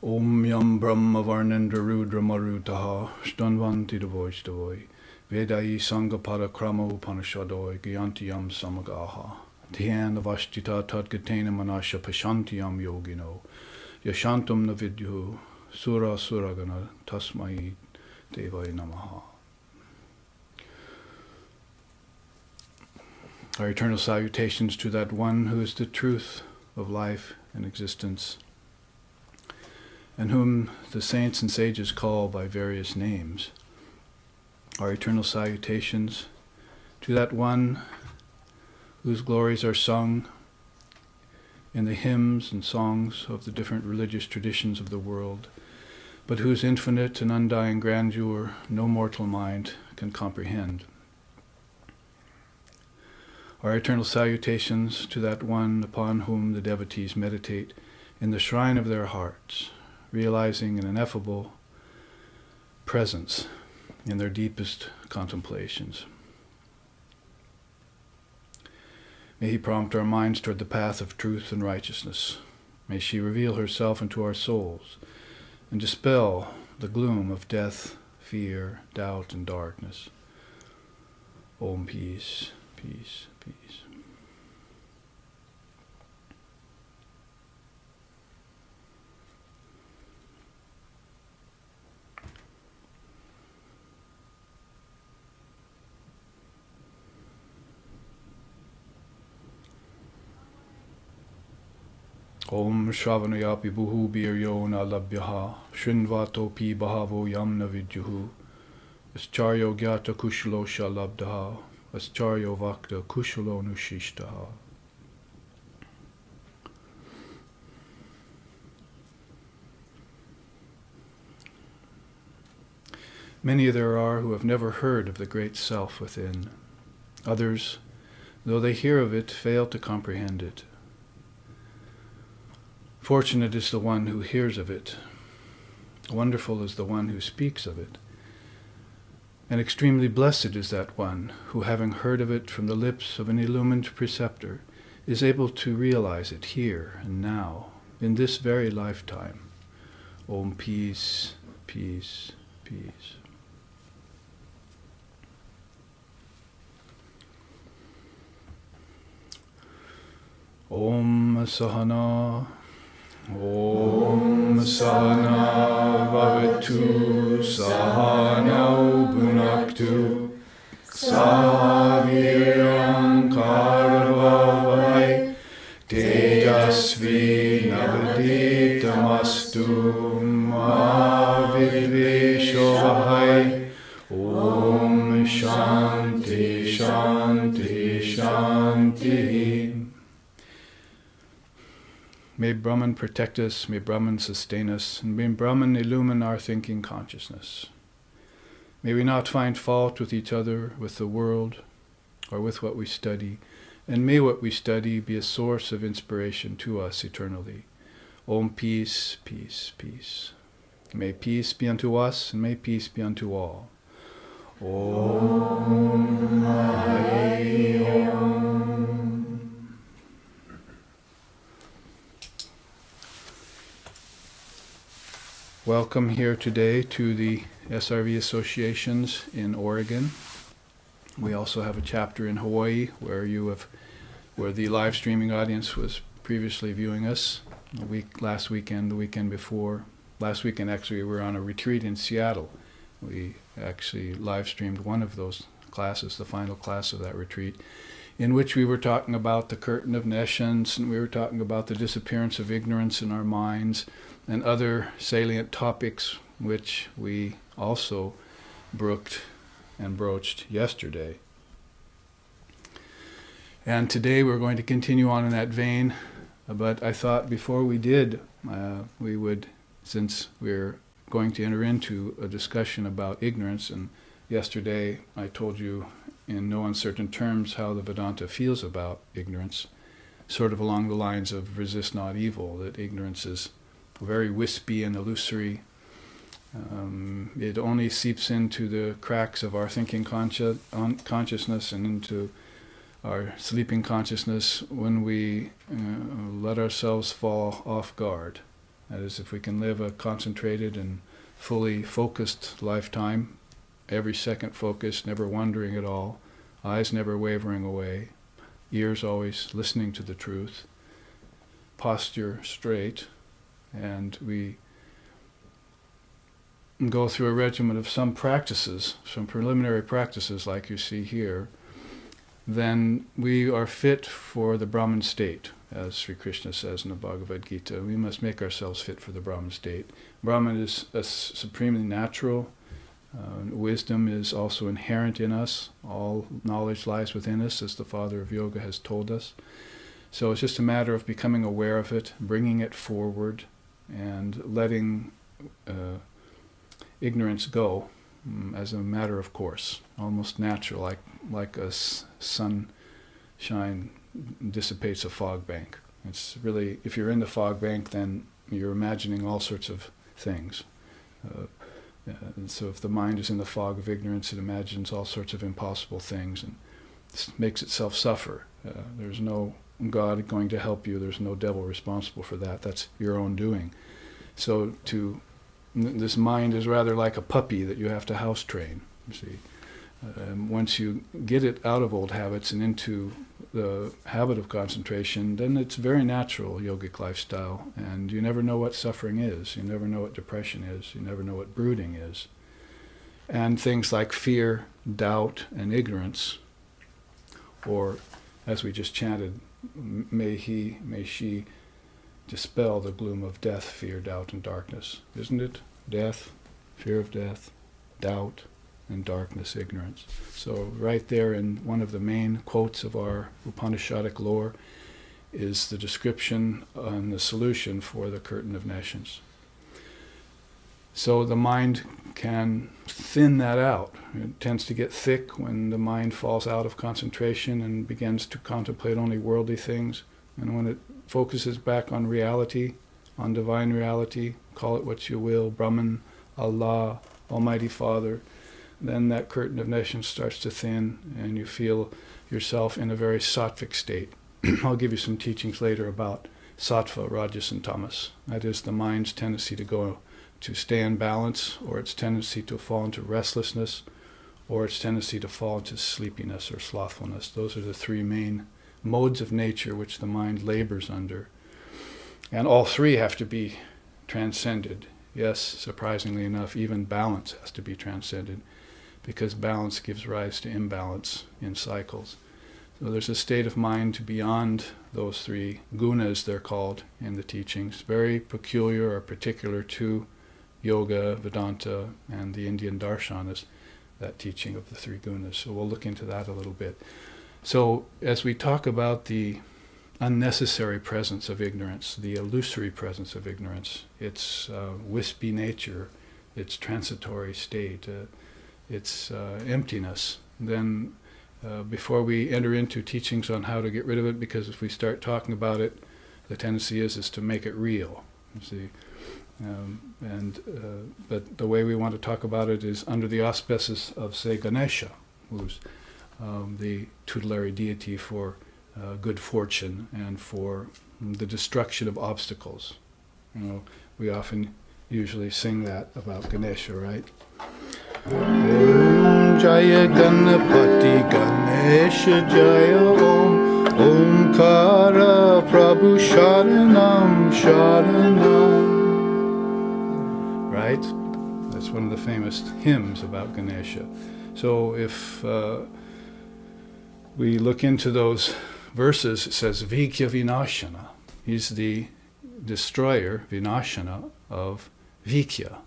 Om Yam Brahma Varnendra Rudra Marutaha Stanvanti Devoi Vedai Sangapada Krama Upanishadoi Gyanti Yam Samagaha Dhyan Avashtita Tadgatena Manasha Pashanti Yam Yogino Yashantum Navidyu Sura Suragana Tasmai Devai Namaha. Our eternal salutations to that one who is the truth of life and existence, and whom the saints and sages call by various names. Our eternal salutations to that one whose glories are sung in the hymns and songs of the different religious traditions of the world, but whose infinite and undying grandeur no mortal mind can comprehend. Our eternal salutations to that one upon whom the devotees meditate in the shrine of their hearts, realizing an ineffable presence in their deepest contemplations. May he prompt our minds toward the path of truth and righteousness. May she reveal herself into our souls and dispel the gloom of death, fear, doubt, and darkness. Om peace, peace, peace. Om Shravanayapi Buhu Biryo Na Labhyaha Shinvatopi Bahavo Yamna Vidyuhu Ascharyo Gyata Kushalo Shalabdaha Ascharyo Vakta Kushalo Nushishtaha. Many there are who have never heard of the great self within. Others, though they hear of it, fail to comprehend it. Fortunate is the one who hears of it. Wonderful is the one who speaks of it. And extremely blessed is that one who, having heard of it from the lips of an illumined preceptor, is able to realize it here and now, in this very lifetime. Om peace, peace, peace. Om Sahana. Om Sahana Bhavatu Sahana Bhunaktu Sahaviryam Karavavai Tejasvi Navaditamastu Ma Vidveshavahai. Om Shanti Shanti Shanti. May Brahman protect us, may Brahman sustain us, and may Brahman illumine our thinking consciousness. May we not find fault with each other, with the world, or with what we study, and may what we study be a source of inspiration to us eternally. Om peace, peace, peace. May peace be unto us, and may peace be unto all. Om Hari Om. Welcome here today to the SRV associations in Oregon. We also have a chapter in Hawaii where the live streaming audience was previously viewing us. Last weekend, the weekend before. Last weekend actually we were on a retreat in Seattle. We actually live streamed one of those classes, the final class of that retreat, in which we were talking about the curtain of nescience, and we were talking about the disappearance of ignorance in our minds, and other salient topics which we also brooked and broached yesterday. And today we're going to continue on in that vein, but I thought before we did, we would, since we're going to enter into a discussion about ignorance, and yesterday I told you in no uncertain terms how the Vedanta feels about ignorance, sort of along the lines of resist not evil, that ignorance is very wispy and illusory. It only seeps into the cracks of our thinking consciousness and into our sleeping consciousness when we let ourselves fall off guard That is, if we can live a concentrated and fully focused lifetime, every second focused, never wandering at all, eyes never wavering away, ears always listening to the truth, posture straight, and we go through a regimen of some practices, some preliminary practices like you see here, then we are fit for the Brahman state. As Sri Krishna says in the Bhagavad Gita, we must make ourselves fit for the Brahman state. Brahman is supremely natural. Wisdom is also inherent in us. All knowledge lies within us, as the father of yoga has told us. So it's just a matter of becoming aware of it, bringing it forward, and letting ignorance go as a matter of course, almost natural, like a sunshine dissipates a fog bank. It's really, if you're in the fog bank, then you're imagining all sorts of things. And so if the mind is in the fog of ignorance, it imagines all sorts of impossible things and makes itself suffer. There's no God going to help you. There's no devil responsible for that. That's your own doing. So this mind is rather like a puppy that you have to house train, you see. Once you get it out of old habits and into the habit of concentration, then it's very natural yogic lifestyle, and you never know what suffering is, you never know what depression is, you never know what brooding is. And things like fear, doubt, and ignorance, or as we just chanted, may she dispel the gloom of death, fear, doubt, and darkness. Isn't it? Death, fear of death, doubt, and darkness, ignorance. So right there in one of the main quotes of our Upanishadic lore is the description and the solution for the curtain of nescience. So the mind can thin that out. It tends to get thick when the mind falls out of concentration and begins to contemplate only worldly things. And when it focuses back on reality, on divine reality, call it what you will, Brahman, Allah, Almighty Father, then that curtain of nescience starts to thin and you feel yourself in a very sattvic state. I'll give you some teachings later about sattva, rajas, and tamas. That is the mind's tendency to stay in balance, or its tendency to fall into restlessness, or its tendency to fall into sleepiness or slothfulness. Those are the three main modes of nature which the mind labors under. And all three have to be transcended. Yes, surprisingly enough, even balance has to be transcended, because balance gives rise to imbalance in cycles. So there's a state of mind beyond those three gunas, they're called in the teachings, very peculiar or particular to yoga, Vedanta, and the Indian darshanas, that teaching of the three gunas. So we'll look into that a little bit. So as we talk about the unnecessary presence of ignorance, the illusory presence of ignorance, its wispy nature, its transitory state, its emptiness, then before we enter into teachings on how to get rid of it, because if we start talking about it, the tendency is to make it real, you see. But the way we want to talk about it is under the auspices of, say, Ganesha, who's the tutelary deity for good fortune and for the destruction of obstacles. You know, we often usually sing that about Ganesha, right? Om Jaya Ganapati Ganesha Jaya Om Omkara Prabhu Sharanam Sharanam. Right? That's one of the famous hymns about Ganesha. So if we look into those verses, it says Vikya Vinashana. He's the destroyer, Vinashana, of Vikya,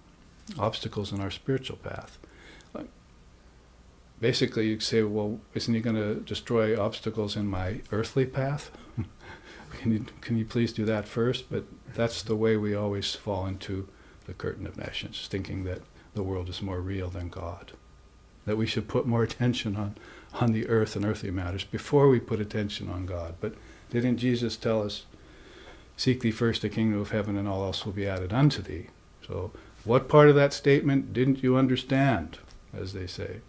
obstacles in our spiritual path. Basically, you say, well, isn't he going to destroy obstacles in my earthly path? Can you please do that first? But that's the way we always fall into the curtain of nescience, thinking that the world is more real than God, that we should put more attention on the earth and earthly matters before we put attention on God. But didn't Jesus tell us, seek thee first the kingdom of heaven and all else will be added unto thee? So what part of that statement didn't you understand, as they say?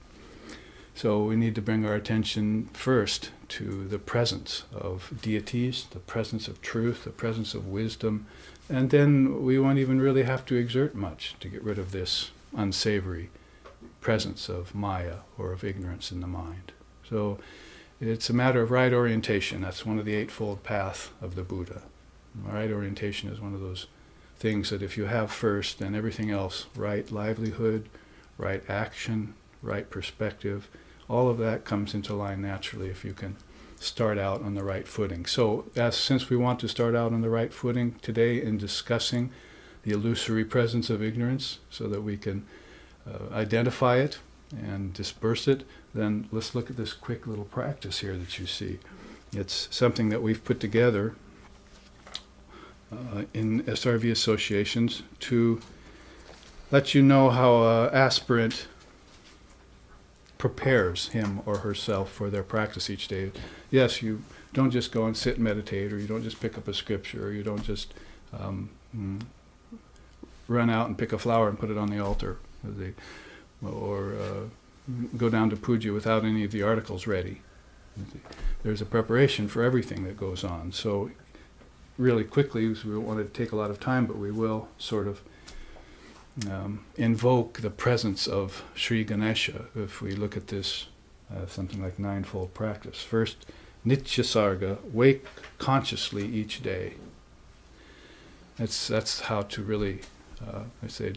So we need to bring our attention first to the presence of deities, the presence of truth, the presence of wisdom, And then we won't even really have to exert much to get rid of this unsavory presence of Maya, or of ignorance in the mind. So it's a matter of right orientation. That's one of the Eightfold Path of the Buddha. Right orientation is one of those things that if you have first, then everything else, right livelihood, right action, right perspective, all of that comes into line naturally if you can start out on the right footing. So since we want to start out on the right footing today in discussing the illusory presence of ignorance so that we can identify it and disperse it, then let's look at this quick little practice here that you see. It's something that we've put together in SRV associations to let you know how an aspirant prepares him or herself for their practice each day. Yes, you don't just go and sit and meditate, or you don't just pick up a scripture, or you don't just run out and pick a flower and put it on the altar, or go down to puja without any of the articles ready. There's a preparation for everything that goes on. So really quickly, we don't want to take a lot of time, but we will sort of invoke the presence of Sri Ganesha if we look at this something like ninefold practice. First, Nitya Sarga, wake consciously each day. That's how to really, I say,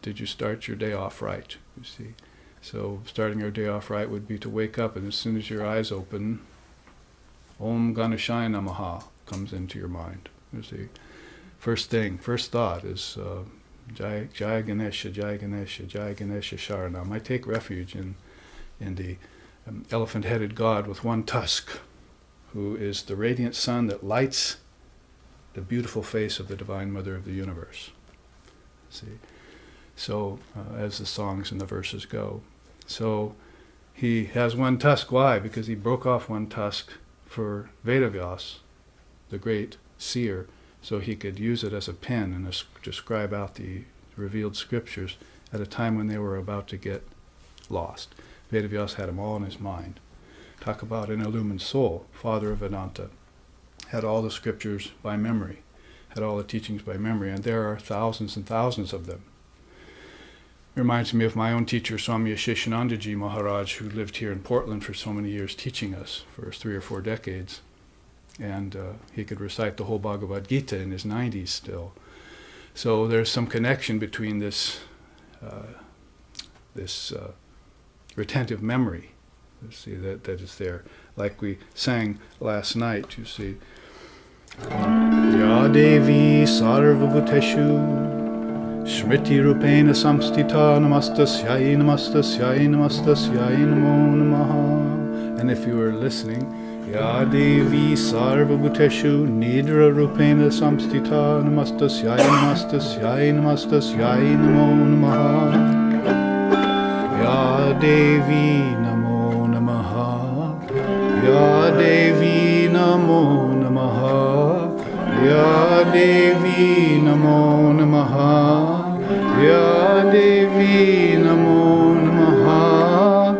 did you start your day off right? You see, so starting your day off right would be to wake up, and as soon as your eyes open, Om Ganeshaya Namaha comes into your mind. You see, first thought is Jai Ganesha, Jai Ganesha, Jai Ganesha Sharanam. I take refuge in the elephant-headed god with one tusk, who is the radiant sun that lights the beautiful face of the Divine Mother of the universe. See, so as the songs and the verses go, so he has one tusk. Why? Because he broke off one tusk for Vedavyas, the great seer, so he could use it as a pen and to scribe out the revealed scriptures at a time when they were about to get lost. Vedavyas had them all in his mind. Talk about an illumined soul, father of Vedanta, had all the scriptures by memory, had all the teachings by memory, and there are thousands and thousands of them. It reminds me of my own teacher, Swami Ashishanandaji Maharaj, who lived here in Portland for so many years teaching us for 3 or 4 decades. And he could recite the whole Bhagavad Gita in his 90s still. So there's some connection between this retentive memory, you see, that is there. Like we sang last night, you see, Ya Devi Sarvabhuteshu Smriti Rupena Samstita Namastasyai Namastasyai Namastasyai Namo Namaha. And if you were listening, Ya Devi Sarvabhuteshu Nidra Rupena Samstita Namastasyai Namastasyai Namastasyai Namo Namaha. Ya Devi Namo Namaha. Ya Devi Namo Namaha. Ya Devi Namo Namaha. Ya Devi Namo Namaha.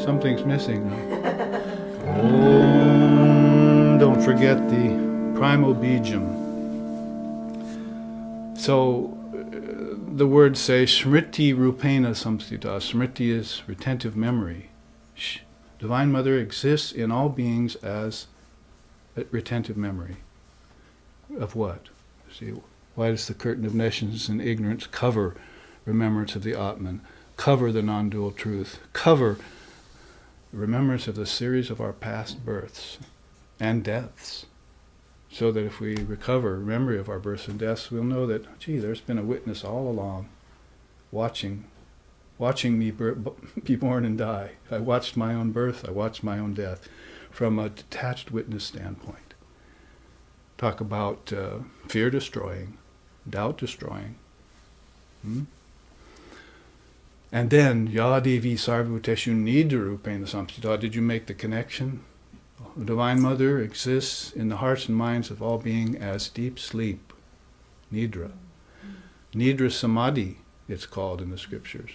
Something's missing now. Don't forget the primal bijam. So the words say Smriti Rupena Samstita. Smriti is retentive memory. Divine Mother exists in all beings as retentive memory. Of what? See, why does the curtain of nations and ignorance cover remembrance of the Atman, cover the non-dual truth, cover remembrance of the series of our past births and deaths, so that if we recover memory of our births and deaths, we'll know that, gee, there's been a witness all along watching me be born and die. I watched my own birth, I watched my own death from a detached witness standpoint. Talk about fear destroying, doubt destroying. And then, Ya Devi Sarvabhuteshu Nidra Rupena Samstita. Did you make the connection? The Divine Mother exists in the hearts and minds of all being as deep sleep, Nidra. Nidra Samadhi, it's called in the scriptures.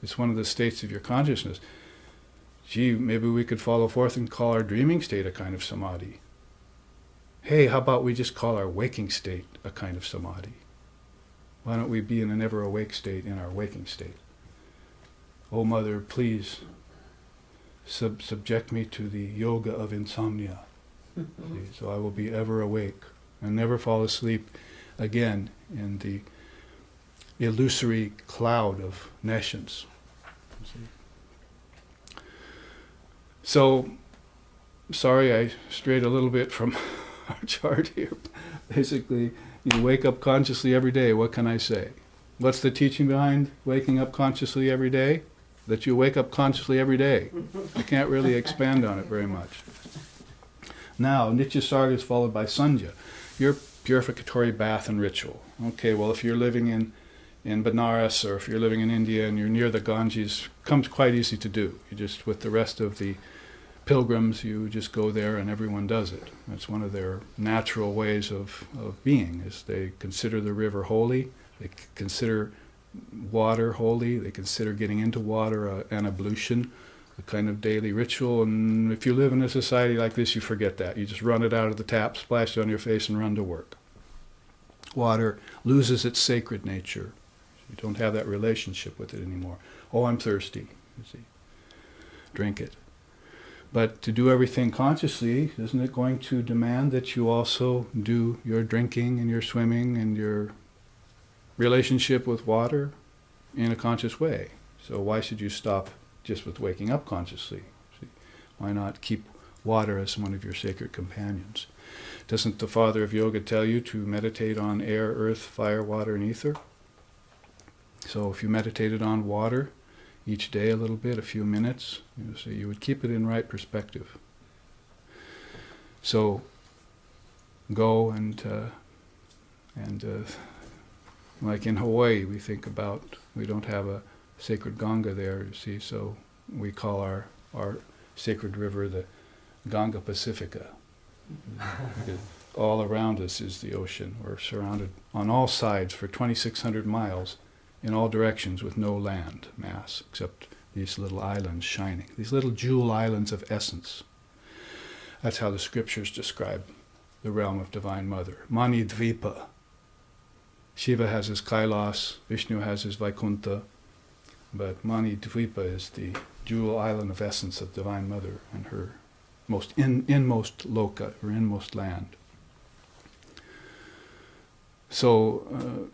It's one of the states of your consciousness. Gee, maybe we could follow forth and call our dreaming state a kind of samadhi. Hey, how about we just call our waking state a kind of samadhi? Why don't we be in an ever-awake state in our waking state? Oh, Mother, please subject me to the yoga of insomnia. See, so I will be ever awake and never fall asleep again in the illusory cloud of nescience. See? So, sorry I strayed a little bit from our chart here. Basically, you wake up consciously every day. What can I say? What's the teaching behind waking up consciously every day? That you wake up consciously every day. I can't really expand on it very much. Now, Nityasarga is followed by Sandhya, your purificatory bath and ritual. Okay, well, if you're living in Benares, or if you're living in India and you're near the Ganges, comes quite easy to do. You just, with the rest of the pilgrims, you just go there and everyone does it. That's one of their natural ways of being, is they consider the river holy, they consider water holy, they consider getting into water an ablution, a kind of daily ritual. And if you live in a society like this, you forget that. You just run it out of the tap, splash it on your face, and run to work. Water loses its sacred nature. You don't have that relationship with it anymore. Oh, I'm thirsty. You see, drink it. But to do everything consciously, isn't it going to demand that you also do your drinking and your swimming and your relationship with water in a conscious way? So why should you stop just with waking up consciously? See? Why not keep water as one of your sacred companions? Doesn't the father of yoga tell you to meditate on air, earth, fire, water, and ether? So if you meditated on water each day a little bit, a few minutes, so you would keep it in right perspective. So go and like in Hawaii, we think about, we don't have a sacred Ganga there, you see, so we call our sacred river the Ganga Pacifica. Because all around us is the ocean. We're surrounded on all sides for 2,600 miles in all directions with no land mass, except these little islands shining, these little jewel islands of essence. That's how the scriptures describe the realm of Divine Mother. Mani Dvipa. Shiva has his Kailas, Vishnu has his Vaikuntha, but Mani Dvipa is the jewel island of essence of Divine Mother and her most inmost loka, or inmost land. So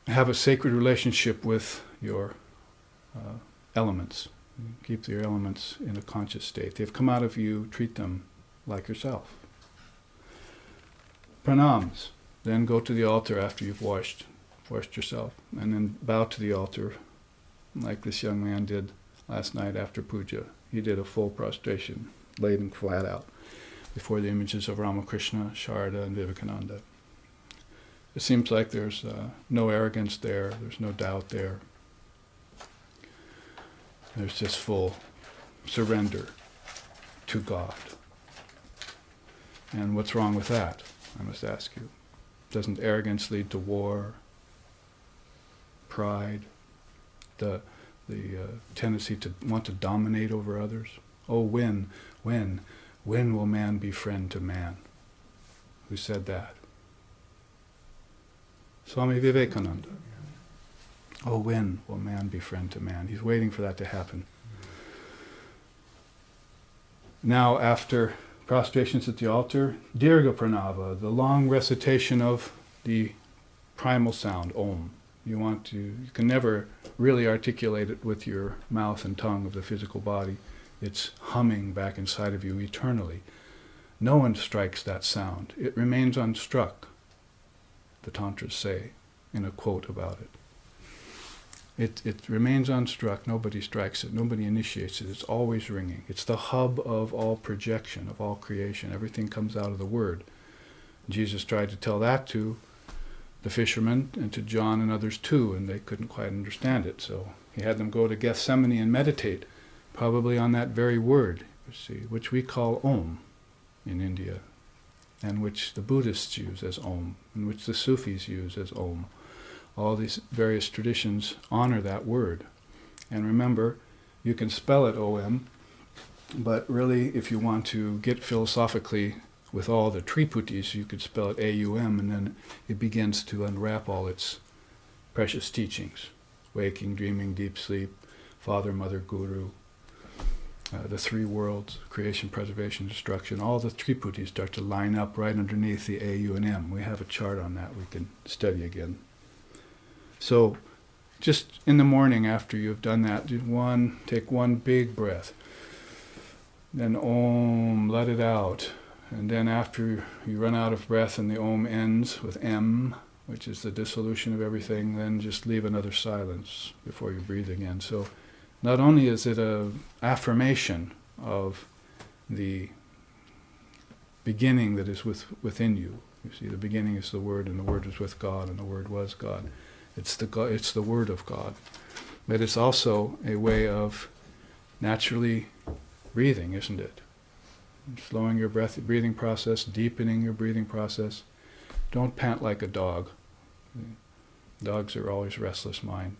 have a sacred relationship with your elements. Keep your elements in a conscious state. They've come out of you, treat them like yourself. Pranams. Then go to the altar after you've washed yourself, and then bow to the altar like this young man did last night after puja. He did a full prostration, laid him flat out before the images of Ramakrishna, Sharda, and Vivekananda. It seems like there's no arrogance there, there's no doubt there. There's just full surrender to God. And what's wrong with that, I must ask you? Doesn't arrogance lead to war, pride, the tendency to want to dominate over others? Oh, when will man be friend to man? Who said that? Swami Vivekananda. Oh, when will man be friend to man? He's waiting for that to happen. Now, after prostrations at the altar, Dirgha Pranava, the long recitation of the primal sound, Om. You can never really articulate it with your mouth and tongue of the physical body. It's humming back inside of you eternally. No one strikes that sound. It remains unstruck, the Tantras say in a quote about it. It remains unstruck. Nobody strikes it. Nobody initiates it. It's always ringing. It's the hub of all projection, of all creation. Everything comes out of the Word. Jesus tried to tell that to the fishermen and to John and others too, and they couldn't quite understand it. So he had them go to Gethsemane and meditate, probably on that very word, you see, which we call Om in India, and which the Buddhists use as Om, and which the Sufis use as Om. All these various traditions honor that word. And remember, you can spell it O-M, but really if you want to get philosophically with all the triputis, you could spell it A-U-M, and then it begins to unwrap all its precious teachings. Waking, dreaming, deep sleep, Father, Mother, Guru, the three worlds, creation, preservation, destruction, all the triputis start to line up right underneath the A, U, and M. We have a chart on that we can study again. So just in the morning after you've done that, take one big breath. Then Om, let it out. And then after you run out of breath and the Om ends with M, which is the dissolution of everything, then just leave another silence before you breathe again. So not only is it an affirmation of the beginning that is within you. You see, the beginning is the Word, and the Word was with God, and the Word was God. It's the Word of God. But it's also a way of naturally breathing, isn't it? Slowing your breathing process, deepening your breathing process. Don't pant like a dog. Dogs are always restless mind.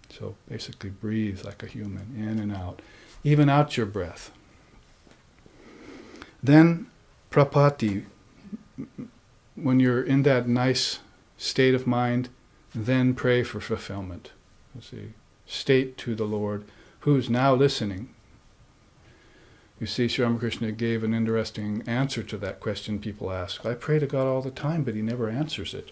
So basically breathe like a human, in and out. Even out your breath. Then prapati, when you're in that nice state of mind, then pray for fulfillment. You see, state to the Lord, who's now listening. You see, Sri Ramakrishna gave an interesting answer to that question people ask. I pray to God all the time, but he never answers it.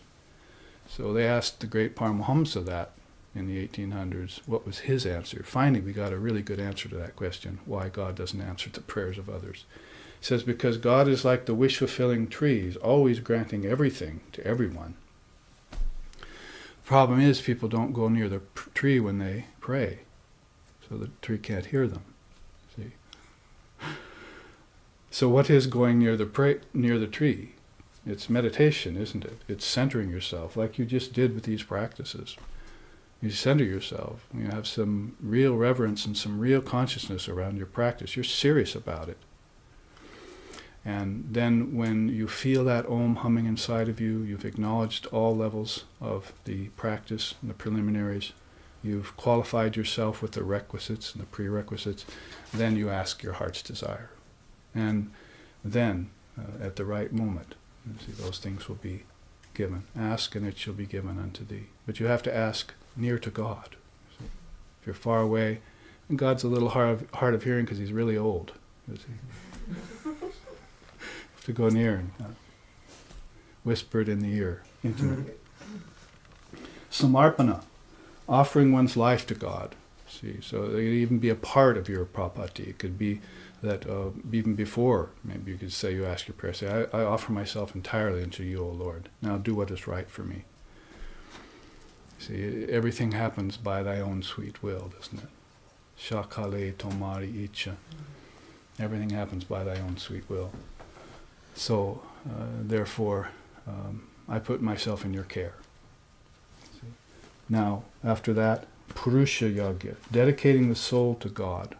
So they asked the great Paramahamsa that in the 1800s. What was his answer? Finally, we got a really good answer to that question, why God doesn't answer the prayers of others. He says, because God is like the wish-fulfilling tree. He's always granting everything to everyone. The problem is people don't go near the tree when they pray, so the tree can't hear them. See? So what is going near the tree? It's meditation, isn't it? It's centering yourself, like you just did with these practices. You center yourself. You have some real reverence and some real consciousness around your practice. You're serious about it. And then when you feel that Om humming inside of you, you've acknowledged all levels of the practice and the preliminaries. You've qualified yourself with the requisites and the prerequisites. Then you ask your heart's desire. And then, at the right moment, you see, those things will be given. Ask and it shall be given unto thee. But you have to ask near to God. See? If you're far away, and God's a little hard of hearing because he's really old. You see? To go near and whispered in the ear, intimate. Samarpana, offering one's life to God. See, so it could even be a part of your prapati. It could be that even before, maybe you could say, you ask your prayer, say, I offer myself entirely unto you, O Lord. Now do what is right for me. See, everything happens by thy own sweet will, doesn't it? Shakale tomari icha. Everything happens by thy own sweet will. So, therefore, I put myself in your care. See? Now, after that, Purusha Yagya, dedicating the soul to God.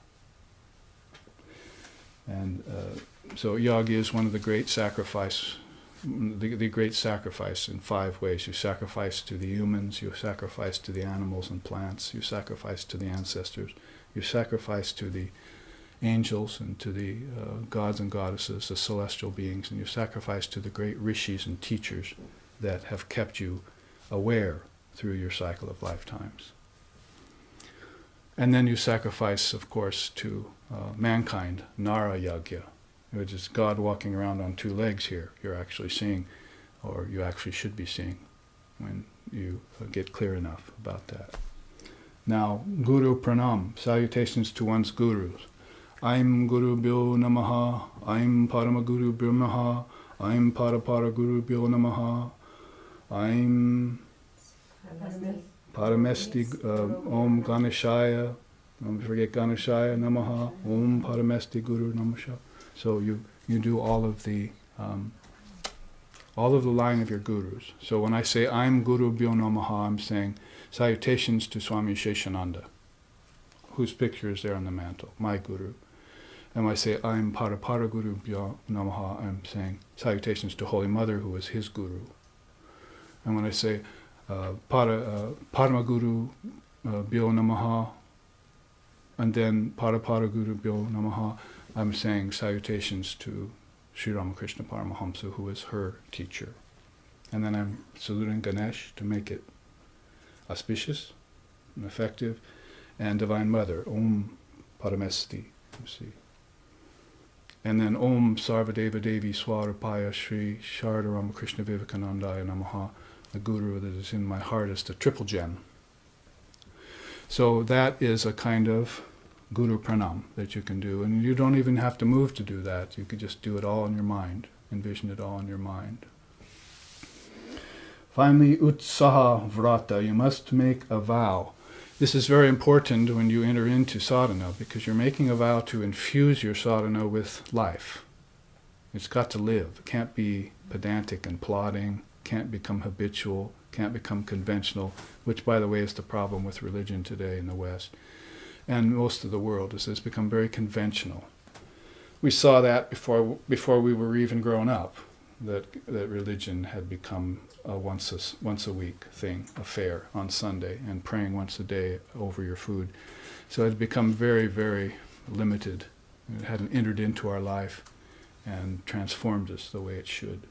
And so Yagya is one of the great sacrifice, the great sacrifice in 5 ways. You sacrifice to the humans, you sacrifice to the animals and plants, you sacrifice to the ancestors, you sacrifice to the angels and to the gods and goddesses, the celestial beings, and you sacrifice to the great rishis and teachers that have kept you aware through your cycle of lifetimes. And then you sacrifice, of course, to mankind, Nara Yagya, which is God walking around on 2 legs here. You're actually seeing, or you actually should be seeing, when you get clear enough about that. Now, Guru Pranam, salutations to one's gurus. Aim Guru Bhyo Namaha, Aim Parama Guru Brahmaha, Aim Parapara Guru Bhyo Namaha, Aim Paramesti Om Ganeshaya, don't forget Ganeshaya Namaha, Om Paramesti Guru Namaha. So you do all of the line of your gurus. So when I say I'm Guru Bhyo Namaha, I'm saying salutations to Swami Sheshananda, whose picture is there on the mantle, my guru. And when I say I'm Parapara Guru Bhyo Namaha, I'm saying salutations to Holy Mother, who is his guru. And when I say Parama Guru Bhyo Namaha, and then Parapara Guru Bhyo Namaha, I'm saying salutations to Sri Ramakrishna Paramahamsa, who is her teacher. And then I'm saluting Ganesh to make it auspicious and effective, and Divine Mother, Om Paramesti, you see. And then Om Sarvadeva Devi Swarupaya Sri Sharda Ramakrishna Vivekanandaya Namaha, the Guru that is in my heart is the triple gem. So that is a kind of Guru Pranam that you can do. And you don't even have to move to do that. You could just do it all in your mind, envision it all in your mind. Finally, Utsaha Vrata, you must make a vow. This is very important when you enter into sadhana, because you're making a vow to infuse your sadhana with life. It's got to live. It can't be pedantic and plodding, can't become habitual, can't become conventional, which, by the way, is the problem with religion today in the West. And most of the world is it's become very conventional. We saw that before we were even grown up, that religion had become a once a week thing, affair on Sunday, and praying once a day over your food. So it had become very, very limited. It hadn't entered into our life and transformed us the way it should.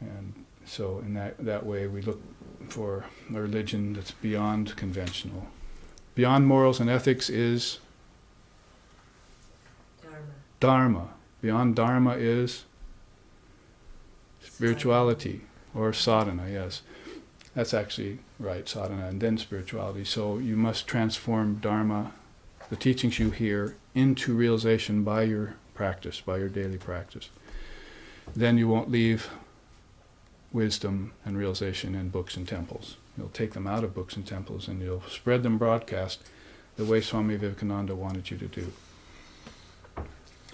And so in that way we look for a religion that's beyond conventional. Beyond morals and ethics is Dharma. Beyond Dharma is spirituality, or sadhana, yes. That's actually right, sadhana, and then spirituality. So you must transform Dharma, the teachings you hear, into realization by your practice, by your daily practice. Then you won't leave wisdom and realization in books and temples. You'll take them out of books and temples and you'll spread them broadcast the way Swami Vivekananda wanted you to do.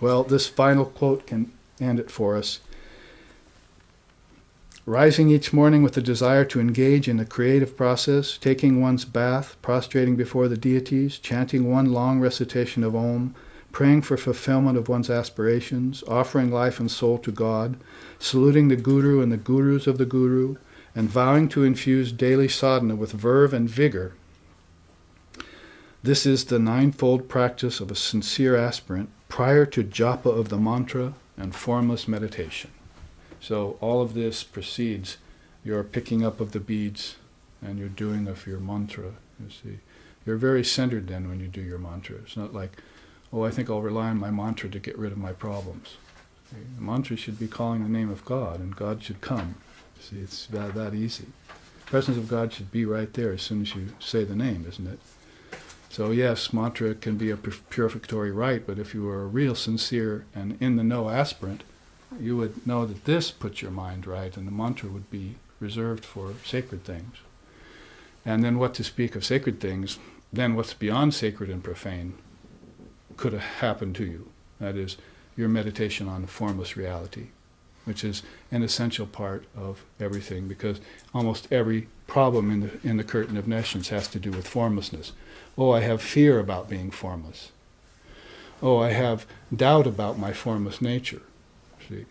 Well, this final quote can end it for us. Rising each morning with the desire to engage in a creative process, taking one's bath, prostrating before the deities, chanting one long recitation of Om, praying for fulfillment of one's aspirations, offering life and soul to God, saluting the Guru and the Gurus of the Guru, and vowing to infuse daily sadhana with verve and vigor. This is the ninefold practice of a sincere aspirant prior to japa of the mantra and formless meditation. So all of this precedes your picking up of the beads and your doing of your mantra, you see. You're very centered then when you do your mantra. It's not like, oh, I think I'll rely on my mantra to get rid of my problems. See, the mantra should be calling the name of God, and God should come. See, it's that easy. The presence of God should be right there as soon as you say the name, isn't it? So yes, mantra can be a purificatory rite, but if you are a real sincere and in-the-know aspirant, you would know that this puts your mind right, and the mantra would be reserved for sacred things. And then what to speak of sacred things, then what's beyond sacred and profane could have happened to you. That is, your meditation on formless reality, which is an essential part of everything, because almost every problem in the curtain of nescience has to do with formlessness. Oh, I have fear about being formless. Oh, I have doubt about my formless nature. See,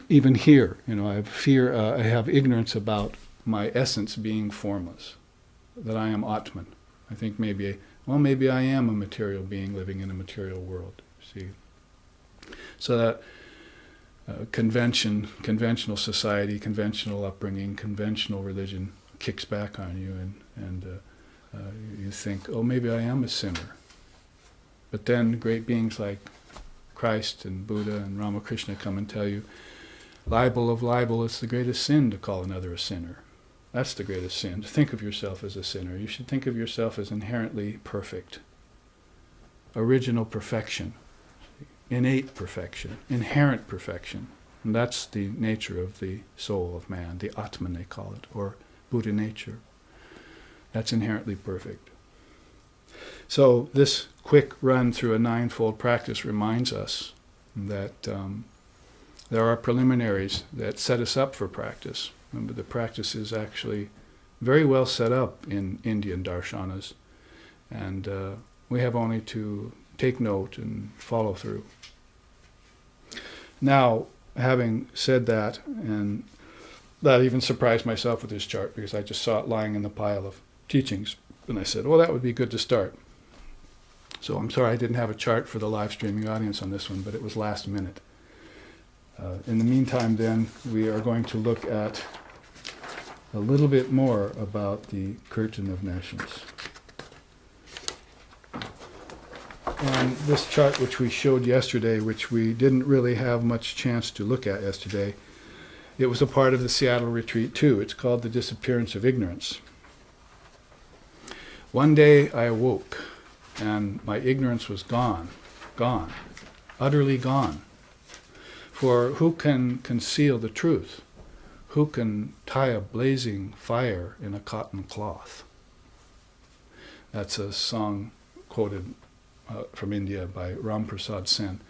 even here, I have fear. I have ignorance about my essence being formless, that I am Atman. I think maybe I am a material being living in a material world. See, so that conventional society, conventional upbringing, conventional religion kicks back on you, and you think, oh, maybe I am a sinner. But then great beings like Christ and Buddha and Ramakrishna come and tell you, libel of libel, it's the greatest sin to call another a sinner. That's the greatest sin, to think of yourself as a sinner. You should think of yourself as inherently perfect. Original perfection, innate perfection, inherent perfection. And that's the nature of the soul of man, the Atman they call it, or Buddha nature. That's inherently perfect. So this quick run through a ninefold practice reminds us that there are preliminaries that set us up for practice. Remember, the practice is actually very well set up in Indian darshanas, and we have only to take note and follow through. Now, having said that, and that even surprised myself with this chart, because I just saw it lying in the pile of teachings, and I said, well, that would be good to start. So I'm sorry I didn't have a chart for the live streaming audience on this one, but it was last minute. In the meantime, then, we are going to look at a little bit more about the curtain of nations. And this chart, which we showed yesterday, which we didn't really have much chance to look at yesterday, it was a part of the Seattle retreat too. It's called The Disappearance of Ignorance. One day I awoke, and my ignorance was gone, utterly gone. For who can conceal the truth? Who can tie a blazing fire in a cotton cloth? That's a song quoted from India by Ram Prasad Sen.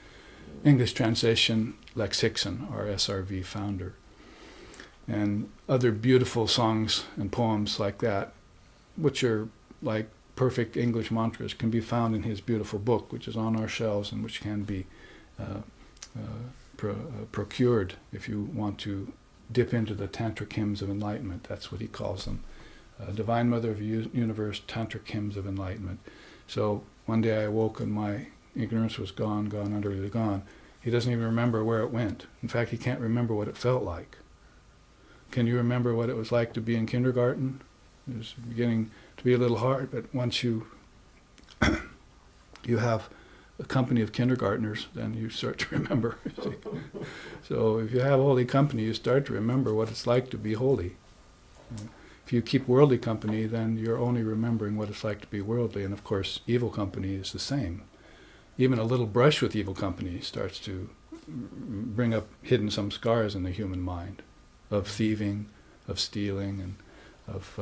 English translation, Lex Hickson, our SRV founder. And other beautiful songs and poems like that, which are like perfect English mantras, can be found in his beautiful book, which is on our shelves and which can be procured if you want to dip into the tantric hymns of enlightenment. That's what he calls them. Divine Mother of the Universe, tantric hymns of enlightenment. So one day I awoke and my ignorance was gone, utterly gone. He doesn't even remember where it went. In fact, he can't remember what it felt like. Can you remember what it was like to be in kindergarten? It was beginning to be a little hard, but once you you have a company of kindergartners, then you start to remember. So if you have holy company, you start to remember what it's like to be holy. If you keep worldly company, then you're only remembering what it's like to be worldly. And of course, evil company is the same. Even a little brush with evil company starts to bring up hidden some scars in the human mind of thieving, of stealing, and of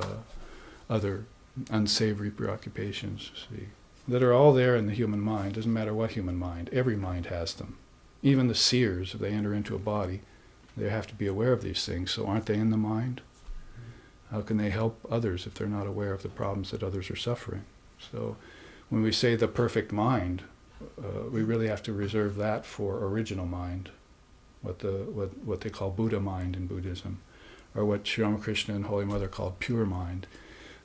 other unsavory preoccupations, see, that are all there in the human mind. Doesn't matter what human mind, every mind has them. Even the seers, if they enter into a body, they have to be aware of these things. So aren't they in the mind? How can they help others if they're not aware of the problems that others are suffering? So when we say the perfect mind, we really have to reserve that for original mind, what they call Buddha mind in Buddhism, or what Sri Ramakrishna and Holy Mother called pure mind.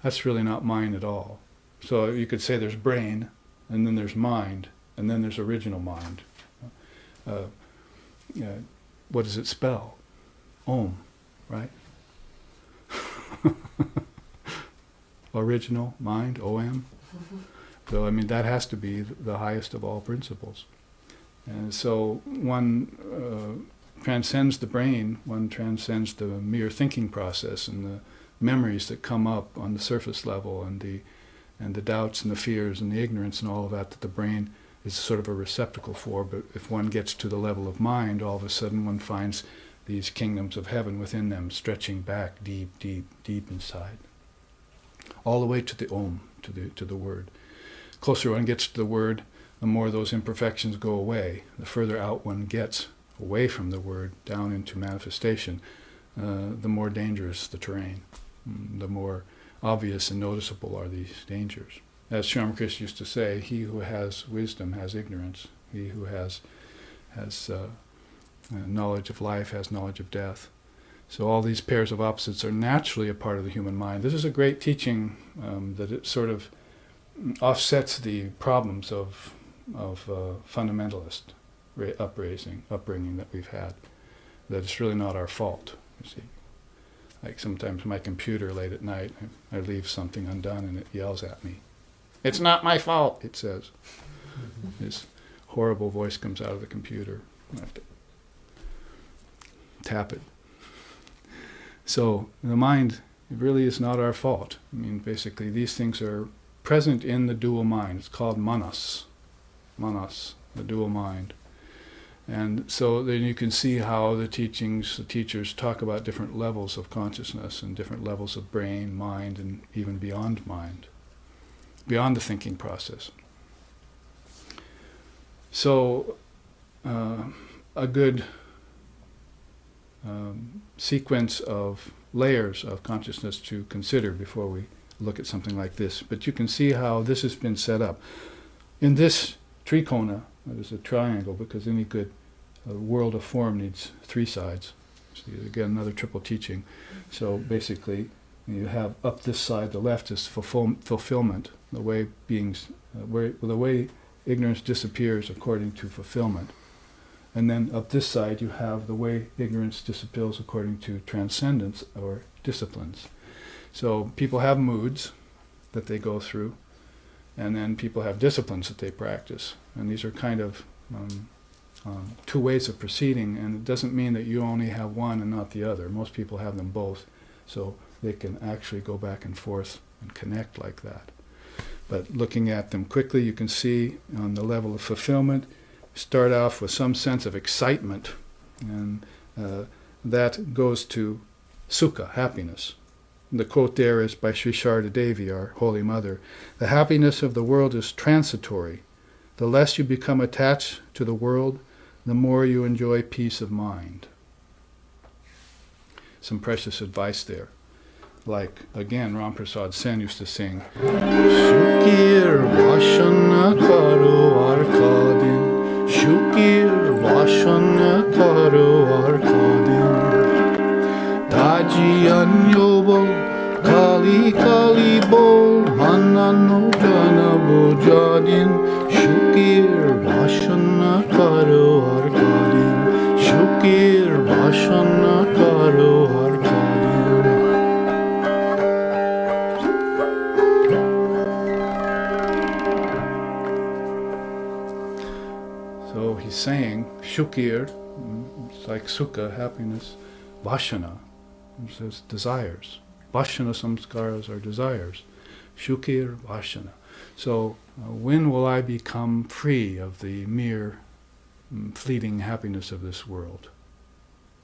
That's really not mind at all. So you could say there's brain, and then there's mind, and then there's original mind. What does it spell? Om, right? Original mind, OM. So I mean that has to be the highest of all principles. And so one transcends the brain, one transcends the mere thinking process and the memories that come up on the surface level and the doubts and the fears and the ignorance and all of that the brain is sort of a receptacle for. But if one gets to the level of mind, all of a sudden one finds these kingdoms of heaven within them stretching back deep, deep, deep inside. All the way to the Om, to the word. Closer one gets to the word, the more those imperfections go away. The further out one gets away from the word, down into manifestation, the more dangerous the terrain, the more obvious and noticeable are these dangers. As Sri Ramakrishna used to say, he who has wisdom has ignorance. He who has knowledge of life has knowledge of death. So all these pairs of opposites are naturally a part of the human mind. This is a great teaching that it sort of offsets the problems of fundamentalist upbringing that we've had. That it's really not our fault, you see. Like sometimes my computer late at night, I leave something undone and it yells at me. "It's not my fault," it says. This horrible voice comes out of the computer. I have to tap it. So the mind really is not our fault. I mean, basically these things are present in the dual mind. It's called manas, the dual mind. And so then you can see how the teachers talk about different levels of consciousness and different levels of brain, mind, and even beyond mind, beyond the thinking process. So a good sequence of layers of consciousness to consider before we look at something like this. But you can see how this has been set up. In this trikona, that is a triangle, because any good world of form needs three sides. See, again, another triple teaching. So basically, you have up this side, the left is fulfillment, the way the way ignorance disappears according to fulfillment. And then up this side you have the way ignorance disappears according to transcendence or disciplines. So people have moods that they go through, and then people have disciplines that they practice. And these are kind of two ways of proceeding, and it doesn't mean that you only have one and not the other. Most people have them both, so they can actually go back and forth and connect like that. But looking at them quickly, you can see on the level of fulfillment, start off with some sense of excitement, and that goes to sukha, happiness. The quote there is by Sri Sharda Devi, our Holy Mother. The happiness of the world is transitory. The less you become attached to the world, the more you enjoy peace of mind. Some precious advice there. Like, again, Ram Prasad Sen used to sing, Shukir Vashana Karo Arkadin, Shukir Vashana Karo Arkadin, Taji Anyobo, Kali Kali Bol, Manano Janabo Jadin, Shukir Vashana Karo Arkadin, Shukir Vashana Karo Arkadin. So he's saying, Shukir, it's like sukha, happiness, Vashana, it says desires. Vashana samskaras are desires. Shukir, Vashana. So when will I become free of the mere fleeting happiness of this world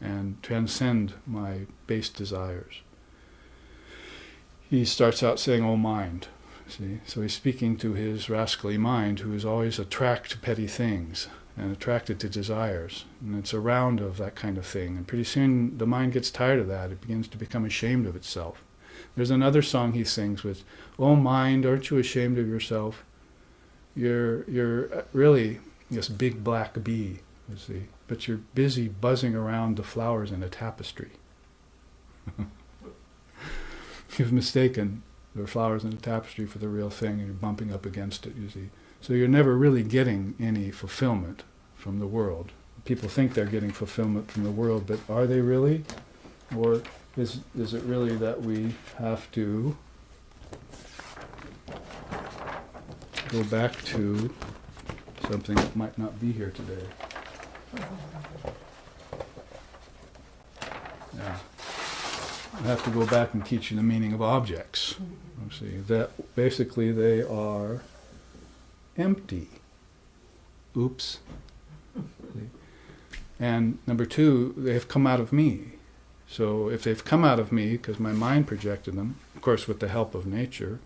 and transcend my base desires? He starts out saying, "O mind." See? So he's speaking to his rascally mind, who is always attracted to petty things and attracted to desires. And it's a round of that kind of thing. And pretty soon the mind gets tired of that. It begins to become ashamed of itself. There's another song he sings with, "Oh mind, aren't you ashamed of yourself? You're really this big black bee, you see, but you're busy buzzing around the flowers in a tapestry." You've mistaken the flowers in the tapestry for the real thing, and you're bumping up against it, you see. So you're never really getting any fulfillment from the world. People think they're getting fulfillment from the world, but are they really? Or is it really that we have to go back to something that might not be here today? Yeah. I have to go back and teach you the meaning of objects. You see, that basically they are empty. Oops. And number two, they have come out of me. So if they've come out of me, because my mind projected them, of course with the help of nature,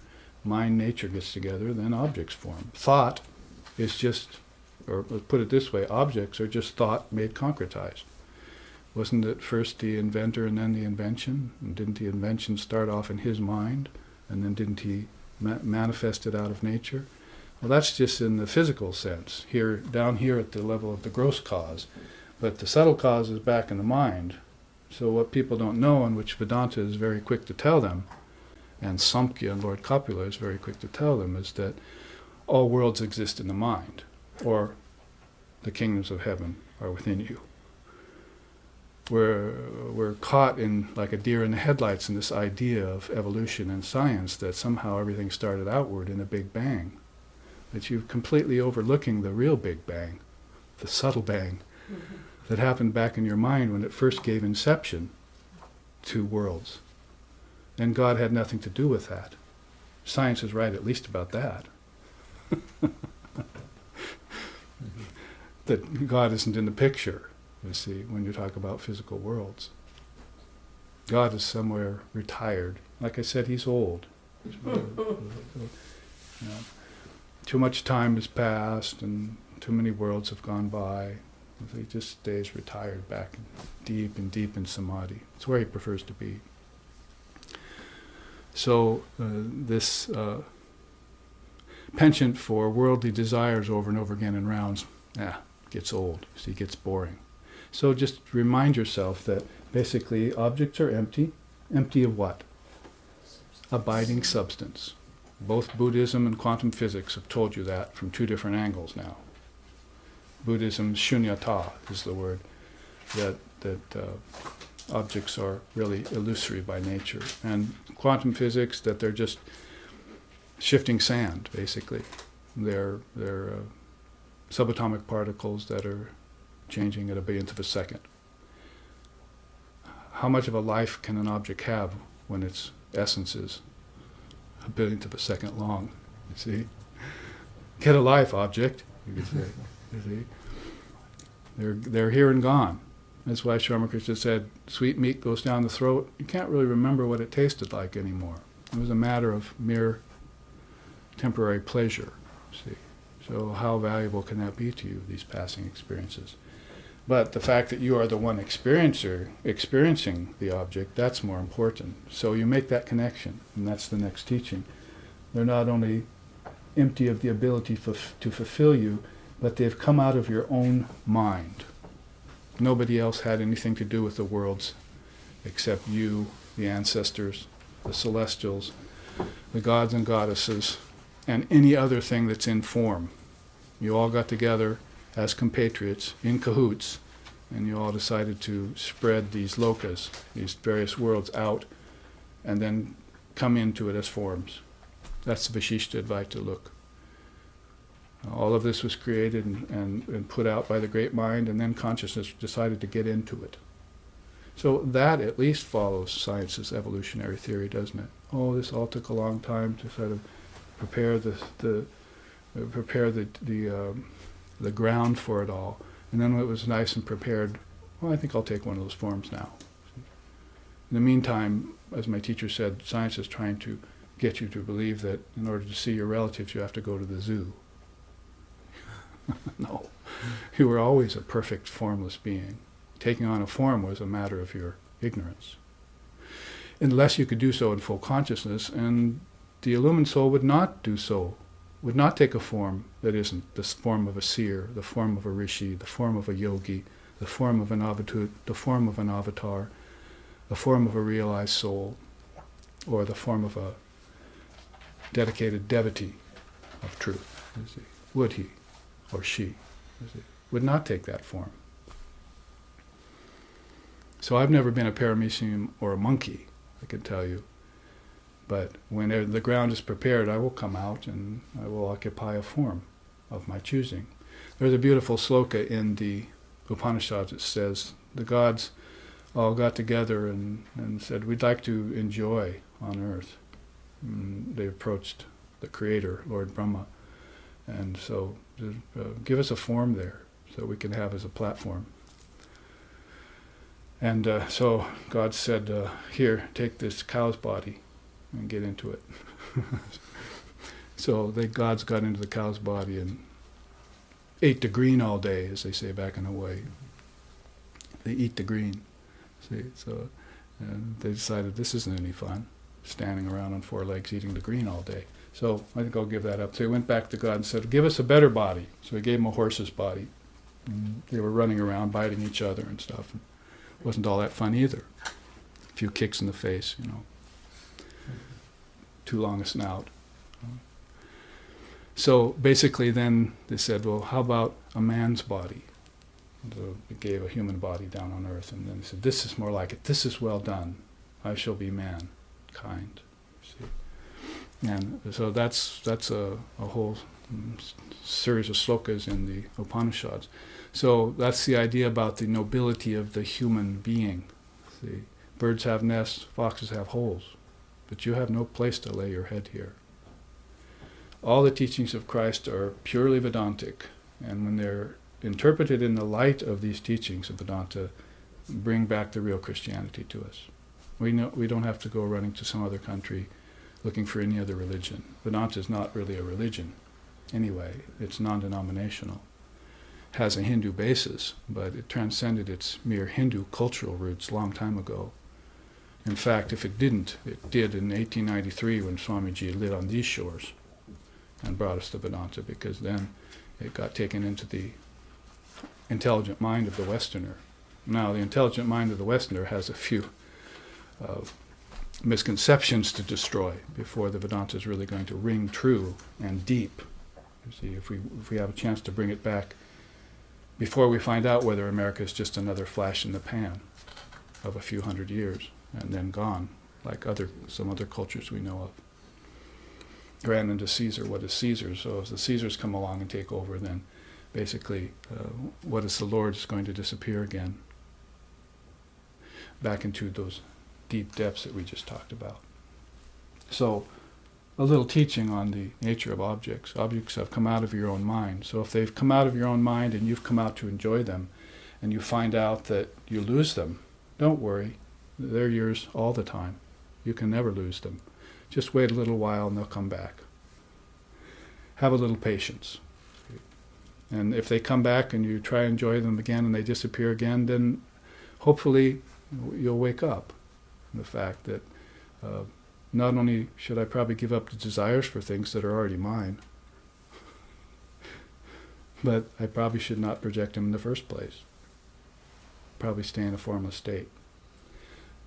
mind, nature gets together, then objects form. Thought is just, or let's put it this way, objects are just thought made concretized. Wasn't it first the inventor and then the invention? And didn't the invention start off in his mind? And then didn't he manifest it out of nature? Well, that's just in the physical sense, here, down here at the level of the gross cause. But the subtle cause is back in the mind. So what people don't know, and which Vedanta is very quick to tell them, and Samkhya and Lord Kapila is very quick to tell them, is that all worlds exist in the mind, or the kingdoms of heaven are within you. We're caught in, like a deer in the headlights, in this idea of evolution and science, that somehow everything started outward in a Big Bang. But you're completely overlooking the real Big Bang, the subtle bang, that happened back in your mind when it first gave inception to worlds. And God had nothing to do with that. Science is right at least about that. That God isn't in the picture, you see, when you talk about physical worlds. God is somewhere retired. Like I said, he's old. Too much time has passed and too many worlds have gone by. He just stays retired back deep in samadhi. It's where he prefers to be. So this penchant for worldly desires over and over again in rounds, gets old, see, gets boring. So just remind yourself that basically objects are empty. Empty of what? Abiding substance. Both Buddhism and quantum physics have told you that from two different angles now. Buddhism, shunyata is the word, that objects are really illusory by nature. And quantum physics, that they're just shifting sand, basically. They're subatomic particles that are changing at a billionth of a second. How much of a life can an object have when its essence is a billionth of a second long? You see? Get a life, object, you could say. You see? They're here and gone. That's why Sri Ramakrishna said, sweet meat goes down the throat. You can't really remember what it tasted like anymore. It was a matter of mere temporary pleasure. See? So how valuable can that be to you, these passing experiences? But the fact that you are the one experiencing the object, that's more important. So you make that connection, and that's the next teaching. They're not only empty of the ability to fulfill you, but they've come out of your own mind. Nobody else had anything to do with the worlds except you, the ancestors, the celestials, the gods and goddesses, and any other thing that's in form. You all got together as compatriots, in cahoots, and you all decided to spread these lokas, these various worlds out, and then come into it as forms. That's the Vishishta Advaita look. All of this was created and put out by the great mind, and then consciousness decided to get into it. So that at least follows science's evolutionary theory, doesn't it? Oh, this all took a long time to sort of prepare the ground for it all. And then when it was nice and prepared, well, I think I'll take one of those forms now. In the meantime, as my teacher said, science is trying to get you to believe that in order to see your relatives, you have to go to the zoo. No. You were always a perfect formless being. Taking on a form was a matter of your ignorance. Unless you could do so in full consciousness, and the illumined soul would not do so, would not take a form that isn't the form of a seer, the form of a rishi, the form of a yogi, the form of an avatut, the form of an avatar, the form of a realized soul, or the form of a dedicated devotee of truth. Would he or she would not take that form. So I've never been a paramecium or a monkey, I can tell you. But when the ground is prepared, I will come out and I will occupy a form of my choosing. There's a beautiful sloka in the Upanishads that says the gods all got together and said, we'd like to enjoy on earth. And they approached the creator, Lord Brahma, and so give us a form there so we can have as a platform. And so God said, here, take this cow's body and get into it. So the gods got into the cow's body and ate the green all day, as they say back in Hawaii. They eat the green. See, so they decided this isn't any fun, standing around on four legs eating the green all day. So I think I'll give that up. So he went back to God and said, give us a better body. So he gave him a horse's body. And they were running around, biting each other and stuff. And it wasn't all that fun either. A few kicks in the face, you know. Too long a snout. So basically then they said, well, how about a man's body? So they gave a human body down on earth. And then they said, this is more like it. This is well done. I shall be mankind. See? And so that's a whole series of slokas in the Upanishads. So that's the idea about the nobility of the human being. See, birds have nests, foxes have holes, but you have no place to lay your head here. All the teachings of Christ are purely Vedantic, and when they're interpreted in the light of these teachings of Vedanta, bring back the real Christianity to us. We don't have to go running to some other country looking for any other religion. Vedanta is not really a religion anyway. It's non-denominational. It has a Hindu basis, but it transcended its mere Hindu cultural roots a long time ago. In fact, if it didn't, it did in 1893 when Swamiji lit on these shores and brought us to Vedanta, because then it got taken into the intelligent mind of the Westerner. Now, the intelligent mind of the Westerner has a few misconceptions to destroy before the Vedanta is really going to ring true and deep. You see, if we have a chance to bring it back before we find out whether America is just another flash in the pan of a few hundred years and then gone, like some other cultures we know of. Grant unto Caesar what is Caesar's. So if the Caesars come along and take over, then basically what is the Lord is going to disappear again, back into those deep depths that we just talked about. So a little teaching on the nature of objects. Objects have come out of your own mind. So if they've come out of your own mind and you've come out to enjoy them, and you find out that you lose them, don't worry. They're yours all the time. You can never lose them. Just wait a little while and they'll come back. Have a little patience. And if they come back and you try to enjoy them again and they disappear again, then hopefully you'll wake up. The fact that not only should I probably give up the desires for things that are already mine, but I probably should not project them in the first place. Probably stay in a formless state.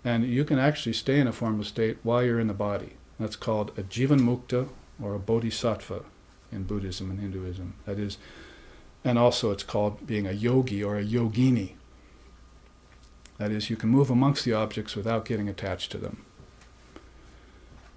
And you can actually stay in a formless state while you're in the body. That's called a Jivan Mukta or a Bodhisattva in Buddhism and Hinduism. That is, and also it's called being a yogi or a yogini. That is, you can move amongst the objects without getting attached to them.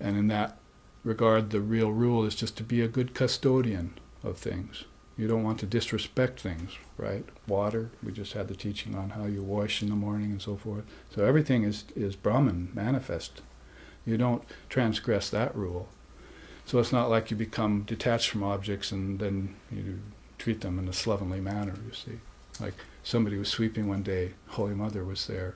And in that regard, the real rule is just to be a good custodian of things. You don't want to disrespect things, right? Water, we just had the teaching on how you wash in the morning and so forth. So everything is Brahman, manifest. You don't transgress that rule. So it's not like you become detached from objects and then you treat them in a slovenly manner, you see. Like somebody was sweeping one day, Holy Mother was there,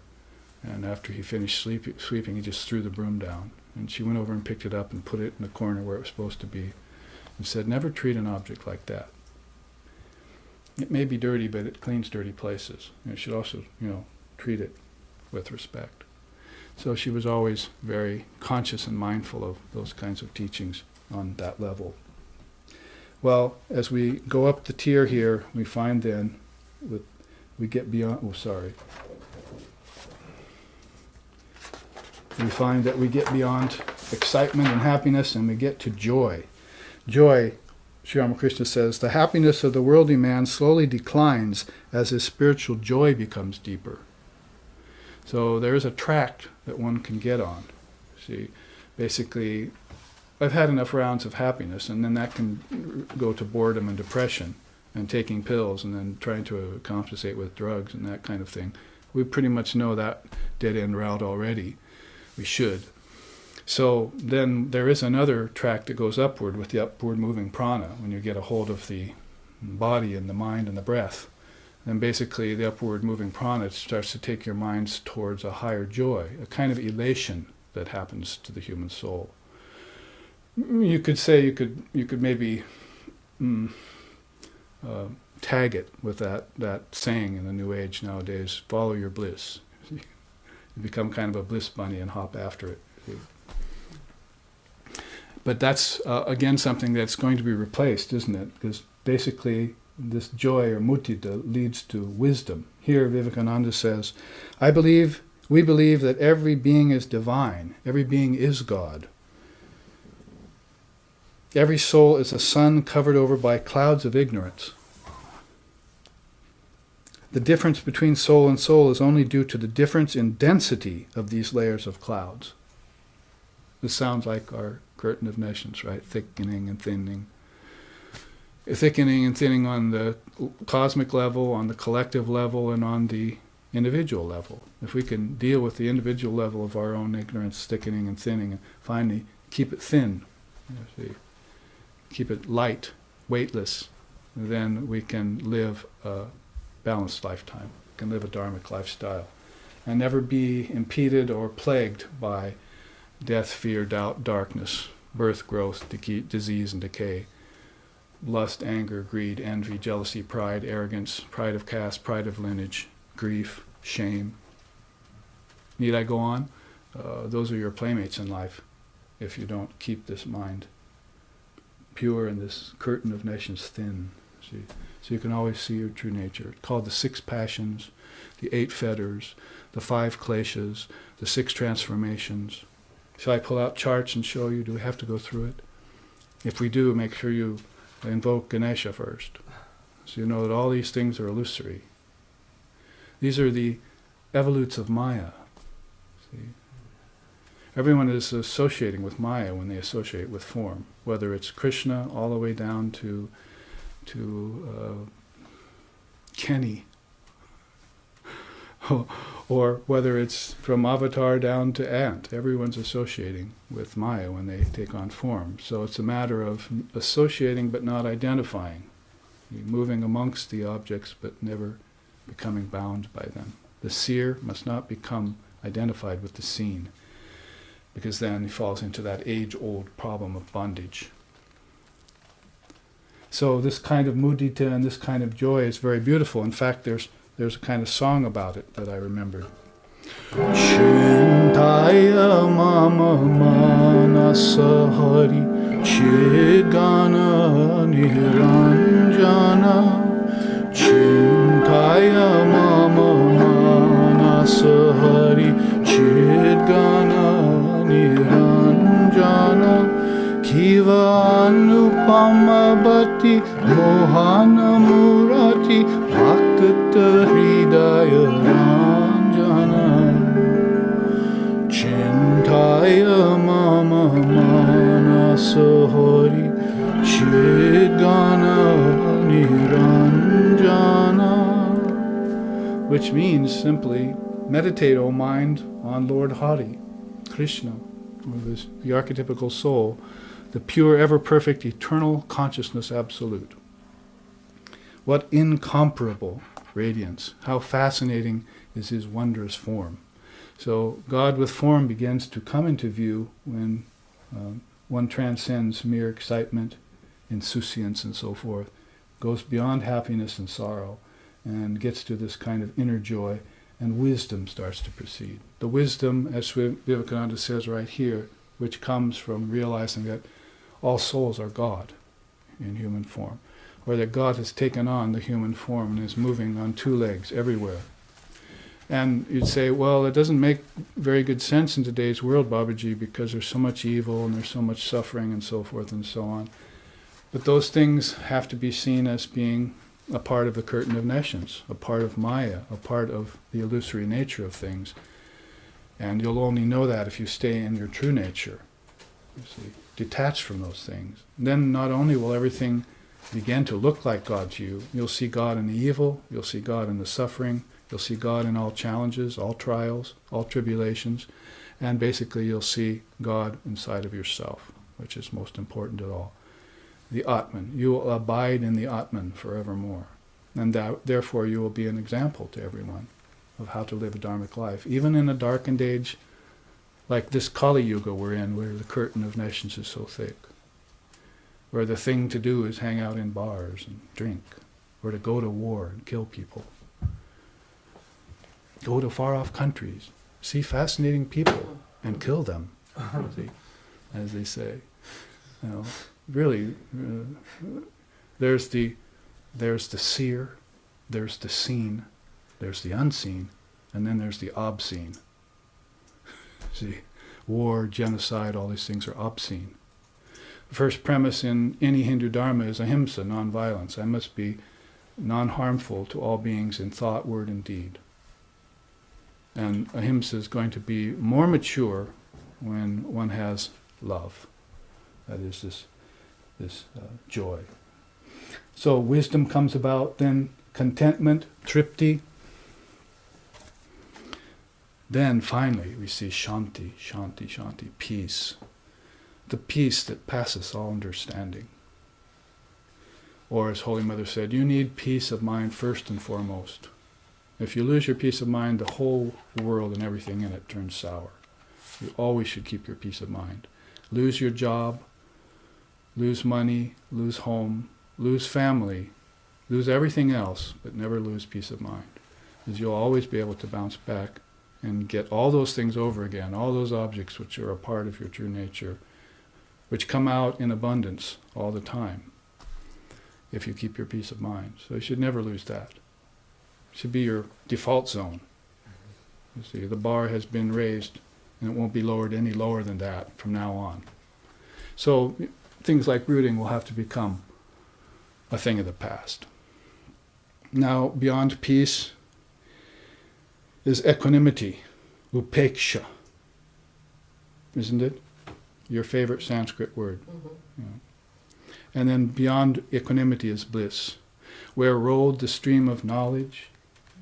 and after he finished sweeping, he just threw the broom down. And she went over and picked it up and put it in the corner where it was supposed to be and said, never treat an object like that. It may be dirty, but it cleans dirty places. You should also, treat it with respect. So she was always very conscious and mindful of those kinds of teachings on that level. Well, as we go up the tier here, we find then, we get beyond, we find that we get beyond excitement and happiness and we get to joy. Joy, Sri Ramakrishna says, the happiness of the worldly man slowly declines as his spiritual joy becomes deeper. So there is a track that one can get on. See, basically, I've had enough rounds of happiness, and then that can go to boredom and depression, and taking pills, and then trying to compensate with drugs and that kind of thing. We pretty much know that dead-end route already. We should. So then there is another track that goes upward with the upward moving prana, when you get a hold of the body and the mind and the breath. Then basically the upward moving prana starts to take your minds towards a higher joy, a kind of elation that happens to the human soul. You could say you could maybe tag it with that saying in the New Age nowadays, follow your bliss. You become kind of a bliss bunny and hop after it. But that's, again, something that's going to be replaced, isn't it? Because basically this joy or mudita leads to wisdom. Here Vivekananda says, we believe that every being is divine, every being is God. Every soul is a sun covered over by clouds of ignorance. The difference between soul and soul is only due to the difference in density of these layers of clouds. This sounds like our curtain of nations, right? Thickening and thinning. Thickening and thinning on the cosmic level, on the collective level, and on the individual level. If we can deal with the individual level of our own ignorance, thickening and thinning, and finally keep it thin, keep it light, weightless, then we can live a balanced lifetime, can live a dharmic lifestyle, and never be impeded or plagued by death, fear, doubt, darkness, birth, growth, disease, and decay, lust, anger, greed, envy, jealousy, pride, arrogance, pride of caste, pride of lineage, grief, shame. Need I go on? Those are your playmates in life if you don't keep this mind pure and this curtain of nations thin. See? So you can always see your true nature. It's called the 6 passions, the 8 fetters, the 5 kleshas, the 6 transformations. Shall I pull out charts and show you? Do we have to go through it? If we do, make sure you invoke Ganesha first, so you know that all these things are illusory. These are the evolutes of Maya. See? Everyone is associating with Maya when they associate with form, whether it's Krishna all the way down to Kenny, or whether it's from Avatar down to Ant. Everyone's associating with Maya when they take on form. So it's a matter of associating but not identifying, moving amongst the objects but never becoming bound by them. The seer must not become identified with the seen, because then he falls into that age-old problem of bondage. So this kind of mudita and this kind of joy is very beautiful. In fact, there's a kind of song about it that I remembered. Chintaya mama manasa hari chidgana niranjana. Chintaya mama manasa hari chidgana niranjana. Kiva anupama bhati mohana murati bhaktata hridaya ranjana. Chintaya mama manasa hari chidgana niranjana. Which means simply, meditate, O mind, on Lord Hari, Krishna, or the archetypical soul, the pure, ever-perfect, eternal consciousness absolute. What incomparable radiance. How fascinating is his wondrous form. So God with form begins to come into view when one transcends mere excitement, insouciance, and so forth, goes beyond happiness and sorrow, and gets to this kind of inner joy, and wisdom starts to proceed. The wisdom, as Vivekananda says right here, which comes from realizing that all souls are God in human form, or that God has taken on the human form and is moving on two legs everywhere. And you'd say, well, it doesn't make very good sense in today's world, Babaji, because there's so much evil and there's so much suffering and so forth and so on. But those things have to be seen as being a part of the curtain of nescience, a part of Maya, a part of the illusory nature of things. And you'll only know that if you stay in your true nature, you see, detached from those things. Then not only will everything begin to look like God to you, you'll see God in the evil, you'll see God in the suffering, you'll see God in all challenges, all trials, all tribulations, and basically you'll see God inside of yourself, which is most important of all. The Atman. You will abide in the Atman forevermore. And therefore you will be an example to everyone of how to live a dharmic life, even in a darkened age like this Kali Yuga we're in, where the curtain of nescience is so thick, where the thing to do is hang out in bars and drink, or to go to war and kill people, go to far-off countries, see fascinating people and kill them, as they say. You know, really, there's the seer, there's the seen, there's the unseen, and then there's the obscene. See, war, genocide, all these things are obscene. The first premise in any Hindu dharma is ahimsa, non-violence. I must be non-harmful to all beings in thought, word, and deed. And ahimsa is going to be more mature when one has love. That is this joy. So wisdom comes about, then contentment, tripti. Then finally we see shanti, shanti, shanti, peace. The peace that passes all understanding. Or as Holy Mother said, you need peace of mind first and foremost. If you lose your peace of mind, the whole world and everything in it turns sour. You always should keep your peace of mind. Lose your job, lose money, lose home, lose family, lose everything else, but never lose peace of mind. Because you'll always be able to bounce back and get all those things over again, all those objects which are a part of your true nature, which come out in abundance all the time, if you keep your peace of mind. So you should never lose that. It should be your default zone. You see, the bar has been raised and it won't be lowered any lower than that from now on. So things like rooting will have to become a thing of the past. Now, beyond peace is equanimity, upeksha. Isn't it? Your favorite Sanskrit word. Yeah. And then beyond equanimity is bliss, where rolled the stream of knowledge,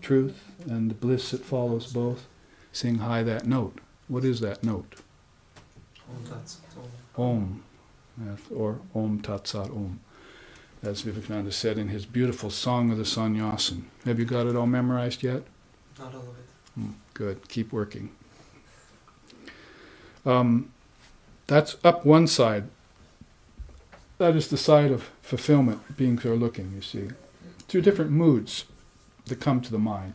truth, and the bliss that follows both. Sing high that note. What is that note? Om, or Om Tat Sat Om, as Vivekananda said in his beautiful Song of the Sannyasin. Have you got it all memorized yet? Not all of it. Good. Keep working. That's up one side. That is the side of fulfillment, beings are looking, you see. Two different moods that come to the mind.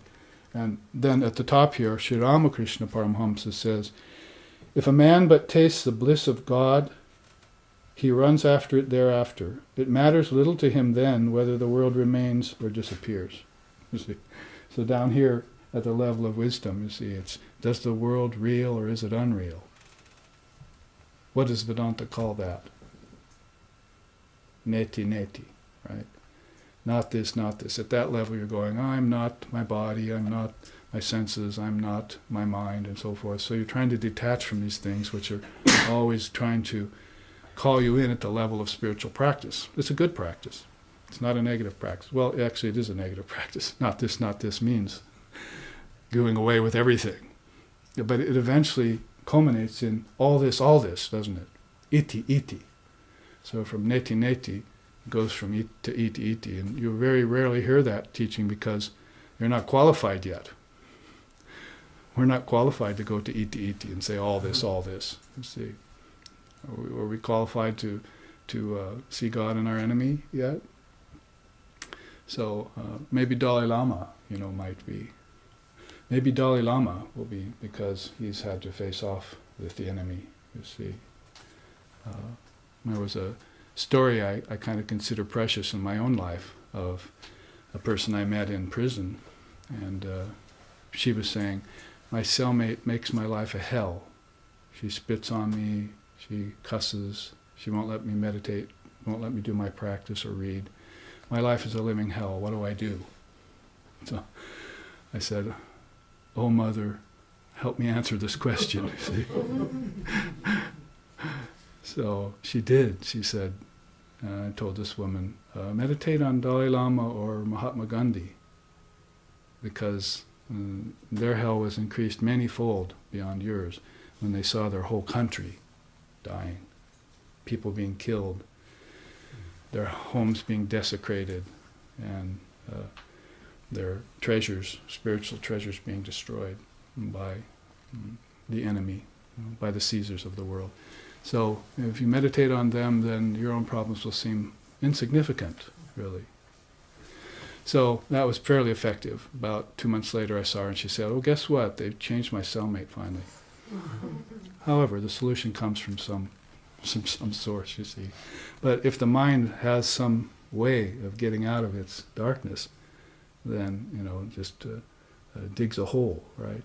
And then at the top here, Sri Ramakrishna Paramahamsa says, if a man but tastes the bliss of God, he runs after it thereafter. It matters little to him then whether the world remains or disappears. You see. So down here at the level of wisdom, you see, it's, does the world real or is it unreal? What does Vedanta call that? Neti, neti, right? Not this, not this. At that level you're going, I'm not my body, I'm not my senses, I'm not my mind, and so forth. So you're trying to detach from these things which are always trying to call you in at the level of spiritual practice. It's a good practice. It's not a negative practice. Well, actually it is a negative practice. Not this means doing away with everything. But it eventually culminates in all this, doesn't it? Iti, iti. So from neti, neti, goes from iti to iti, iti. And you very rarely hear that teaching because you're not qualified yet. We're not qualified to go to iti, iti and say all this, you see. Are we qualified to see God in our enemy yet? So maybe Dalai Lama, might be. Maybe Dalai Lama will be because he's had to face off with the enemy, you see. There was a story I kind of consider precious in my own life of a person I met in prison, and she was saying, my cellmate makes my life a hell. She spits on me, she cusses, she won't let me meditate, won't let me do my practice or read. My life is a living hell, what do I do? So I said, oh mother, help me answer this question, you see. So she did. She said, I told this woman, meditate on Dalai Lama or Mahatma Gandhi, because their hell was increased many-fold beyond yours when they saw their whole country dying, people being killed, their homes being desecrated, and their treasures, spiritual treasures, being destroyed by the enemy, by the Caesars of the world. So if you meditate on them, then your own problems will seem insignificant, really. So that was fairly effective. About 2 months later I saw her and she said, oh, guess what? They've changed my cellmate finally. However, the solution comes from some source, you see. But if the mind has some way of getting out of its darkness, then, just digs a hole, right?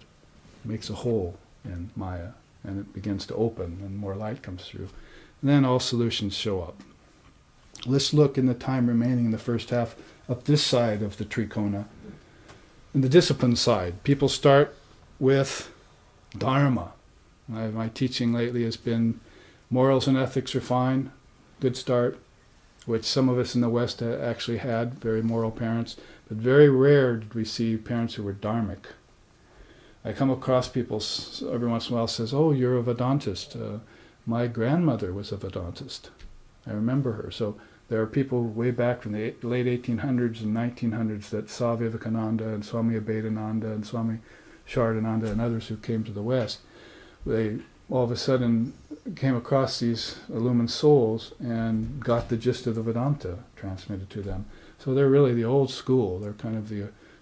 Makes a hole in Maya, and it begins to open, and more light comes through. And then all solutions show up. Let's look in the time remaining in the first half up this side of the Trikona, in the discipline side. People start with Dharma. My teaching lately has been morals and ethics are fine, good start, which some of us in the West actually had, very moral parents, but very rare did we see parents who were dharmic. I come across people every once in a while says, oh, you're a Vedantist. My grandmother was a Vedantist. I remember her. So there are people way back from the late 1800s and 1900s that saw Vivekananda and Swami Abhedananda and Swami Shardananda and others who came to the West. They all of a sudden came across these illumined souls and got the gist of the Vedanta transmitted to them. So they're really the old school. They're kind of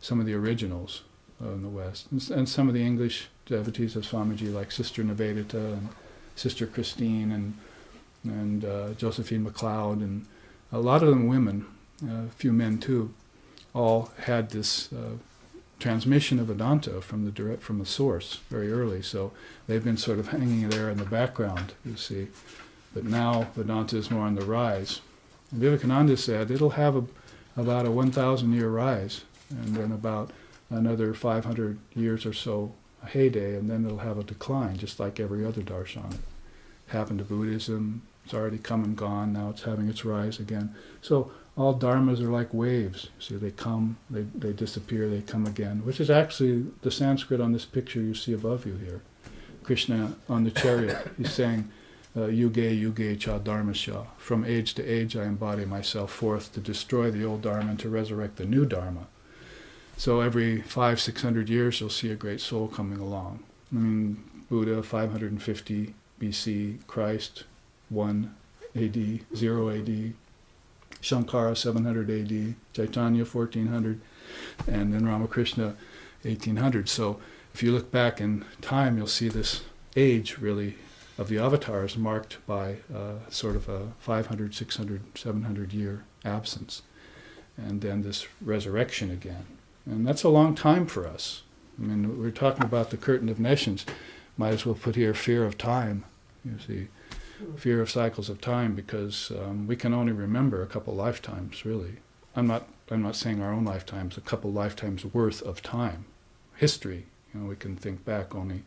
some of the originals in the West. And some of the English devotees of Swamiji, like Sister Nivedita and Sister Christine and Josephine MacLeod, and a lot of them women, a few men too, all had this transmission of Vedanta from the source very early. So they've been sort of hanging there in the background, you see. But now Vedanta is more on the rise. And Vivekananda said it'll have about a 1,000-year rise, and then about another 500 years or so a heyday, and then it'll have a decline, just like every other darshan. It happened to Buddhism. It's already come and gone. Now it's having its rise again. So all dharmas are like waves. See, they come, they disappear, they come again, which is actually the Sanskrit on this picture you see above you here. Krishna on the chariot, he's saying, Yuge, yuge cha dharmasya. From age to age I embody myself forth to destroy the old dharma and to resurrect the new dharma. So every 500-600 years you'll see a great soul coming along. I mean, Buddha, 550 BC, Christ, 1 AD, 0 AD, Shankara, 700 AD, Chaitanya, 1400, and then Ramakrishna, 1800. So if you look back in time, you'll see this age, really, of the avatars marked by sort of a 500, 600, 700 year absence. And then this resurrection again. And that's a long time for us. I mean, we're talking about the curtain of nescience. Might as well put here fear of time, you see. Fear of cycles of time, because we can only remember a couple lifetimes, really. I'm not saying our own lifetimes, a couple lifetimes worth of time. History, we can think back only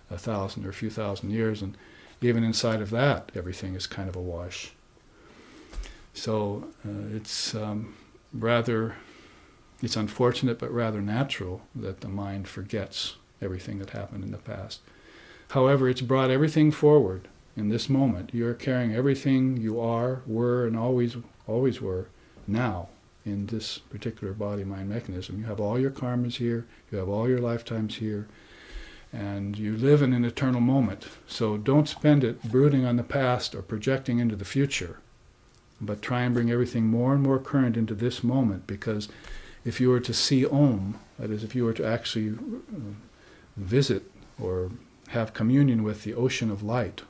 1,000 or a few thousand years, and even inside of that, everything is kind of a wash. So it's unfortunate, but rather natural that the mind forgets everything that happened in the past. However, it's brought everything forward in this moment. You're carrying everything you are, were, and always were now in this particular body-mind mechanism. You have all your karmas here, you have all your lifetimes here, and you live in an eternal moment. So don't spend it brooding on the past or projecting into the future, but try and bring everything more and more current into this moment, because if you were to see Om, that is, if you were to actually visit or have communion with the ocean of light,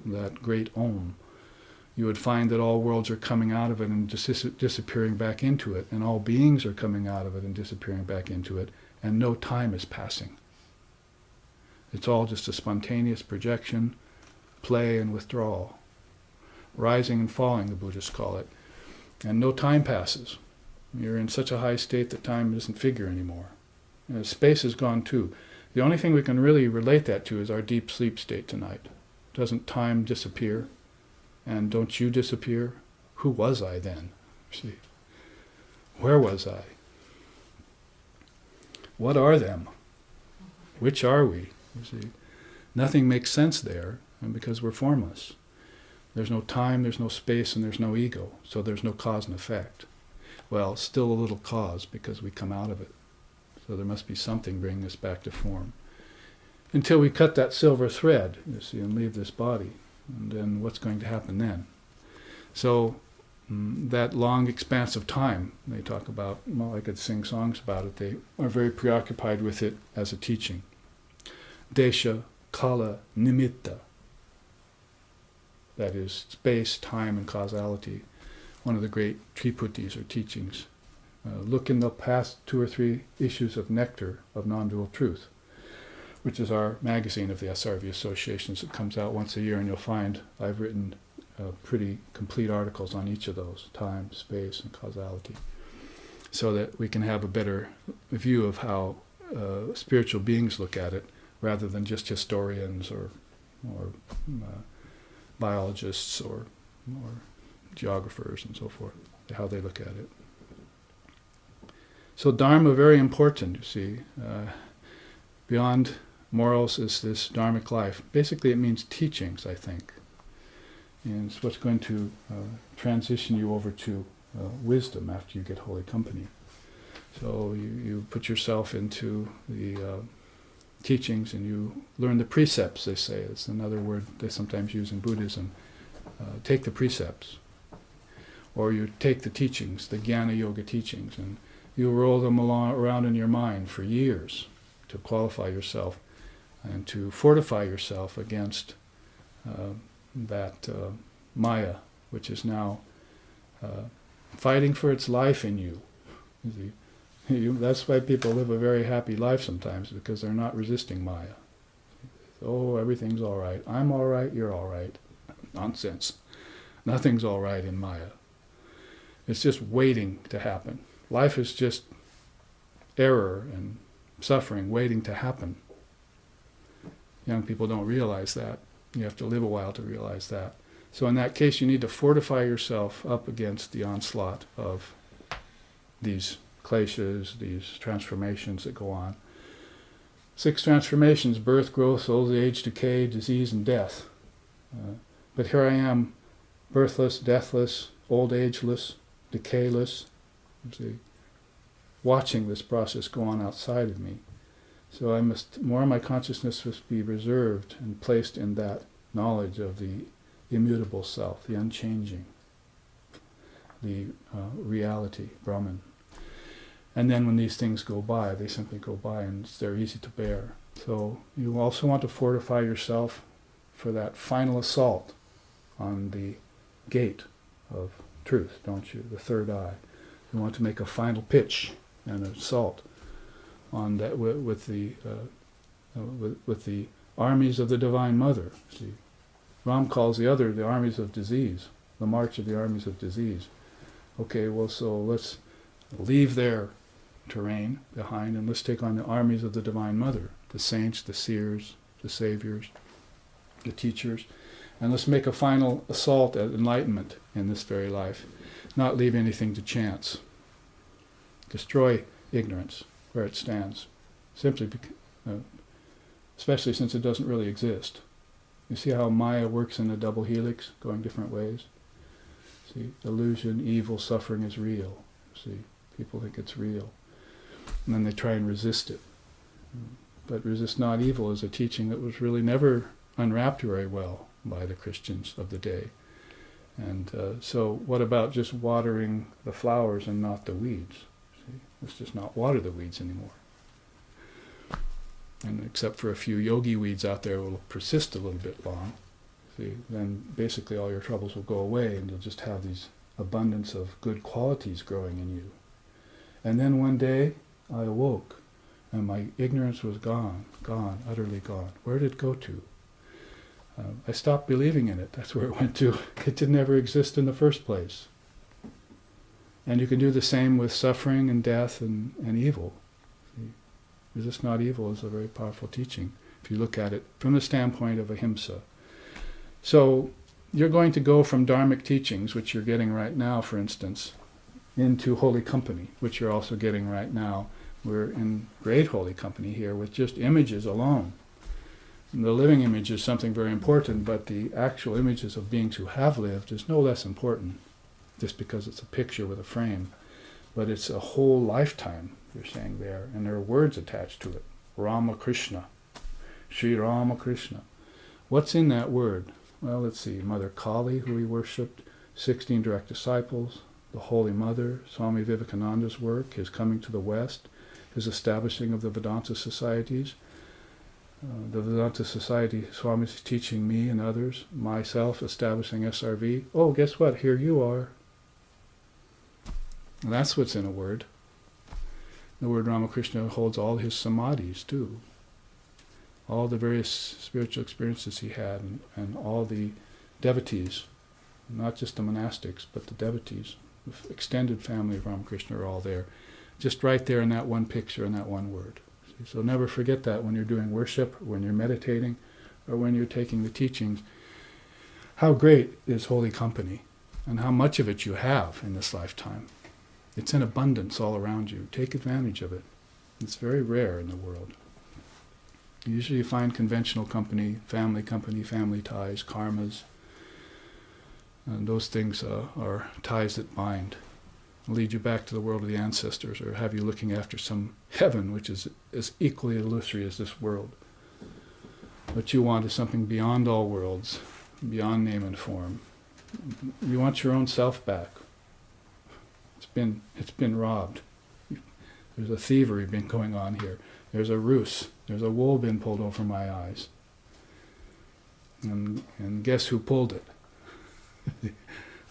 that great Om, you would find that all worlds are coming out of it and disappearing back into it, and all beings are coming out of it and disappearing back into it, and no time is passing. It's all just a spontaneous projection, play and withdrawal. Rising and falling, the Buddhists call it. And no time passes. You're in such a high state that time doesn't figure anymore. Space is gone too. The only thing we can really relate that to is our deep sleep state tonight. Doesn't time disappear? And don't you disappear? Who was I then? See, where was I? What are them? Which are we? You see, nothing makes sense there, and because we're formless. There's no time, there's no space, and there's no ego, so there's no cause and effect. Well, still a little cause, because we come out of it. So there must be something bringing us back to form. Until we cut that silver thread, you see, and leave this body. And then what's going to happen then? So that long expanse of time, they talk about, well, I could sing songs about it, they are very preoccupied with it as a teaching. Desha, Kala, Nimitta. That is space, time, and causality. One of the great triputis or teachings. Look in the past 2 or 3 issues of Nectar of Non-Dual Truth, which is our magazine of the SRV associations. It comes out once a year, and you'll find I've written pretty complete articles on each of those, time, space, and causality, so that we can have a better view of how spiritual beings look at it, rather than just historians or biologists or geographers and so forth, how they look at it. So Dharma, very important, you see. Beyond morals is this dharmic life. Basically it means teachings, I think. And it's what's going to transition you over to wisdom after you get holy company. So you put yourself into the teachings and you learn the precepts, they say. It's another word they sometimes use in Buddhism. Take the precepts. Or you take the teachings, the Jnana Yoga teachings, and you roll them around in your mind for years to qualify yourself and to fortify yourself against that Maya, which is now fighting for its life in you. That's why people live a very happy life sometimes, because they're not resisting Maya. Oh, everything's all right. I'm all right, you're all right. Nonsense. Nothing's all right in Maya. It's just waiting to happen. Life is just error and suffering waiting to happen. Young people don't realize that. You have to live a while to realize that. So in that case, you need to fortify yourself up against the onslaught of these kleshas, these transformations that go on. 6 transformations: birth, growth, old age, decay, disease, and death. But here I am, birthless, deathless, old ageless, decayless, see, watching this process go on outside of me. So more of my consciousness must be reserved and placed in that knowledge of the immutable self, the unchanging, the reality, Brahman. And then when these things go by, they simply go by, and they're easy to bear. So you also want to fortify yourself for that final assault on the gate of truth, don't you? The third eye. You want to make a final pitch and assault on that with the armies of the Divine Mother. See, Ram calls the armies of disease, the march of the armies of disease. Okay, well, so let's leave their terrain behind and let's take on the armies of the Divine Mother, the saints, the seers, the saviors, the teachers, and let's make a final assault at enlightenment in this very life, not leave anything to chance. Destroy ignorance where it stands, simply especially since it doesn't really exist. You see how Maya works in a double helix, going different ways? See, illusion, evil, suffering is real. See, people think it's real. And then they try and resist it. But resist not evil is a teaching that was really never unwrapped very well by the Christians of the day. And so what about just watering the flowers and not the weeds? See, let's just not water the weeds anymore. And except for a few yogi weeds out there will persist a little bit long, see, then basically all your troubles will go away and you'll just have these abundance of good qualities growing in you. And then one day I awoke and my ignorance was gone, utterly gone. Where did it go to? I stopped believing in it. That's where it went to. It didn't ever exist in the first place. And you can do the same with suffering and death and evil. See? Resist not evil is a very powerful teaching if you look at it from the standpoint of ahimsa. So you're going to go from dharmic teachings, which you're getting right now, for instance, into holy company, which you're also getting right now. We're in great holy company here with just images alone. And the living image is something very important, but the actual images of beings who have lived is no less important, just because it's a picture with a frame. But it's a whole lifetime, you're saying there, and there are words attached to it. Rama Krishna, Sri Rama Krishna. What's in that word? Well, let's see, Mother Kali, who he worshipped, 16 direct disciples, the Holy Mother, Swami Vivekananda's work, his coming to the West, his establishing of the Vedanta societies, the Vedanta Society, Swami's teaching me and others, myself establishing SRV. Oh, guess what? Here you are. And that's what's in a word. The word Ramakrishna holds all his samadhis too. All the various spiritual experiences he had, and all the devotees, not just the monastics, but the devotees, the extended family of Ramakrishna are all there. Just right there in that one picture and that one word. So never forget that when you're doing worship, when you're meditating, or when you're taking the teachings. How great is holy company, and how much of it you have in this lifetime. It's in abundance all around you. Take advantage of it. It's very rare in the world. Usually you find conventional company, family ties, karmas, and those things are ties that bind. Lead you back to the world of the ancestors, or have you looking after some heaven which is as equally illusory as this world. What you want is something beyond all worlds, beyond name and form. You want your own self back. It's been robbed. There's a thievery been going on here. There's a ruse. There's a wool been pulled over my eyes. And guess who pulled it?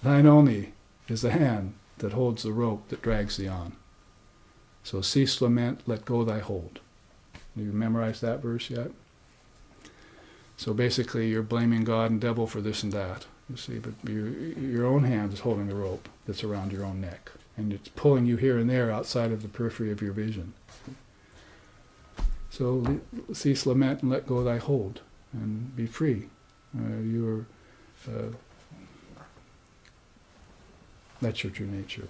Thine only is the hand that holds the rope that drags thee on. So cease lament, let go thy hold. Have you memorized that verse yet? So basically you're blaming God and devil for this and that, you see, but your own hand is holding the rope that's around your own neck, and it's pulling you here and there outside of the periphery of your vision. So cease lament and let go thy hold, and be free. That's your true nature.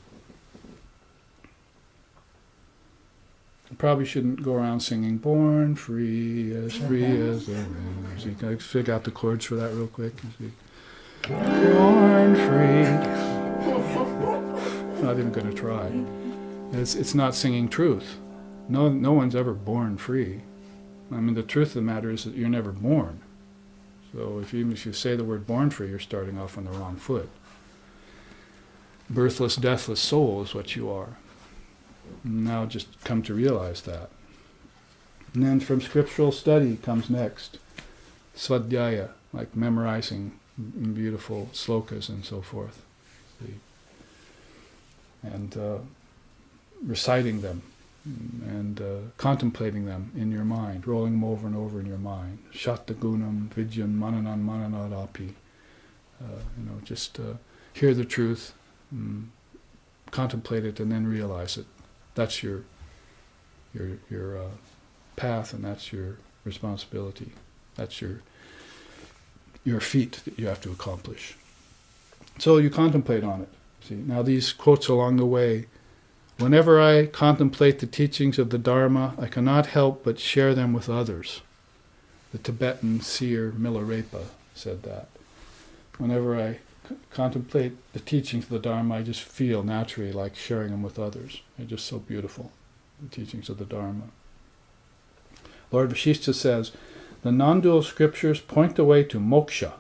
You probably shouldn't go around singing "Born free as a man." So you can figure out the chords for that real quick. Born free. Not even going to try. It's not singing truth. No one's ever born free. I mean, the truth of the matter is that you're never born. So even if you say the word "born free," you're starting off on the wrong foot. Birthless, deathless soul is what you are. Now just come to realize that. And then from scriptural study comes next. Svadhyaya, like memorizing beautiful slokas and so forth. And reciting them and contemplating them in your mind, rolling them over and over in your mind. Shatta gunam vidyan mananan mananad api. Just hear the truth, contemplate it, and then realize it. That's your path, and that's your responsibility. That's your feat that you have to accomplish. So you contemplate on it. See, now these quotes along the way. Whenever I contemplate the teachings of the Dharma, I cannot help but share them with others. The Tibetan seer Milarepa said that. Whenever I contemplate the teachings of the Dharma, I just feel naturally like sharing them with others. They're just so beautiful, the teachings of the Dharma. Lord Vashishta says, the non-dual scriptures point the way to moksha.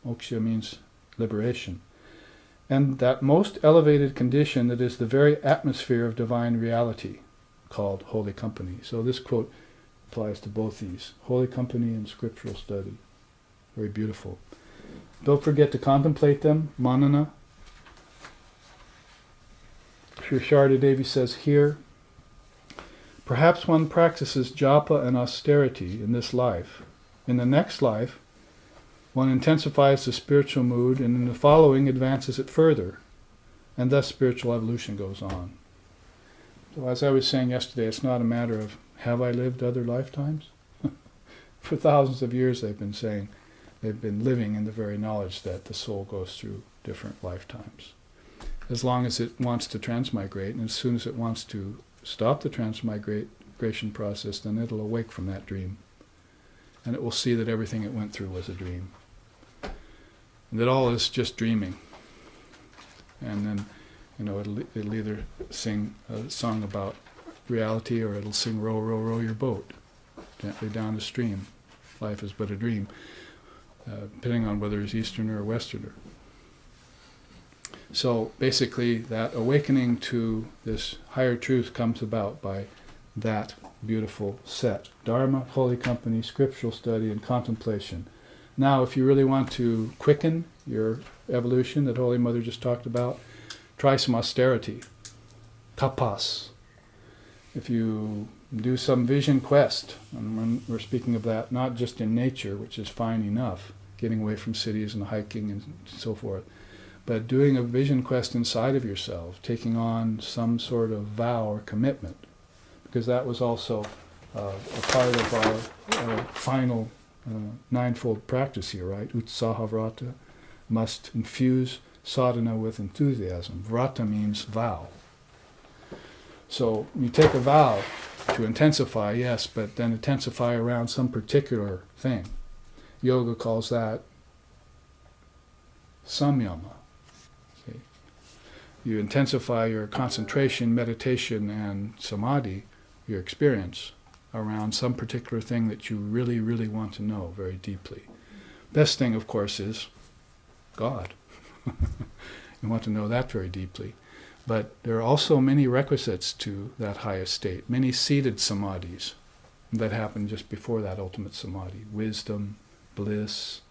Moksha means liberation. And that most elevated condition that is the very atmosphere of divine reality, called holy company. So this quote applies to both these, holy company and scriptural study. Very beautiful. Don't forget to contemplate them, manana. Sri Sharda Devi says here, perhaps one practices japa and austerity in this life. In the next life, one intensifies the spiritual mood, and in the following advances it further. And thus spiritual evolution goes on. So as I was saying yesterday, it's not a matter of, have I lived other lifetimes? For thousands of years they've been saying, they've been living in the very knowledge that the soul goes through different lifetimes. As long as it wants to transmigrate, and as soon as it wants to stop the transmigration process, then it'll awake from that dream. And it will see that everything it went through was a dream. And that all is just dreaming. And then, it'll either sing a song about reality, or it'll sing row, row, row your boat gently down the stream. Life is but a dream, depending on whether it's Easterner or Westerner. So basically, that awakening to this higher truth comes about by that beautiful set. Dharma, holy company, scriptural study, and contemplation. Now, if you really want to quicken your evolution that Holy Mother just talked about, try some austerity. Tapas. If you do some vision quest, and we're speaking of that not just in nature, which is fine enough, getting away from cities and hiking and so forth, but doing a vision quest inside of yourself, taking on some sort of vow or commitment, because that was also a part of our final ninefold practice here, right? Utsaha vrata, must infuse sadhana with enthusiasm. Vrata means vow. So you take a vow to intensify, yes, but then intensify around some particular thing. Yoga calls that samyama. See? You intensify your concentration, meditation, and samadhi, your experience, around some particular thing that you really, really want to know very deeply. Best thing, of course, is God. You want to know that very deeply. But there are also many requisites to that highest state, many seated samadhis that happen just before that ultimate samadhi. Wisdom, bliss,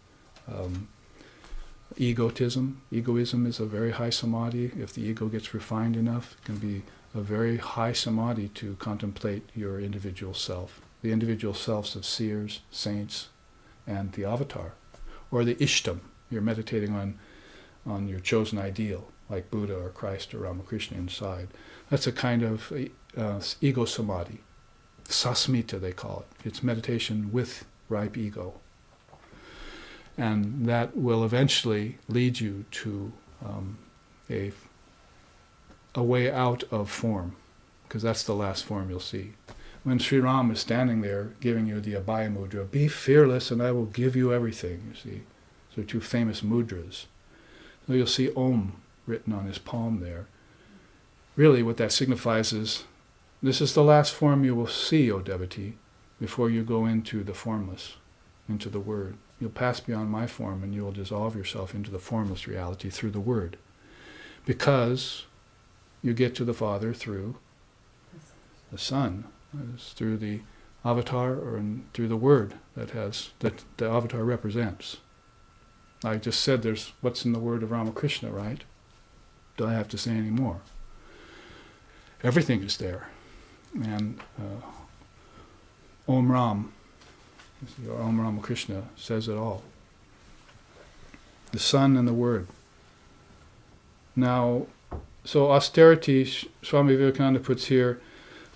egotism. Egoism is a very high samadhi. If the ego gets refined enough, it can be a very high samadhi to contemplate your individual self, the individual selves of seers, saints, and the avatar, or the ishtam. You're meditating on your chosen ideal, like Buddha or Christ or Ramakrishna inside. That's a kind of ego samadhi. Sasmita, they call it. It's meditation with ripe ego. And that will eventually lead you to a way out of form, because that's the last form you'll see. When Sri Ram is standing there giving you the Abhaya Mudra, be fearless and I will give you everything, you see. So two famous mudras. So you'll see Om written on his palm there. Really what that signifies is, this is the last form you will see, O devotee, before you go into the formless, into the Word. You'll pass beyond my form and you will dissolve yourself into the formless reality through the Word. Because you get to the Father through the Son. It's through the avatar or through the Word that the avatar represents. I just said there's what's in the word of Ramakrishna, right? Do I have to say any more? Everything is there. And Om Ram, or Om Ramakrishna, says it all. The Son and the Word. Now, so austerity, Swami Vivekananda puts here,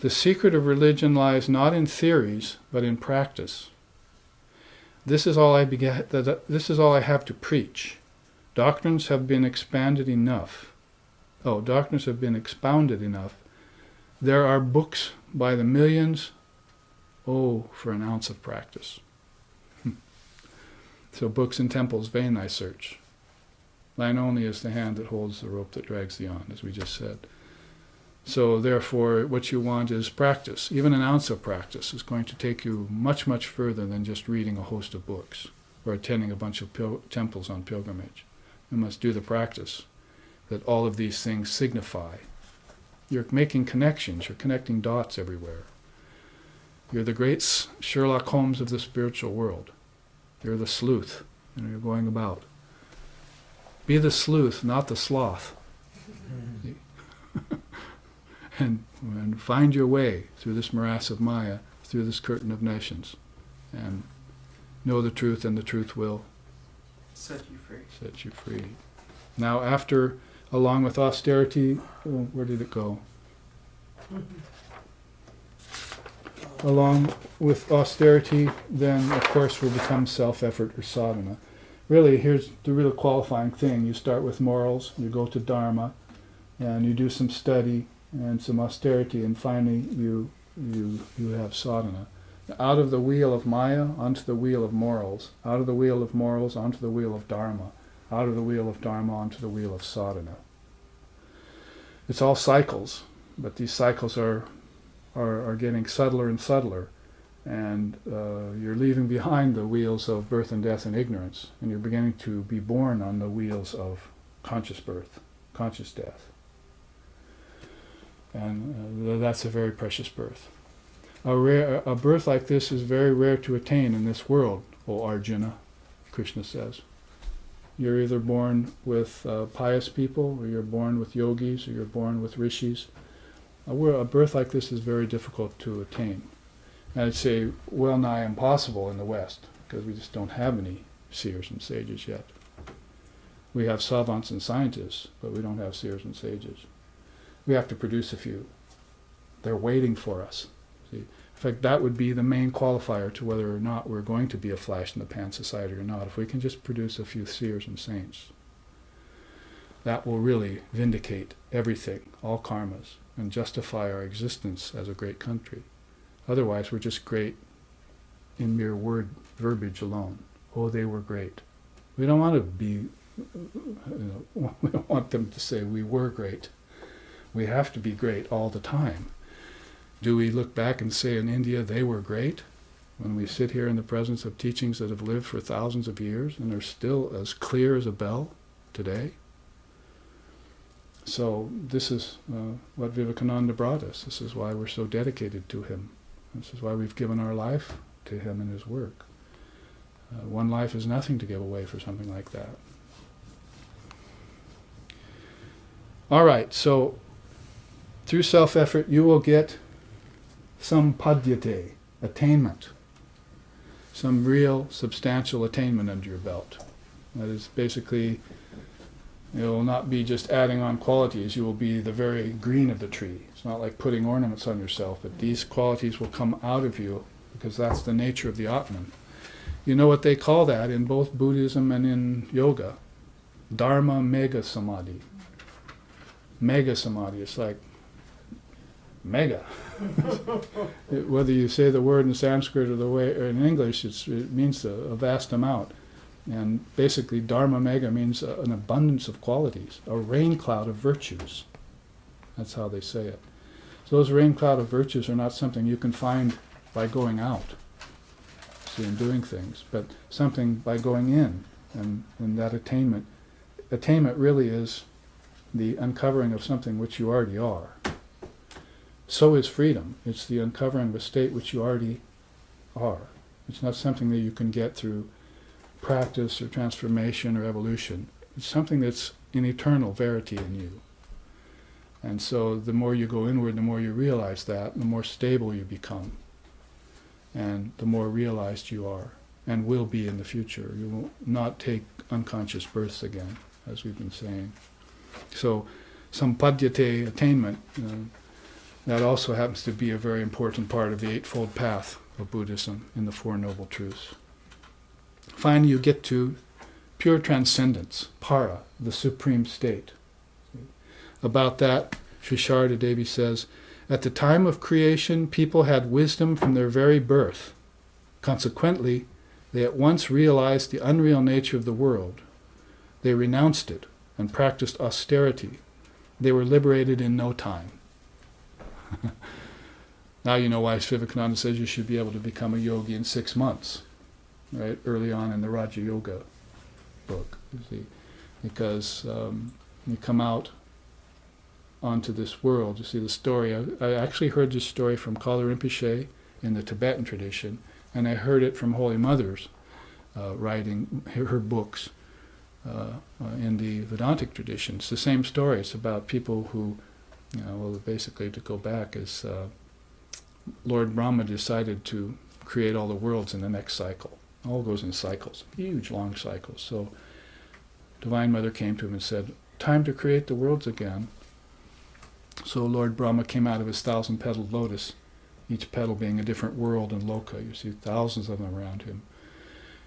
the secret of religion lies not in theories, but in practice. This is all I have to preach. Doctrines have been expanded enough. Doctrines have been expounded enough. There are books by the millions. For an ounce of practice. So books and temples vain thy search. Thine only is the hand that holds the rope that drags thee on, as we just said. So therefore, what you want is practice. Even an ounce of practice is going to take you much, much further than just reading a host of books or attending a bunch of temples on pilgrimage. You must do the practice that all of these things signify. You're making connections. You're connecting dots everywhere. You're the great Sherlock Holmes of the spiritual world. You're the sleuth, and you're going about. Be the sleuth, not the sloth. and find your way through this morass of Maya, through this curtain of nations, and know the truth, and the truth will set you free. Set you free. Now, after, along with austerity, where did it go? Along with austerity, then, of course, will become self-effort or sadhana. Really, here's the real qualifying thing. You start with morals, you go to dharma, and you do some study and some austerity, and finally you have sadhana. Out of the wheel of Maya onto the wheel of morals, out of the wheel of morals onto the wheel of dharma, out of the wheel of dharma onto the wheel of sadhana. It's all cycles, but these cycles are getting subtler and subtler, and you're leaving behind the wheels of birth and death and ignorance, and you're beginning to be born on the wheels of conscious birth, conscious death. And that's a very precious birth. A birth like this is very rare to attain in this world, O Arjuna, Krishna says. You're either born with pious people, or you're born with yogis, or you're born with rishis. A birth like this is very difficult to attain. And I'd say well nigh impossible in the West, because we just don't have any seers and sages yet. We have savants and scientists, but we don't have seers and sages. We have to produce a few. They're waiting for us. See? In fact, that would be the main qualifier to whether or not we're going to be a flash-in-the-pan society or not. If we can just produce a few seers and saints, that will really vindicate everything, all karmas, and justify our existence as a great country. Otherwise, we're just great in mere verbiage alone. Oh, they were great. We don't want to be, we don't want them to say we were great. We have to be great all the time. Do we look back and say in India they were great, when we sit here in the presence of teachings that have lived for thousands of years and are still as clear as a bell today? So this is what Vivekananda brought us. This is why we're so dedicated to him. This is why we've given our life to him and his work. One life is nothing to give away for something like that. All right, so through self-effort, you will get sampadhyate, attainment, some real substantial attainment under your belt. That is basically, it will not be just adding on qualities, you will be the very green of the tree. It's not like putting ornaments on yourself, but these qualities will come out of you because that's the nature of the Atman. You know what they call that in both Buddhism and in yoga? Dharma mega samadhi. Mega samadhi, it's like mega. Whether you say the word in Sanskrit or in English, it means a vast amount. And basically, Dharma mega means an abundance of qualities, a rain cloud of virtues. That's how they say it. So those rain cloud of virtues are not something you can find by going out, see, and doing things, but something by going in, and that attainment. Attainment really is the uncovering of something which you already are. So is freedom. It's the uncovering of a state which you already are. It's not something that you can get through practice or transformation or evolution. It's something that's an eternal verity in you. And so the more you go inward, the more you realize that, the more stable you become. And the more realized you are, and will be in the future. You will not take unconscious births again, as we've been saying. So, sampadhyate, attainment, that also happens to be a very important part of the Eightfold Path of Buddhism in the Four Noble Truths. Finally, you get to pure transcendence, para, the supreme state. About that, Sri Sharada Devi says, at the time of creation, people had wisdom from their very birth. Consequently, they at once realized the unreal nature of the world. They renounced it and practiced austerity. They were liberated in no time. Now you know why Vivekananda says you should be able to become a yogi in 6 months, right? Early on in the Raja Yoga book, you see, because you come out onto this world. You see the story. I actually heard this story from Kala Rinpoche in the Tibetan tradition, and I heard it from Holy Mothers writing her books in the Vedantic tradition. It's the same story. It's about people who, well, basically to go back is Lord Brahma decided to create all the worlds in the next cycle. All goes in cycles, huge long cycles. So Divine Mother came to him and said, time to create the worlds again. So Lord Brahma came out of his 1,000-petaled lotus, each petal being a different world and loka. You see thousands of them around him.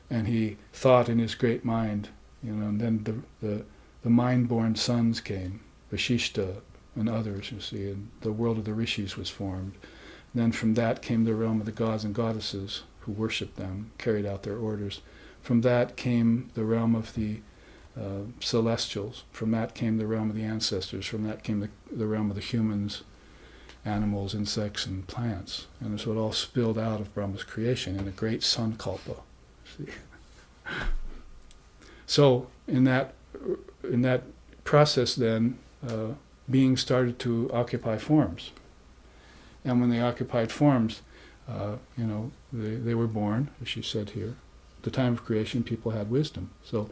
And he thought in his great mind, and then the mind-born sons came, Vashishta and others, you see, and the world of the rishis was formed. Then from that came the realm of the gods and goddesses who worshipped them, carried out their orders. From that came the realm of the celestials. From that came the realm of the ancestors. From that came the realm of the humans, animals, insects, and plants. And so it all spilled out of Brahma's creation in a great sankalpa. See? So in that process then, beings started to occupy forms. And when they occupied forms, they were born, as she said here. At the time of creation, people had wisdom. So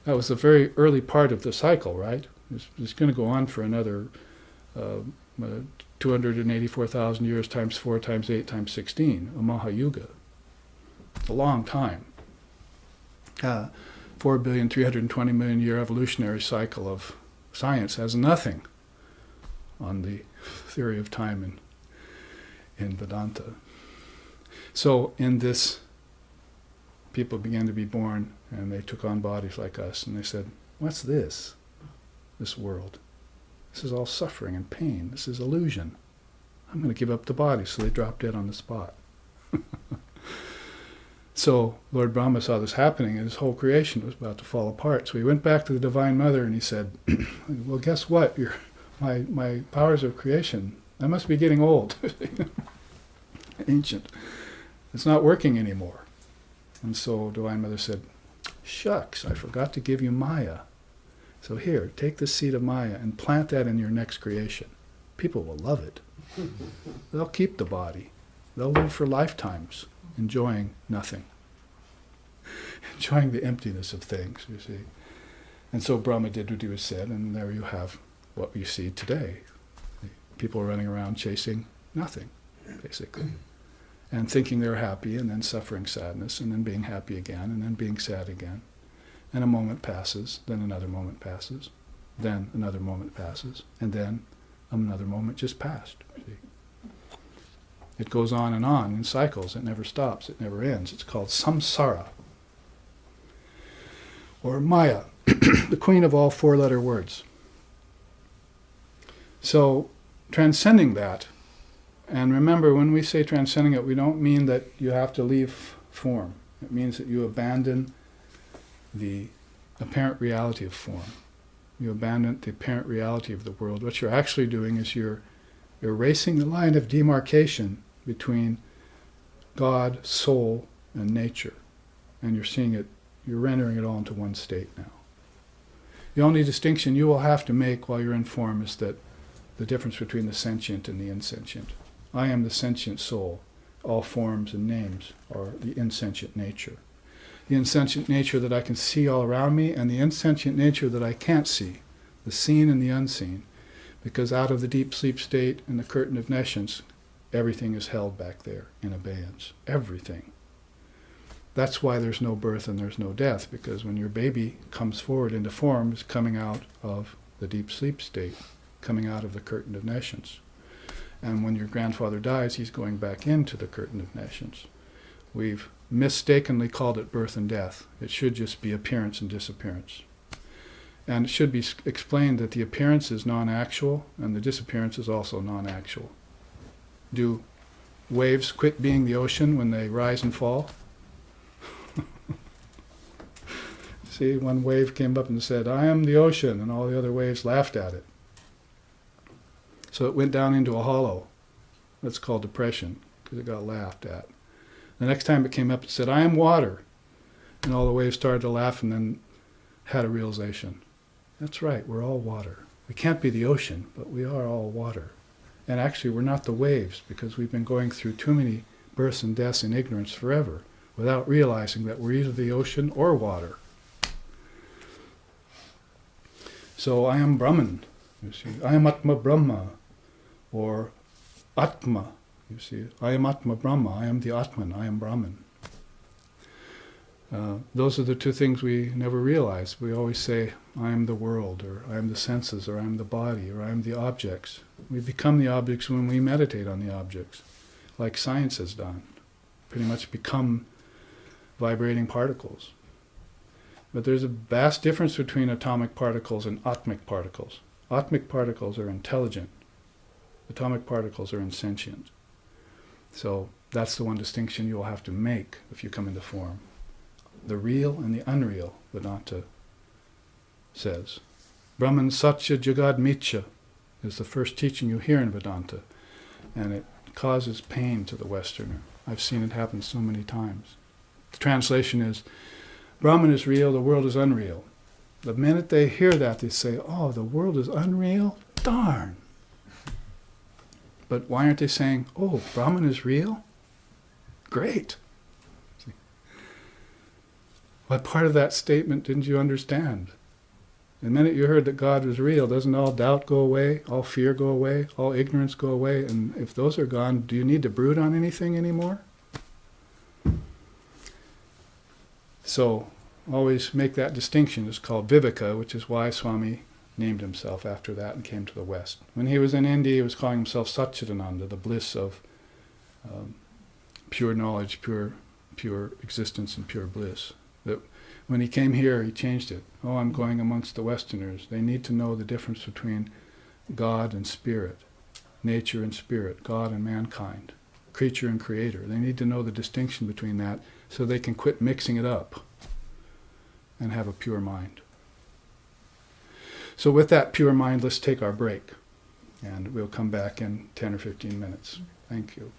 that was the very early part of the cycle, right? It's going to go on for another 284,000 years times 4 times 8 times 16, a Mahayuga. It's a long time. 4,320,000,000 year evolutionary cycle of science has nothing on the theory of time in Vedanta. So in this, people began to be born, and they took on bodies like us, and they said, what's this world? This is all suffering and pain. This is illusion. I'm going to give up the body. So they dropped dead on the spot. So Lord Brahma saw this happening, and his whole creation was about to fall apart. So he went back to the Divine Mother, and he said, well, guess what? My powers of creation, I must be getting old. Ancient. It's not working anymore. And so Divine Mother said, shucks, I forgot to give you Maya. So here, take the seed of Maya and plant that in your next creation. People will love it. They'll keep the body. They'll live for lifetimes, enjoying nothing. Enjoying the emptiness of things, you see. And so Brahma did what he was said, and there you have what you see today. People running around chasing nothing, basically, and thinking they're happy, and then suffering sadness, and then being happy again, and then being sad again. And a moment passes, then another moment passes, then another moment passes, and then another moment just passed. See? It goes on in cycles. It never stops. It never ends. It's called samsara, or Maya, the queen of all four-letter words. So, transcending that, and remember, when we say transcending it, we don't mean that you have to leave form. It means that you abandon the apparent reality of form. You abandon the apparent reality of the world. What you're actually doing is you're erasing the line of demarcation between God, soul, and nature. And you're seeing it, you're rendering it all into one state now. The only distinction you will have to make while you're in form is that the difference between the sentient and the insentient. I am the sentient soul. All forms and names are the insentient nature. The insentient nature that I can see all around me, and the insentient nature that I can't see, the seen and the unseen, because out of the deep sleep state and the curtain of nescience, everything is held back there in abeyance. Everything. That's why there's no birth and there's no death, because when your baby comes forward into form, it's coming out of the deep sleep state, coming out of the curtain of nescience. And when your grandfather dies, he's going back into the curtain of nescience. We've mistakenly called it birth and death. It should just be appearance and disappearance. And it should be explained that the appearance is non-actual and the disappearance is also non-actual. Do waves quit being the ocean when they rise and fall? See, one wave came up and said, "I am the ocean," and all the other waves laughed at it. So it went down into a hollow. That's called depression, because it got laughed at. The next time it came up, it said, "I am water." And all the waves started to laugh and then had a realization. That's right, we're all water. We can't be the ocean, but we are all water. And actually, we're not the waves, because we've been going through too many births and deaths in ignorance forever without realizing that we're either the ocean or water. So I am Brahman, you see. I am Atma Brahma, or Atma, you see. I am Atma Brahma, I am the Atman, I am Brahman. Those are the two things we never realize. We always say, I am the world, or I am the senses, or I am the body, or I am the objects. We become the objects when we meditate on the objects, like science has done. Pretty much become vibrating particles. But there's a vast difference between atomic particles and atmic particles. Atmic particles are intelligent. Atomic particles are insentient. So that's the one distinction you will have to make if you come into form. The real and the unreal, Vedanta says. Brahman Satya Jagad Mithya is the first teaching you hear in Vedanta, and it causes pain to the Westerner. I've seen it happen so many times. The translation is, Brahman is real, the world is unreal. The minute they hear that, they say, oh, the world is unreal? Darn! But why aren't they saying, oh, Brahman is real? Great! See? What part of that statement didn't you understand? The minute you heard that God was real, doesn't all doubt go away, all fear go away, all ignorance go away? And if those are gone, do you need to brood on anything anymore? So, always make that distinction. It's called Viveka, which is why Swami named himself after that and came to the West. When he was in India, he was calling himself Satchidananda, the bliss of pure knowledge, pure existence, and pure bliss. That when he came here, he changed it. Oh, I'm going amongst the Westerners. They need to know the difference between God and spirit, nature and spirit, God and mankind, creature and creator. They need to know the distinction between that so they can quit mixing it up and have a pure mind. So with that pure mind, let's take our break. And we'll come back in 10 or 15 minutes. Thank you.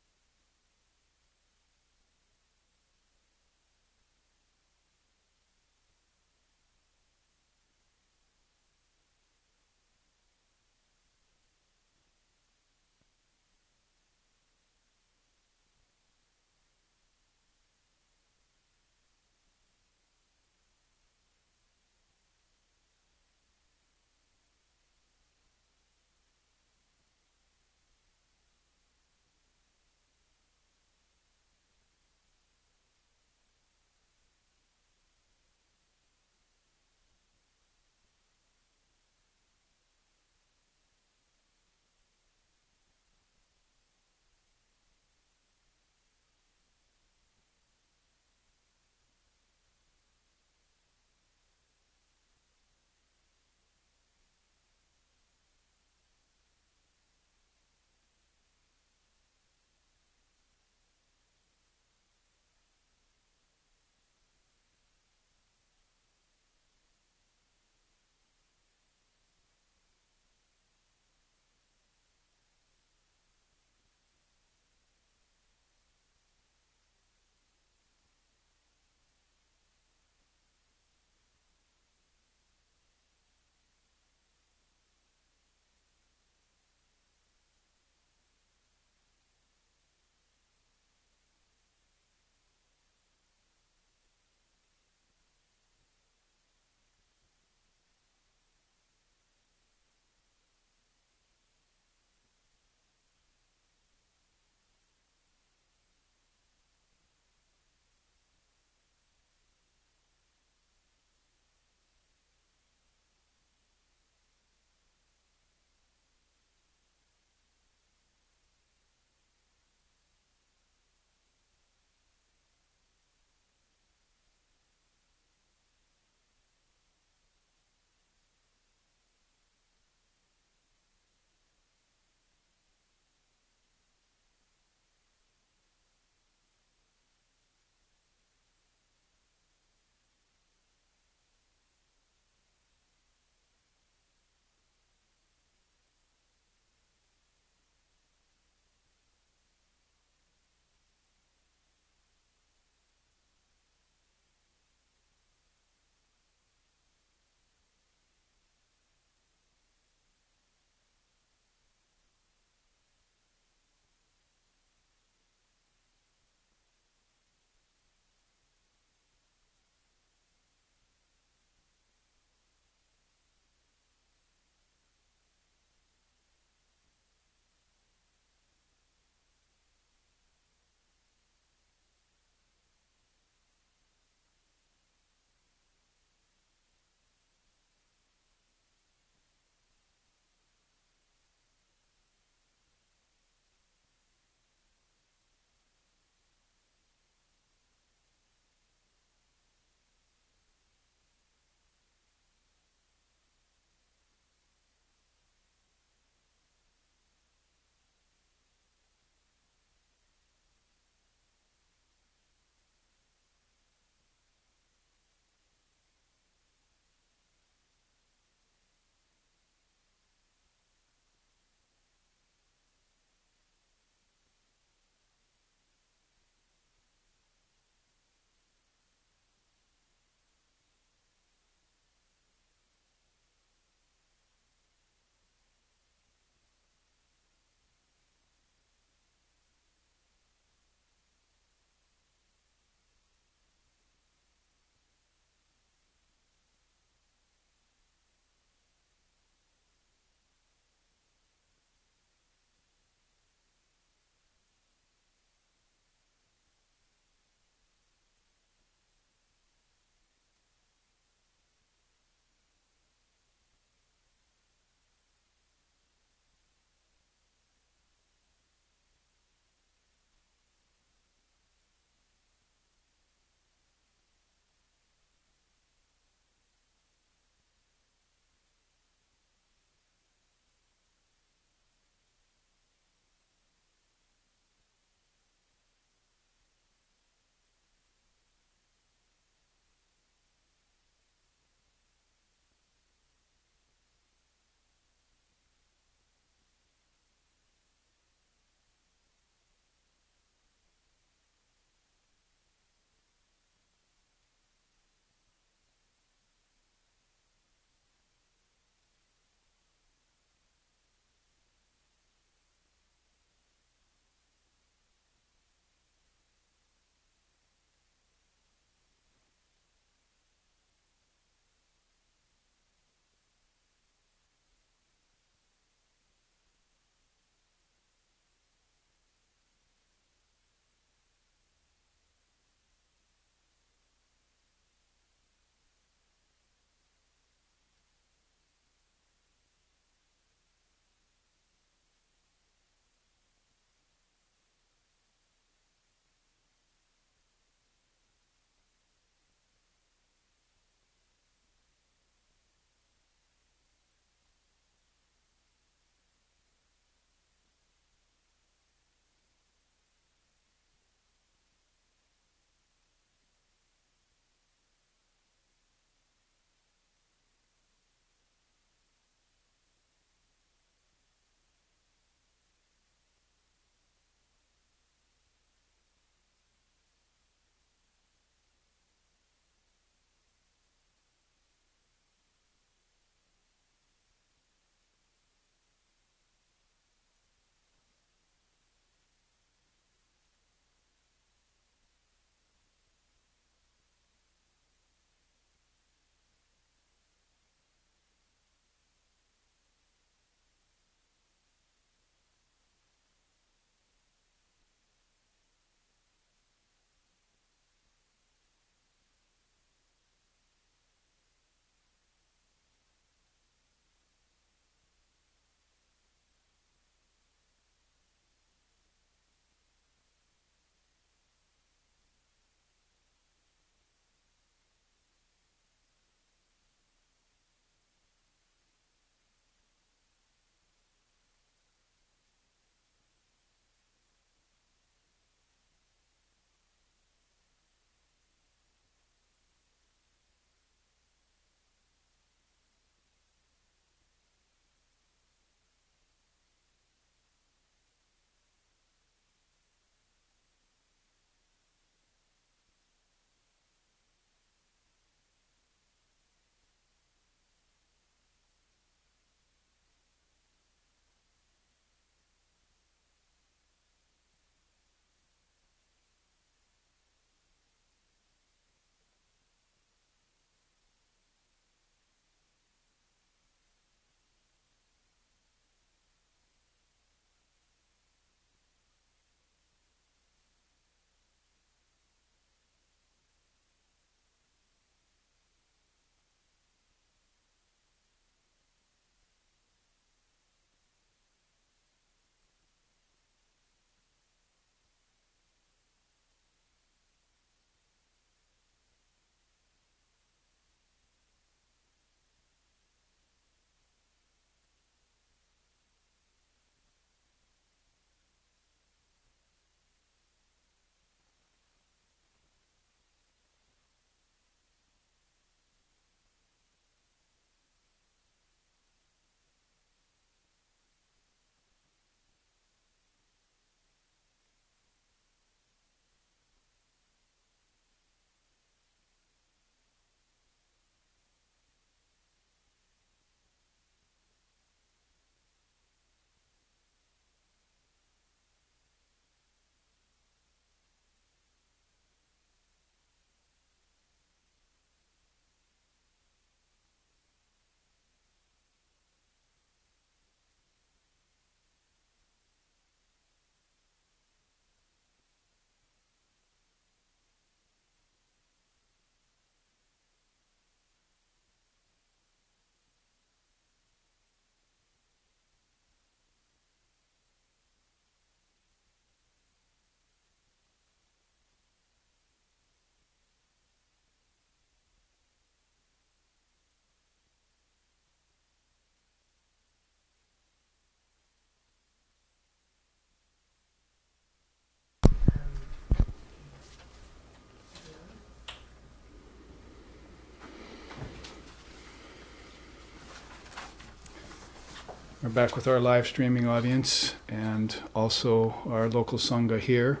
We're back with our live streaming audience and also our local Sangha here.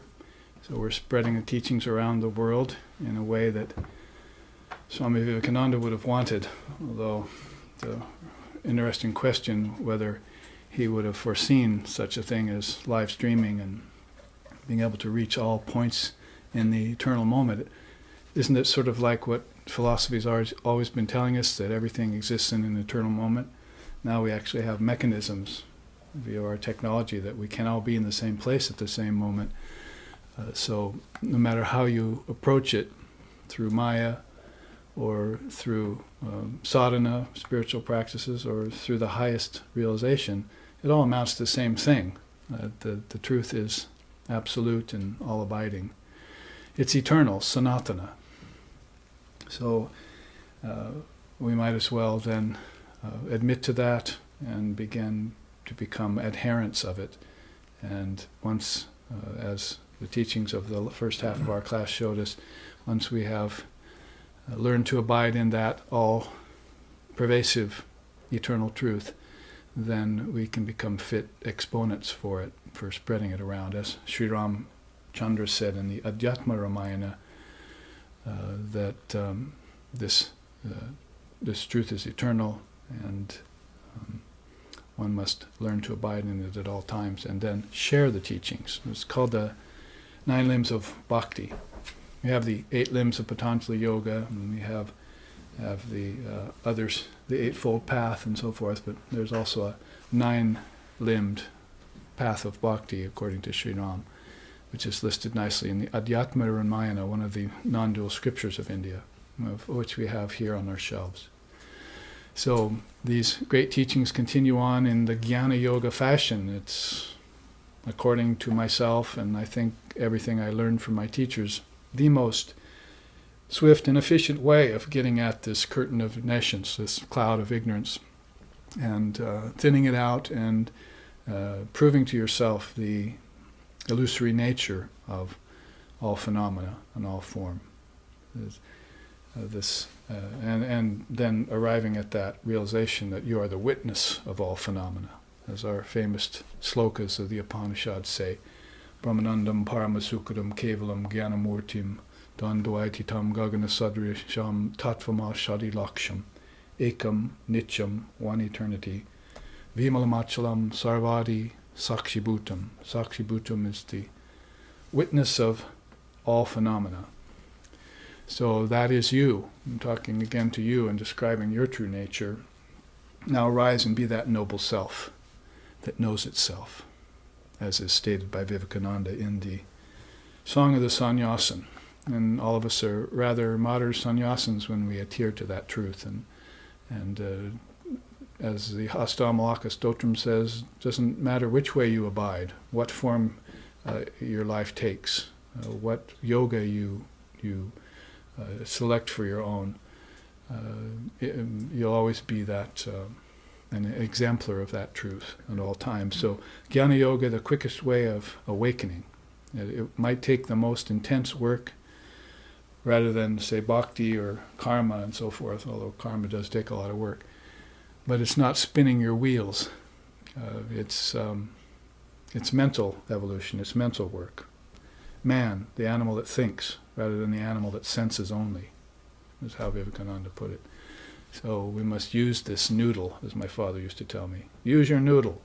So we're spreading the teachings around the world in a way that Swami Vivekananda would have wanted, although the interesting question whether he would have foreseen such a thing as live streaming and being able to reach all points in the eternal moment. Isn't it sort of like what philosophy's always been telling us, that everything exists in an eternal moment? Now we actually have mechanisms via our technology that we can all be in the same place at the same moment. So no matter how you approach it, through Maya or through sadhana, spiritual practices, or through the highest realization, it all amounts to the same thing. The truth is absolute and all-abiding. It's eternal, sanatana. So we might as well then admit to that and begin to become adherents of it. And once, as the teachings of the first half of our class showed us, once we have learned to abide in that all-pervasive eternal truth, then we can become fit exponents for it, for spreading it around. As Sri Ram Chandra said in the Adhyatma Ramayana, that this truth is eternal, and one must learn to abide in it at all times and then share the teachings. It's called the 9 limbs of Bhakti. We have the 8 limbs of Patanjali Yoga, and we have the others, the Eightfold Path and so forth, but there's also a 9-limbed path of Bhakti according to Sri Ram, which is listed nicely in the Adhyatma Ramayana, one of the non-dual scriptures of India, of which we have here on our shelves. So these great teachings continue on in the Jnana Yoga fashion. It's, according to myself, and I think everything I learned from my teachers, the most swift and efficient way of getting at this curtain of nescience, this cloud of ignorance, and thinning it out and proving to yourself the illusory nature of all phenomena and all form. And then arriving at that realization that you are the witness of all phenomena, as our famous slokas of the Upanishads say, Brahmanandam Paramasukadam Kevalam Jnanamurtim Dandvaititam Gagana Sadrisham Tattvama Shadi Laksham Ekam Nityam, one eternity, Vimalamachalam Sarvadi Sakshibhutam. Sakshibhutam is the witness of all phenomena. So that is you. I'm talking again to you and describing your true nature. Now rise and be that noble self that knows itself, as is stated by Vivekananda in the Song of the Sannyasin. And all of us are rather modern sannyasins when we adhere to that truth. And as the Hastamalaka Stotram says, it doesn't matter which way you abide, what form your life takes, what yoga you select for your own, you'll always be that an exemplar of that truth at all times. So Jnana Yoga, the quickest way of awakening. It might take the most intense work rather than, say, bhakti or karma and so forth, although karma does take a lot of work. But it's not spinning your wheels. It's mental evolution, it's mental work. Man, the animal that thinks, rather than the animal that senses only, is how Vivekananda put it. So we must use this noodle, as my father used to tell me. Use your noodle.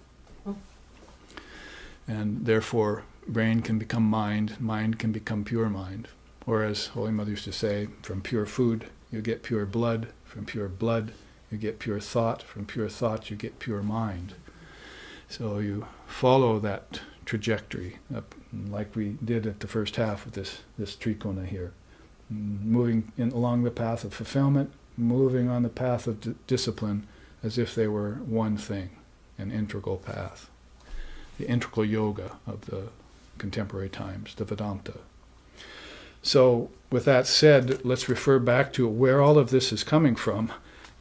And therefore, brain can become mind, mind can become pure mind. Or as Holy Mother used to say, from pure food you get pure blood, from pure blood you get pure thought, from pure thought you get pure mind. So you follow that trajectory, up, like we did at the first half with this trikona here. Moving along the path of fulfillment, moving on the path of discipline as if they were one thing, an integral path. The integral yoga of the contemporary times, the Vedanta. So with that said, let's refer back to where all of this is coming from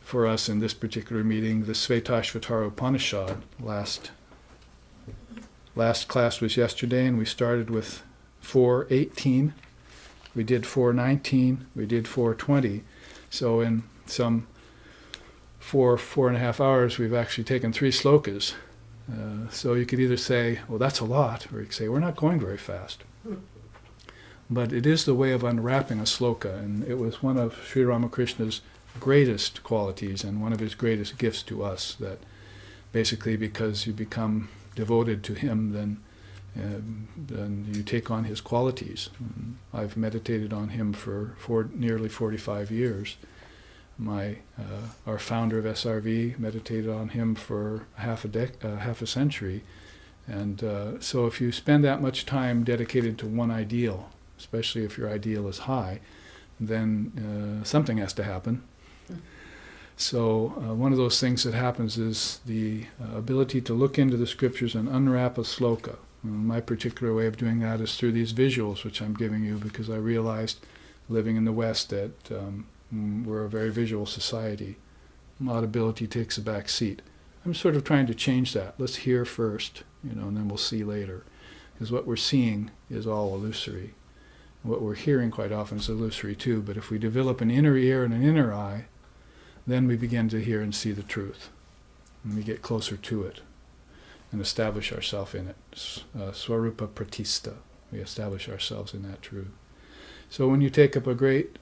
for us in this particular meeting, the Shvetashvatara Upanishad. Last class was yesterday, and we started with 4:18. We did 4:19. We did 4:20. So in some 4.5 hours, we've actually taken 3 slokas So you could either say, well, that's a lot, or you could say, we're not going very fast. But it is the way of unwrapping a sloka, and it was one of Sri Ramakrishna's greatest qualities and one of his greatest gifts to us, that basically because you become devoted to him, then you take on his qualities. I've meditated on him for nearly 45 years. Our founder of SRV meditated on him for half a century. And so if you spend that much time dedicated to one ideal, especially if your ideal is high, then something has to happen. So one of those things that happens is the ability to look into the scriptures and unwrap a sloka. My particular way of doing that is through these visuals, which I'm giving you because I realized, living in the West, that we're a very visual society. Audibility takes a back seat. I'm sort of trying to change that. Let's hear first, and then we'll see later. Because what we're seeing is all illusory. What we're hearing quite often is illusory too, but if we develop an inner ear and an inner eye, then we begin to hear and see the truth. And we get closer to it and establish ourselves in it. Swarupa Pratista. We establish ourselves in that truth. So when you take up a great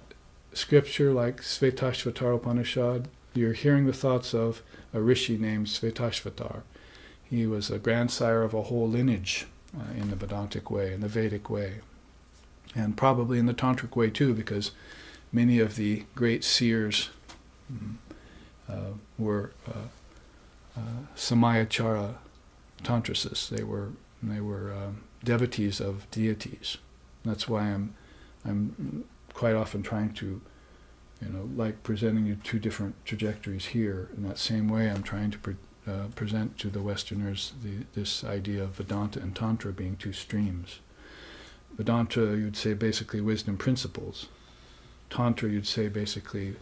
scripture like Shvetashvatara Upanishad, you're hearing the thoughts of a rishi named Shvetashvatara. He was a grandsire of a whole lineage in the Vedantic way, in the Vedic way. And probably in the Tantric way too, because many of the great seers were Samayachara Tantricists. They were devotees of deities. That's why I'm quite often trying to, like presenting you two different trajectories here. In that same way, I'm trying to present to the Westerners this idea of Vedanta and Tantra being two streams. Vedanta, you'd say basically wisdom principles. Tantra, you'd say basically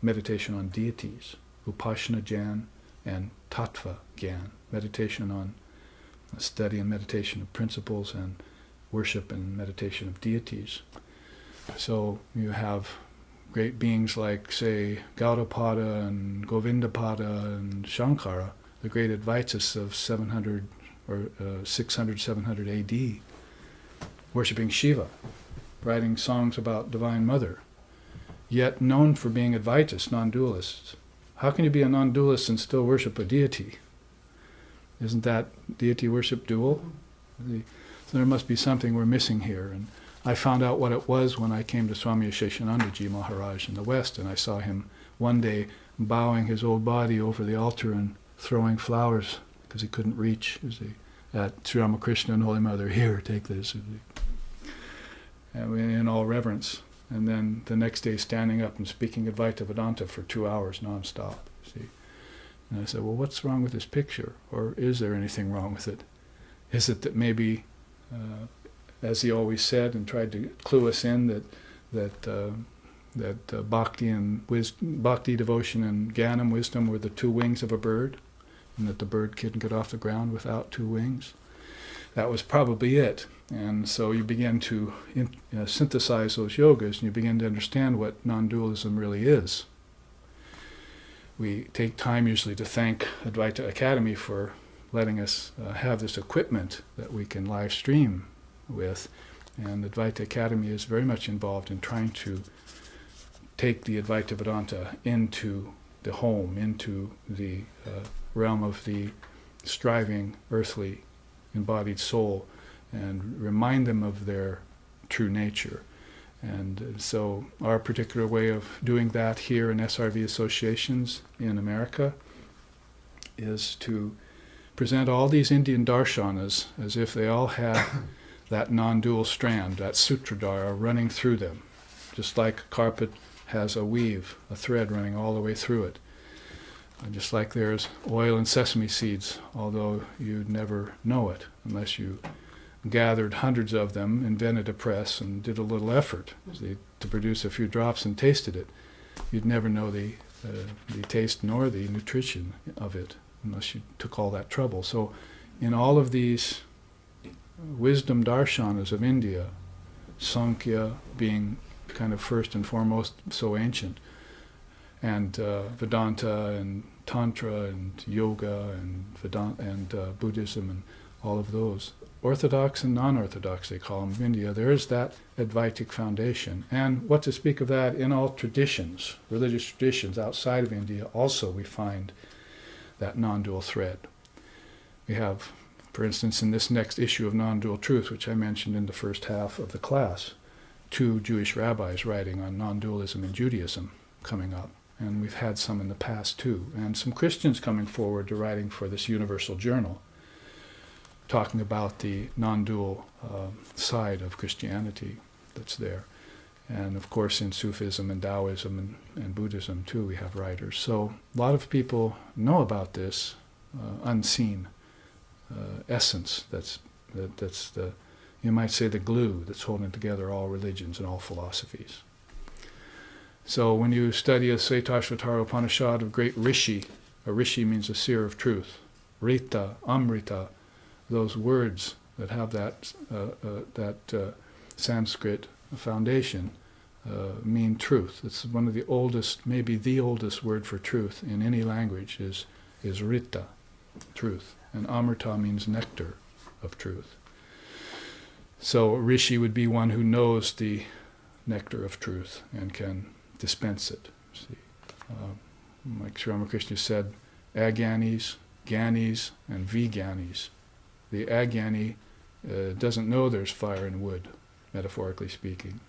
meditation on deities, Upasana Jnana and Tattva Jnana, meditation on study and meditation of principles and worship and meditation of deities. So you have great beings like, say, Gaudapada and Govindapada and Shankara, the great Advaitas of 700 or 600, 700 AD, worshipping Shiva, writing songs about Divine Mother, yet known for being Advaitists, non-dualists. How can you be a non-dualist and still worship a deity? Isn't that deity worship dual? So there must be something we're missing here. And I found out what it was when I came to Swami Sheshanandaji Maharaj in the West, and I saw him one day bowing his old body over the altar and throwing flowers because he couldn't reach. At Sri Ramakrishna and Holy Mother, here, take this. And in all reverence. And then the next day standing up and speaking Advaita Vedanta for 2 hours non-stop. See? And I said, well, what's wrong with this picture? Or is there anything wrong with it? Is it that maybe, as he always said and tried to clue us in, that bhakti and bhakti, devotion, and jnanam, wisdom, were the two wings of a bird, and that the bird couldn't get off the ground without two wings? That was probably it. And so you begin to synthesize those yogas, and you begin to understand what non-dualism really is. We take time usually to thank Advaita Academy for letting us have this equipment that we can live stream with. And Advaita Academy is very much involved in trying to take the Advaita Vedanta into the home, into the realm of the striving, earthly, embodied soul, and remind them of their true nature. And so our particular way of doing that here in SRV associations in America is to present all these Indian darshanas as if they all had that non-dual strand, that sutradhara running through them, just like a carpet has a weave, a thread running all the way through it. And just like there's oil in sesame seeds, although you'd never know it unless you gathered hundreds of them, invented a press, and did a little effort to produce a few drops and tasted it. You'd never know the taste nor the nutrition of it unless you took all that trouble. So in all of these wisdom darshanas of India, Sankhya being kind of first and foremost so ancient, and Vedanta and Tantra and Yoga and Vedanta and Buddhism and all of those. Orthodox and non-Orthodox, they call them, in India. There is that Advaitic foundation. And what to speak of that in all traditions, religious traditions outside of India, also we find that non-dual thread. We have, for instance, in this next issue of Non-Dual Truth, which I mentioned in the first half of the class, 2 Jewish rabbis writing on non-dualism in Judaism coming up. And we've had some in the past too. And some Christians coming forward to writing for this universal journal, talking about the non-dual side of Christianity that's there. And of course in Sufism and Taoism and Buddhism too we have writers. So a lot of people know about this unseen essence that's the, you might say, the glue that's holding together all religions and all philosophies. So when you study a Shvetashvatara Upanishad of great Rishi, a Rishi means a seer of truth, Rita, Amrita, those words that have that Sanskrit foundation mean truth. It's one of the oldest, maybe the oldest word for truth in any language is Rita, truth. And Amrita means nectar of truth. So Rishi would be one who knows the nectar of truth and can dispense it. See, like Sri Ramakrishna said, Agyanis, Gyanis, and Vijnanis. The Agyani doesn't know there's fire and wood, metaphorically speaking.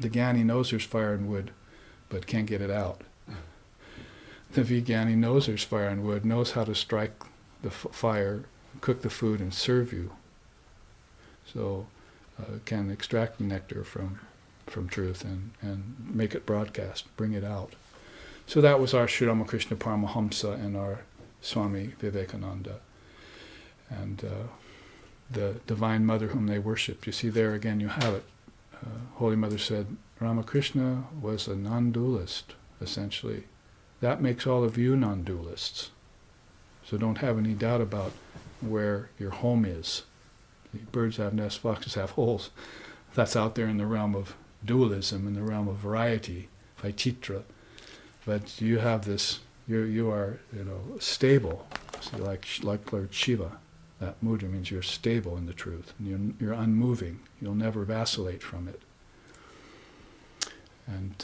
The Jnani knows there's fire and wood, but can't get it out. The Vijnani knows there's fire and wood, knows how to strike the fire, cook the food, and serve you. So can extract the nectar from truth and make it broadcast, bring it out. So that was our Sri Ramakrishna Paramahamsa and our Swami Vivekananda. And the Divine Mother whom they worshipped. You see, there again you have it. Holy Mother said, Ramakrishna was a non-dualist, essentially. That makes all of you non-dualists. So don't have any doubt about where your home is. The birds have nests, foxes have holes. That's out there in the realm of dualism, in the realm of variety, Vaititra. But you have this, you are, stable. See, like Lord Shiva. That mudra means you're stable in the truth. And you're unmoving. You'll never vacillate from it. And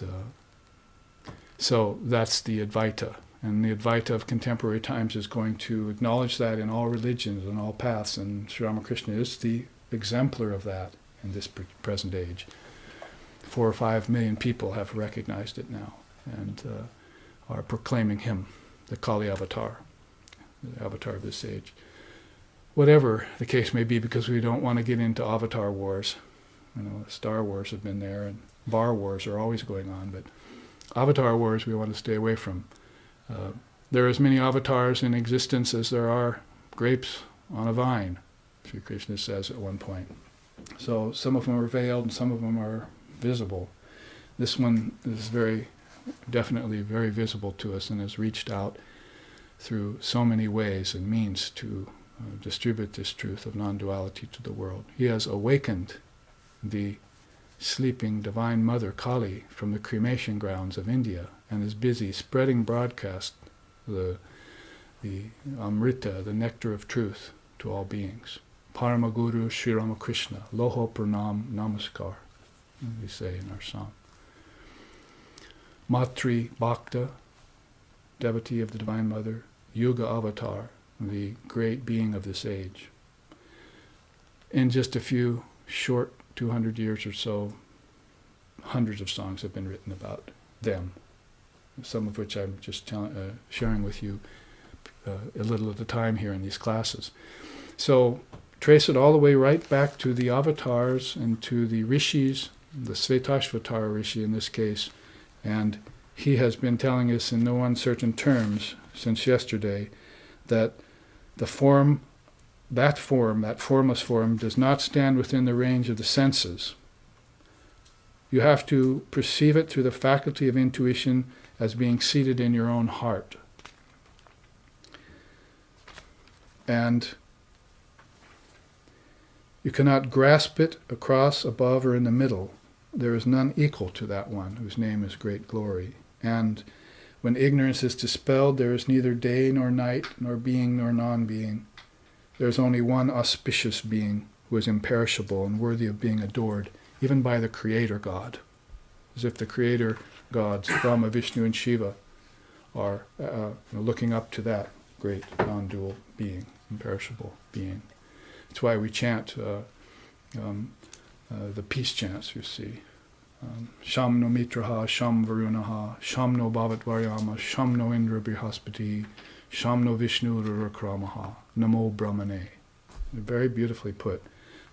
so that's the Advaita. And the Advaita of contemporary times is going to acknowledge that in all religions and all paths. And Sri Ramakrishna is the exemplar of that in this present age. 4 or 5 million people have recognized it now and are proclaiming him, the Kali avatar, the avatar of this age. Whatever the case may be, because we don't want to get into avatar wars. Star Wars have been there, and bar wars are always going on, but avatar wars we want to stay away from. There are as many avatars in existence as there are grapes on a vine, Sri Krishna says at one point. So some of them are veiled and some of them are visible. This one is definitely very visible to us and has reached out through so many ways and means to distribute this truth of non-duality to the world. He has awakened the sleeping Divine Mother Kali from the cremation grounds of India and is busy spreading broadcast the Amrita, the nectar of truth, to all beings. Paramaguru Sri Ramakrishna, Loho Pranam Namaskar, we say in our song. Matri Bhakta, devotee of the Divine Mother, Yuga Avatar, the great being of this age. In just a few short 200 years or so, hundreds of songs have been written about them, some of which I'm just sharing with you a little at a time here in these classes. So trace it all the way right back to the avatars and to the rishis, the Shvetashvatara Rishi in this case, and he has been telling us in no uncertain terms since yesterday that that formless form, does not stand within the range of the senses. You have to perceive it through the faculty of intuition as being seated in your own heart. And you cannot grasp it across, above, or in the middle. There is none equal to that one whose name is great glory. And When ignorance is dispelled, there is neither day nor night, nor being nor non-being. There is only one auspicious being who is imperishable and worthy of being adored, even by the Creator God. As if the Creator gods, Brahma, Vishnu, and Shiva, are looking up to that great non-dual being, imperishable being. That's why we chant the peace chants, you see. Sham no mitraha, sham varunaha, sham no bhavat varyama, sham no indra brihaspati, sham no vishnu rurakramaha, namo brahmane. Very beautifully put.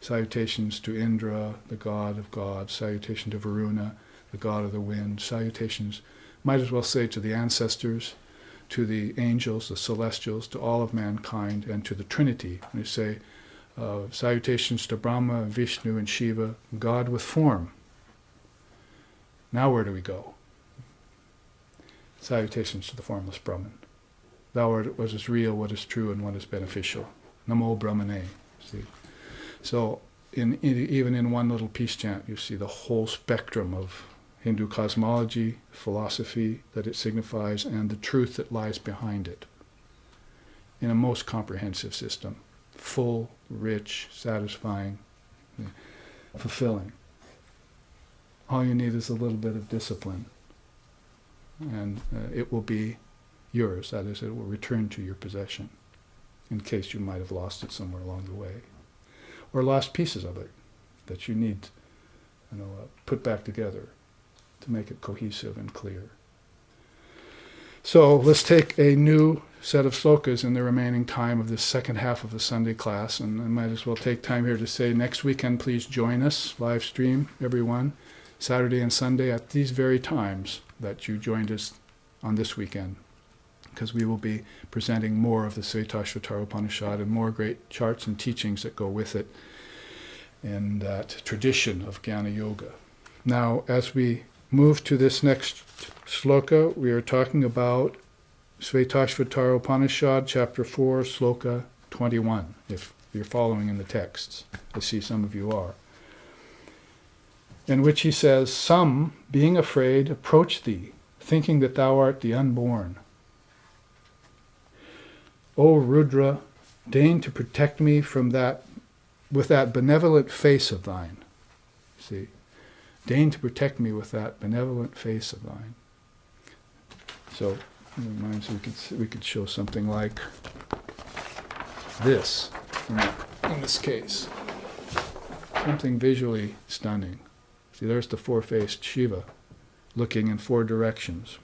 Salutations to Indra, the god of gods, salutation to Varuna, the god of the wind, salutations, might as well say, to the ancestors, to the angels, the celestials, to all of mankind, and to the Trinity. And they say, salutations to Brahma, Vishnu, and Shiva, God with form. Now where do we go? Salutations to the formless Brahman. Thou art what is real, what is true, and what is beneficial. Namo Brahmane. See? So even in one little peace chant, you see the whole spectrum of Hindu cosmology, philosophy that it signifies, and the truth that lies behind it in a most comprehensive system. Full, rich, satisfying, fulfilling. All you need is a little bit of discipline, and it will be yours. That is, it will return to your possession, in case you might have lost it somewhere along the way, or lost pieces of it that you need, put back together to make it cohesive and clear. So let's take a new set of slokas in the remaining time of this second half of the Sunday class, and I might as well take time here to say, next weekend please join us, live stream, everyone, Saturday and Sunday at these very times that you joined us on this weekend, because we will be presenting more of the Shvetashvatara Upanishad and more great charts and teachings that go with it in that tradition of Jnana Yoga. Now, as we move to this next sloka, we are talking about Shvetashvatara Upanishad, chapter 4, sloka 21, if you're following in the texts. I see some of you are. In which he says, some, being afraid, approach thee, thinking that thou art the unborn. O Rudra, deign to protect me from that, with that benevolent face of thine. See, deign to protect me with that benevolent face of thine. So, it reminds me we could show something like this in this case. Something visually stunning. See, there's the four-faced Shiva looking in four directions.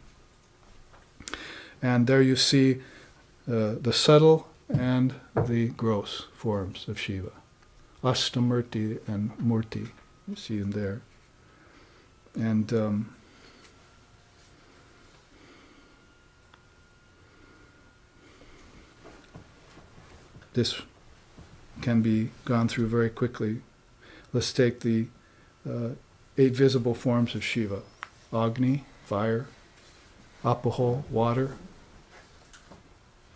And there you see the subtle and the gross forms of Shiva. Ashtamurti and Murti, you see them there. And this can be gone through very quickly. Let's take the 8 visible forms of Shiva. Agni, fire. Apoho, water.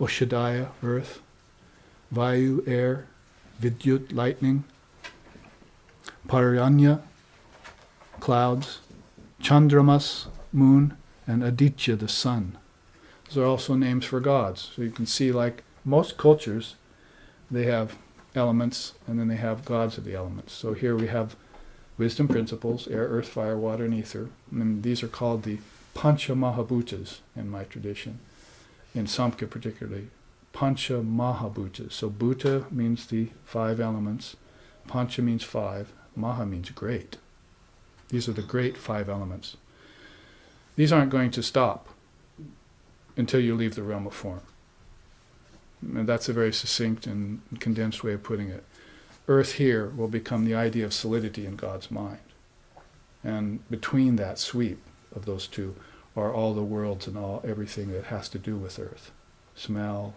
Oshadaya, earth. Vayu, air. Vidyut, lightning. Paranya, clouds. Chandramas, moon. And Aditya, the sun. Those are also names for gods. So you can see, like most cultures, they have elements, and then they have gods of the elements. So here we have wisdom principles, air, earth, fire, water, and ether. And these are called the Pancha Mahabhutas in my tradition, in Samkhya particularly. Pancha Mahabhutas. So Bhuta means the 5 elements, Pancha means 5, Maha means great. These are the great 5 elements. These aren't going to stop until you leave the realm of form. And that's a very succinct and condensed way of putting it. Earth here will become the idea of solidity in God's mind. And between that sweep of those two are all the worlds and everything that has to do with earth. Smell,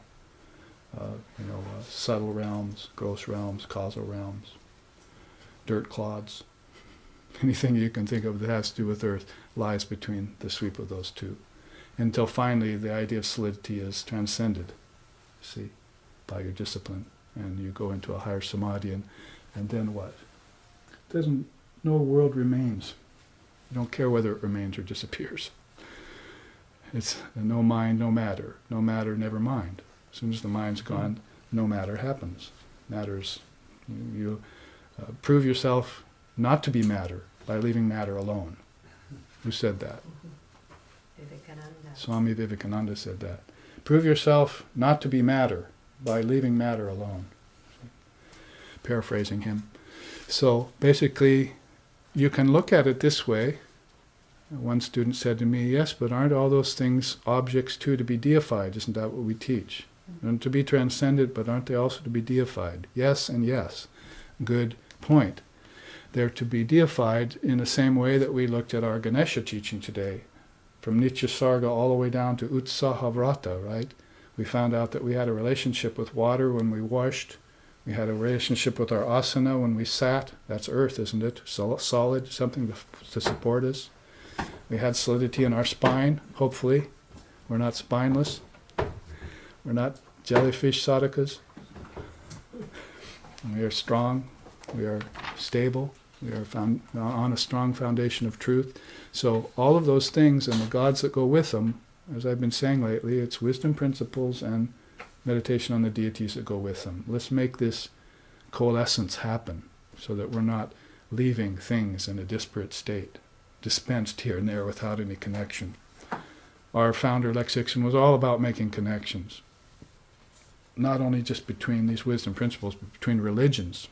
subtle realms, gross realms, causal realms, dirt clods. Anything you can think of that has to do with earth lies between the sweep of those two. Until finally the idea of solidity is transcended, see, by your discipline. And you go into a higher samadhi, and then what? No world remains. You don't care whether it remains or disappears. It's no mind, no matter. No matter, never mind. As soon as the mind's gone, no matter happens. Matters. You prove yourself not to be matter by leaving matter alone. Who said that? Vivekananda. Swami Vivekananda said that. Prove yourself not to be matter by leaving matter alone. Paraphrasing him. So basically, you can look at it this way. One student said to me, yes, but aren't all those things objects too to be deified? Isn't that what we teach? And to be transcended, but aren't they also to be deified? Yes and yes. Good point. They're to be deified in the same way that we looked at our Ganesha teaching today. From Nitya Sarga all the way down to Utsahavrata, right? We found out that we had a relationship with water when we washed. We had a relationship with our asana when we sat. That's earth, isn't it? Solid, something to support us. We had solidity in our spine, hopefully. We're not spineless. We're not jellyfish sadhakas. We are strong. We are stable. We are on a strong foundation of truth. So all of those things and the gods that go with them, as I've been saying lately, it's wisdom principles and meditation on the deities that go with them. Let's make this coalescence happen so that we're not leaving things in a disparate state, dispensed here and there without any connection. Our founder, Lex Ixon, was all about making connections, not only just between these wisdom principles, but between religions,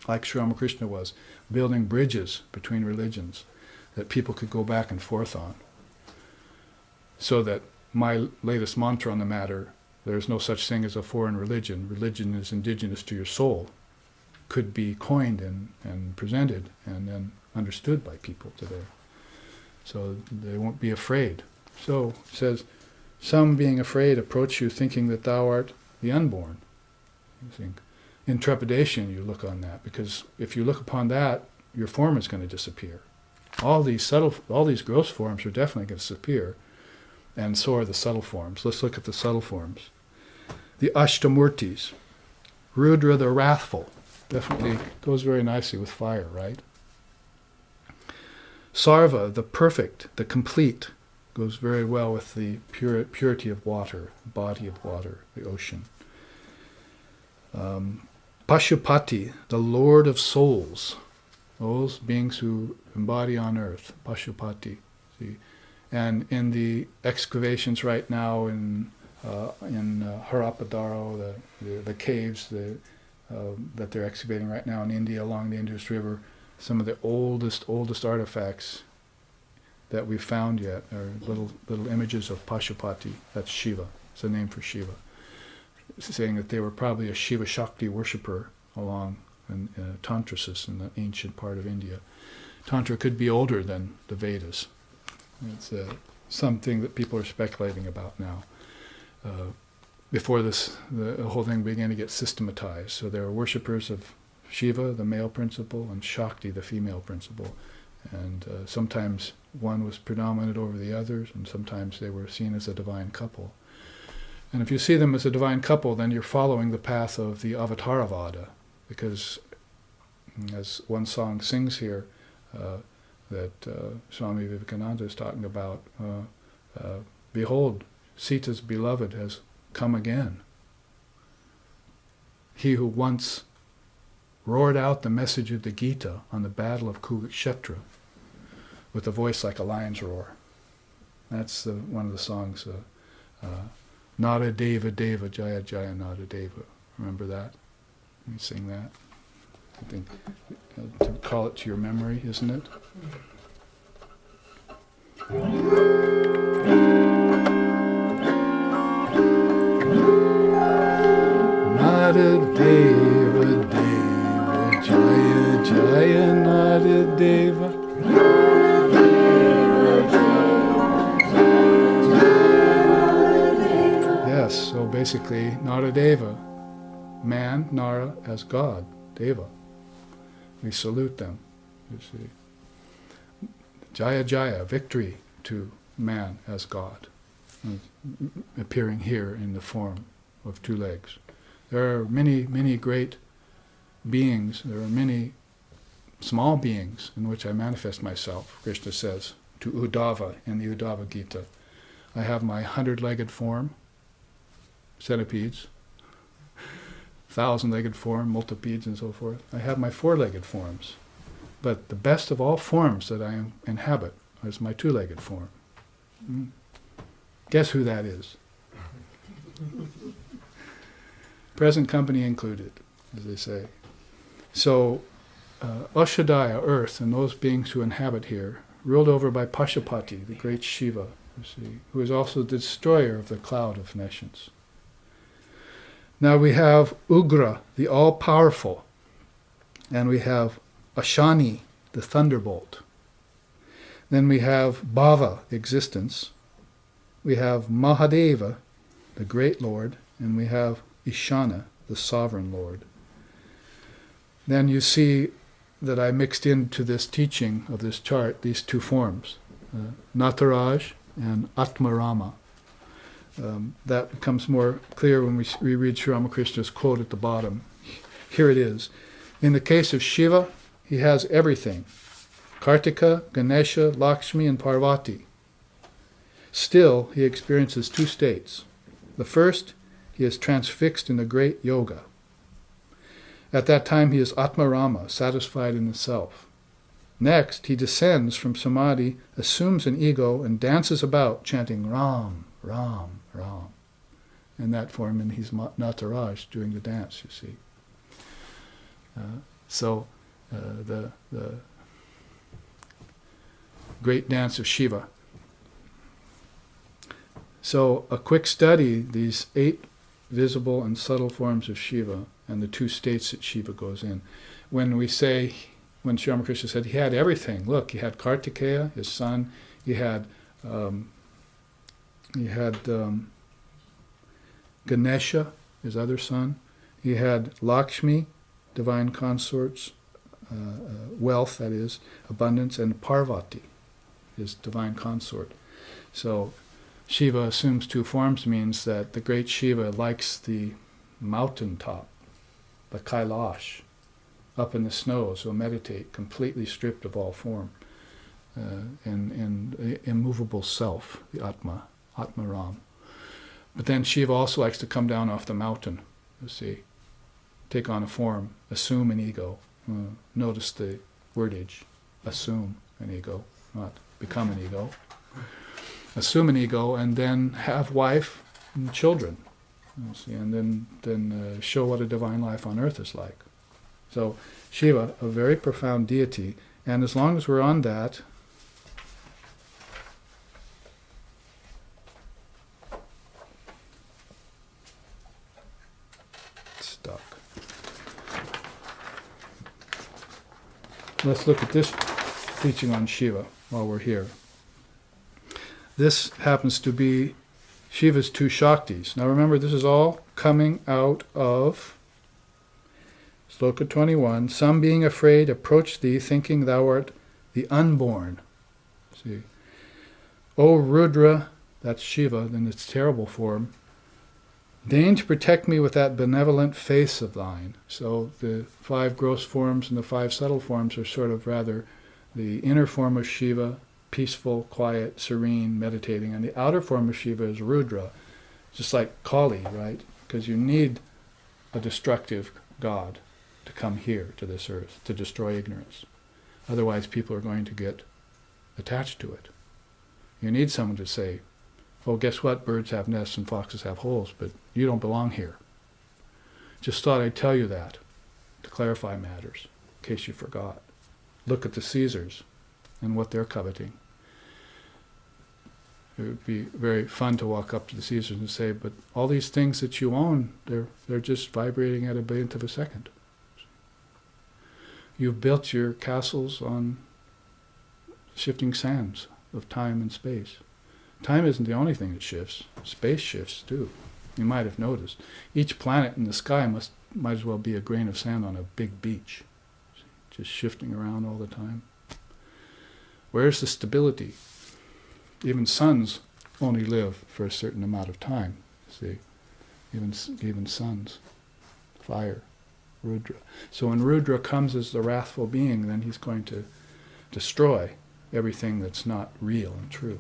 like Sri Ramakrishna was, building bridges between religions that people could go back and forth on. So that my latest mantra on the matter, there's no such thing as a foreign religion. Religion is indigenous to your soul, could be coined and presented and then understood by people today. So they won't be afraid. So it says, some being afraid approach you thinking that thou art the unborn. You think, in trepidation you look on that, because if you look upon that, your form is going to disappear. All these gross forms are definitely going to disappear, and so are the subtle forms. Let's look at the subtle forms. The Ashtamurtis. Rudra the wrathful. Definitely goes very nicely with fire, right? Sarva, the perfect, the complete, goes very well with the purity of water, body of water, the ocean. Pashupati, the Lord of souls, those beings who embody on earth, Pashupati. See? And in the excavations right now in Harapadaro, the caves that they're excavating right now in India along the Indus River, some of the oldest artifacts that we've found yet are little images of Pashupati. That's Shiva. It's a name for Shiva. Saying that they were probably a Shiva Shakti worshipper along in Tantrasis in the ancient part of India. Tantra could be older than the Vedas. It's something that people are speculating about now. Before this, the whole thing began to get systematized. So there were worshippers of Shiva, the male principle, and Shakti, the female principle. And sometimes one was predominant over the others, and sometimes they were seen as a divine couple. And if you see them as a divine couple, then you're following the path of the Avataravada, because as one song sings here, that Swami Vivekananda is talking about, behold, Sita's beloved has come again. He who once roared out the message of the Gita on the battle of Kurukshetra with a voice like a lion's roar. That's one of the songs, Nada Deva Deva Jaya Jaya Nada Deva. Remember that? You sing that. I think to call it to your memory, isn't it? Nada Deva Deva Jaya Jaya Nada Deva. Yes, so basically Nara Deva, man, Nara as God, Deva. We salute them, you see. Jaya Jaya, victory to man as God, appearing here in the form of two legs. There are many, many great beings, there are many small beings in which I manifest myself, Krishna says, to Uddhava in the Uddhava Gita. I have my 100-legged form, centipedes, 1,000-legged form, multipedes and so forth. I have my 4-legged forms. But the best of all forms that I inhabit is my 2-legged form. Guess who that is? Present company included, as they say. So, Ashadaya, earth, and those beings who inhabit here, ruled over by Pashupati, the great Shiva, you see, who is also the destroyer of the cloud of nations. Now we have Ugra, the all-powerful, and we have Ashani, the thunderbolt. Then we have Bhava, existence. We have Mahadeva, the great Lord, and we have Ishana, the sovereign Lord. Then you see that I mixed into this teaching of this chart these two forms, Nataraj and Atmarama. That becomes more clear when we read Sri Ramakrishna's quote at the bottom. Here it is. In the case of Shiva, he has everything. Kartika, Ganesha, Lakshmi, and Parvati. Still, he experiences two states. The first, he is transfixed in the great yoga. At that time, he is Atmarama, satisfied in the self. Next, he descends from samadhi, assumes an ego, and dances about, chanting Ram, Ram, Ram. In that form, and he's Nataraj doing the dance, you see. The great dance of Shiva. So a quick study, these 8 visible and subtle forms of Shiva and the 2 states that Shiva goes in. When Sri Ramakrishna said he had everything, look, he had Kartikeya, his son, he had Ganesha, his other son, he had Lakshmi, divine consorts, wealth, that is, abundance, and Parvati, his divine consort. So Shiva assumes 2 forms means that the great Shiva likes the mountaintop, the Kailash, up in the snows, will meditate, completely stripped of all form, in immovable self, the Atmaram. But then Shiva also likes to come down off the mountain, you see, take on a form, assume an ego. Notice the wordage, assume an ego, not become an ego. Assume an ego and then have wife and children, you see, and then show what a divine life on earth is like. So Shiva, a very profound deity, and as long as we're on that, stuck. Let's look at this teaching on Shiva while we're here. This happens to be Shiva's 2 Shaktis. Now remember, this is all coming out of Sloka 21. Some being afraid approach thee, thinking thou art the unborn. See, O Rudra, that's Shiva in its terrible form, deign to protect me with that benevolent face of thine. So the 5 gross forms and the 5 subtle forms are sort of rather the inner form of Shiva, peaceful, quiet, serene, meditating, and the outer form of Shiva is Rudra, just like Kali, right? Because you need a destructive god to come here to this earth to destroy ignorance. Otherwise, people are going to get attached to it. You need someone to say, oh, guess what? Birds have nests and foxes have holes, but you don't belong here. Just thought I'd tell you that to clarify matters, in case you forgot. Look at the Caesars and what they're coveting. It would be very fun to walk up to the Caesars and say, but all these things that you own, they're just vibrating at a billionth of a second. You've built your castles on shifting sands of time and space. Time isn't the only thing that shifts. Space shifts too. You might have noticed. Each planet in the sky might as well be a grain of sand on a big beach, just shifting around all the time. Where's the stability? Even suns only live for a certain amount of time. See, even suns, fire, Rudra. So when Rudra comes as the wrathful being, then he's going to destroy everything that's not real and true.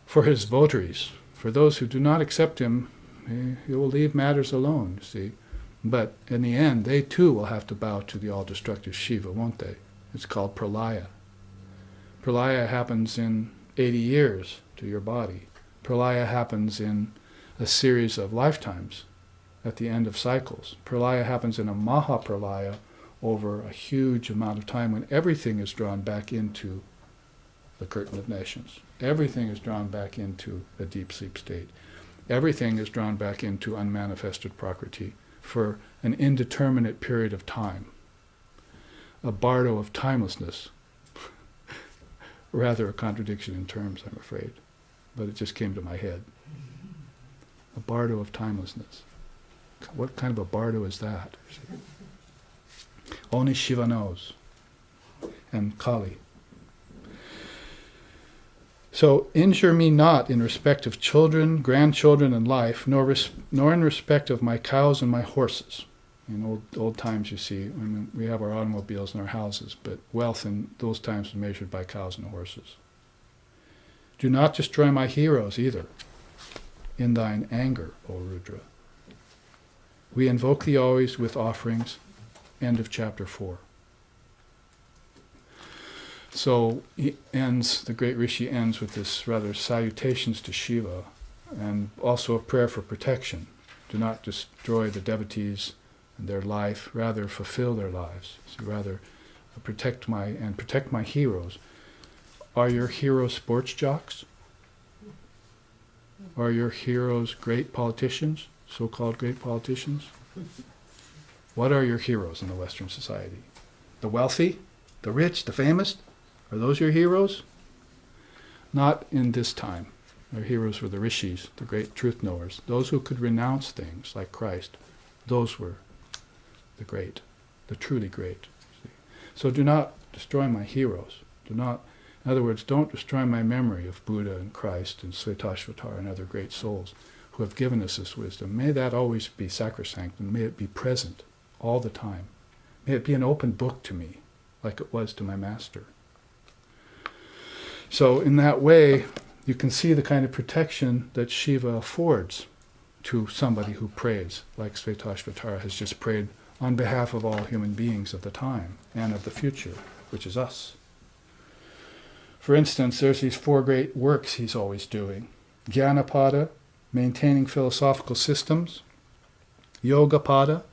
for his votaries. For those who do not accept him, he will leave matters alone, you see. But in the end, they too will have to bow to the all-destructive Shiva, won't they? It's called pralaya. Pralaya happens in 80 years to your body. Pralaya happens in a series of lifetimes at the end of cycles. Pralaya happens in a mahapralaya over a huge amount of time when everything is drawn back into the curtain of nations. Everything is drawn back into a deep sleep state. Everything is drawn back into unmanifested prakriti for an indeterminate period of time. A bardo of timelessness. Rather a contradiction in terms, I'm afraid. But it just came to my head. A bardo of timelessness. What kind of a bardo is that? Only Shiva knows. And Kali. So, injure me not in respect of children, grandchildren, and life, nor in respect of my cows and my horses. In old times, you see, I mean, we have our automobiles and our houses, but wealth in those times was measured by cows and horses. Do not destroy my heroes either, in thine anger, O Rudra. We invoke thee always with offerings. End of chapter 4. So the great Rishi ends with this rather salutations to Shiva, and also a prayer for protection. Do not destroy the devotees and their life, rather fulfill their lives. So rather protect my heroes. Are your heroes sports jocks? Are your heroes great politicians, so-called great politicians? What are your heroes in the Western society? The wealthy, the rich, the famous? Are those your heroes? Not in this time. Our heroes were the rishis, the great truth knowers, those who could renounce things like Christ. Those were the great, the truly great. So do not destroy my heroes. In other words, don't destroy my memory of Buddha and Christ and Shvetashvatara and other great souls who have given us this wisdom. May that always be sacrosanct, and may it be present all the time. May it be an open book to me, like it was to my master. So in that way, you can see the kind of protection that Shiva affords to somebody who prays, like Shvetashvatara has just prayed on behalf of all human beings of the time and of the future, which is us. For instance, there's these 4 great works he's always doing. Jnanapada, maintaining philosophical systems. Yogapada,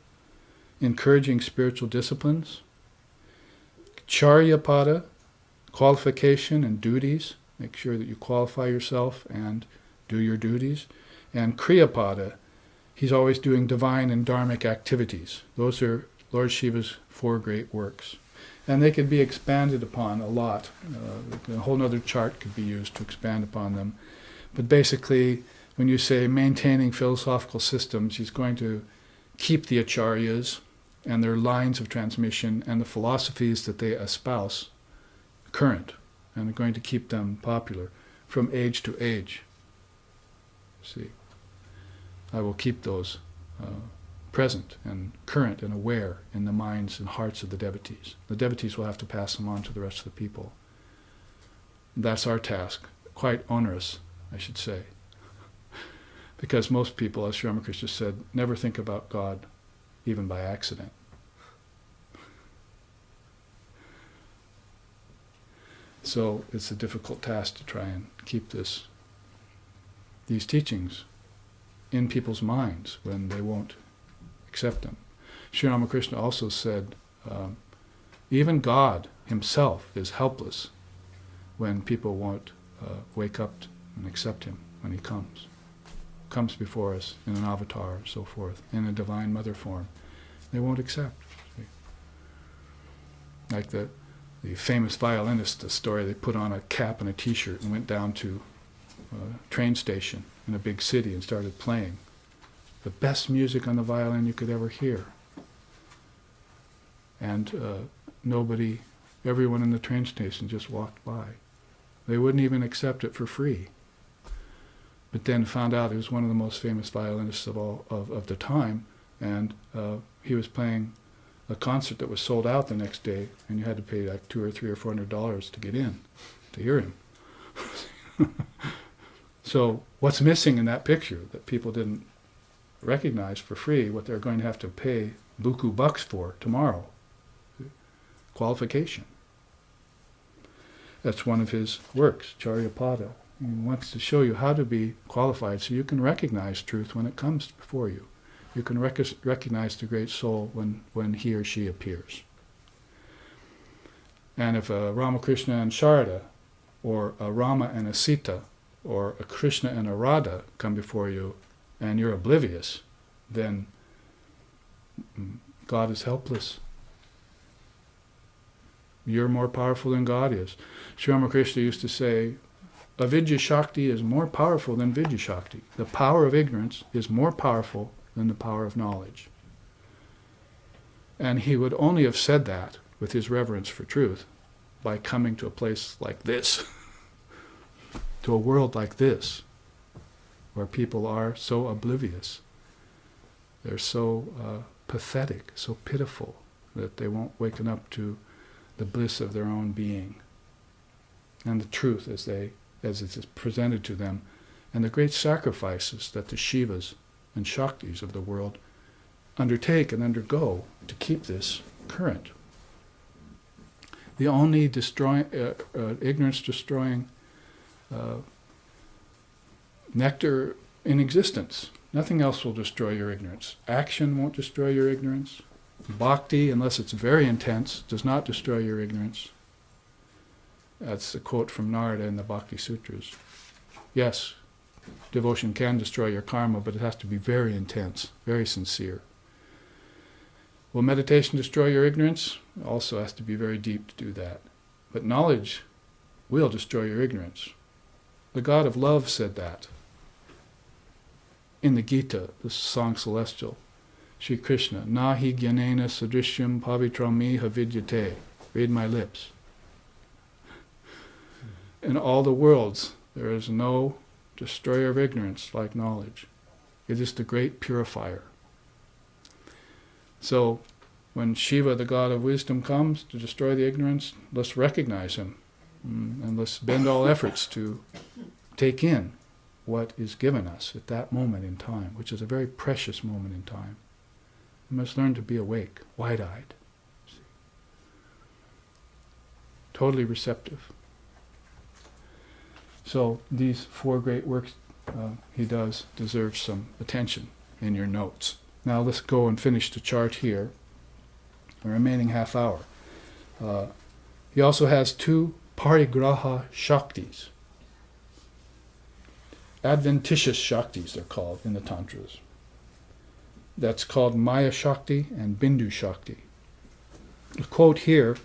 encouraging spiritual disciplines. Charyapada, qualification and duties. Make sure that you qualify yourself and do your duties. And Kriyapada, he's always doing divine and dharmic activities. Those are Lord Shiva's 4 great works. And they could be expanded upon a lot. A whole other chart could be used to expand upon them. But basically, when you say maintaining philosophical systems, he's going to keep the acharyas and their lines of transmission and the philosophies that they espouse current, and are going to keep them popular from age to age. See, I will keep those present and current and aware in the minds and hearts of the devotees. The devotees will have to pass them on to the rest of the people. That's our task. Quite onerous, I should say. Because most people, as Sri Ramakrishna said, never think about God even by accident. So it's a difficult task to try and keep these teachings in people's minds when they won't accept them. Sri Ramakrishna also said, even God himself is helpless when people won't wake up and accept him when he comes before us in an avatar and so forth, in a divine mother form. They won't accept. See? Like the famous violinist, the story, they put on a cap and a t-shirt and went down to a train station in a big city and started playing the best music on the violin you could ever hear. And everyone in the train station just walked by. They wouldn't even accept it for free. But then found out he was one of the most famous violinists of the time, and he was playing a concert that was sold out the next day, and you had to pay like $200 or $300 or $400 to get in to hear him. So what's missing in that picture that people didn't recognize for free, what they're going to have to pay buku bucks for tomorrow? Qualification. That's one of his works, Charyapada. He wants to show you how to be qualified so you can recognize truth when it comes before you. You can recognize the great soul when he or she appears. And if a Ramakrishna and Sharada, or a Rama and a Sita, or a Krishna and a Radha come before you, and you're oblivious, then God is helpless. You're more powerful than God is. Sri Ramakrishna used to say, Avidya Shakti is more powerful than Vidya Shakti. The power of ignorance is more powerful than the power of knowledge. And he would only have said that with his reverence for truth by coming to a place like this, to a world like this, where people are so oblivious. They're so pathetic, so pitiful, that they won't waken up to the bliss of their own being and the truth as it is presented to them, and the great sacrifices that the Shivas and Shaktis of the world undertake and undergo to keep this current. The only ignorance-destroying nectar in existence. Nothing else will destroy your ignorance. Action won't destroy your ignorance. Bhakti, unless it's very intense, does not destroy your ignorance. That's a quote from Narada in the Bhakti Sutras. Yes, devotion can destroy your karma, but it has to be very intense, very sincere. Will meditation destroy your ignorance? It also has to be very deep to do that. But knowledge will destroy your ignorance. The God of love said that. In the Gita, the song Celestial, Shri Krishna, Nahi Gyanena Sadrishyam Pavitrami Havidyate. Read my lips. In all the worlds, there is no destroyer of ignorance like knowledge. It is the great purifier. So, when Shiva, the god of wisdom, comes to destroy the ignorance, let's recognize him. And let's bend all efforts to take in what is given us at that moment in time, which is a very precious moment in time. We must learn to be awake, wide-eyed, totally receptive. So these four great works he does deserve some attention in your notes. Now let's go and finish the chart here, the remaining half hour. He also has two parigraha shaktis. Adventitious shaktis, they're called in the Tantras. That's called Maya Shakti and Bindu Shakti. A quote here,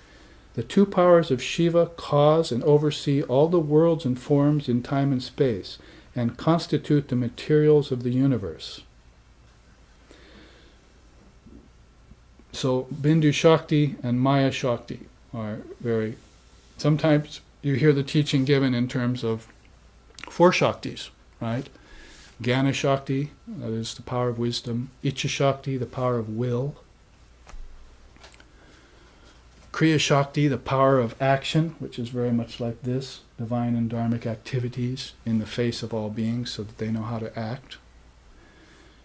the two powers of Shiva cause and oversee all the worlds and forms in time and space, and constitute the materials of the universe. So Bindu Shakti and Maya Shakti are very... Sometimes you hear the teaching given in terms of four Shaktis, right? Jnana Shakti, that is the power of wisdom. Icha Shakti, the power of will. Kriya Shakti, the power of action, which is very much like this, divine and dharmic activities in the face of all beings so that they know how to act.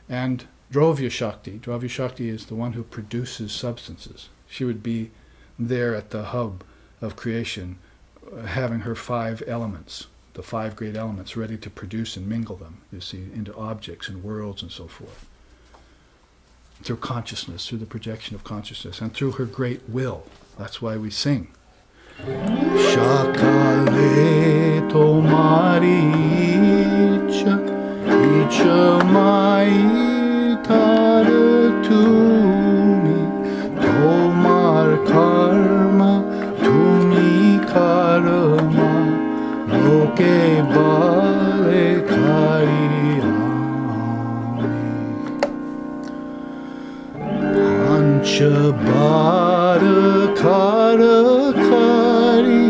And Dravya Shakti. Dravya Shakti is the one who produces substances. She would be there at the hub of creation, having her five elements, the five great elements, ready to produce and mingle them, you see, into objects and worlds and so forth. Through consciousness, through the projection of consciousness, and through her great will. That's why we sing. Shakale tomari icha, icha mai taratumi, tomar karma, tumi karma, loke bale kariyami. Pancha bara kara kari,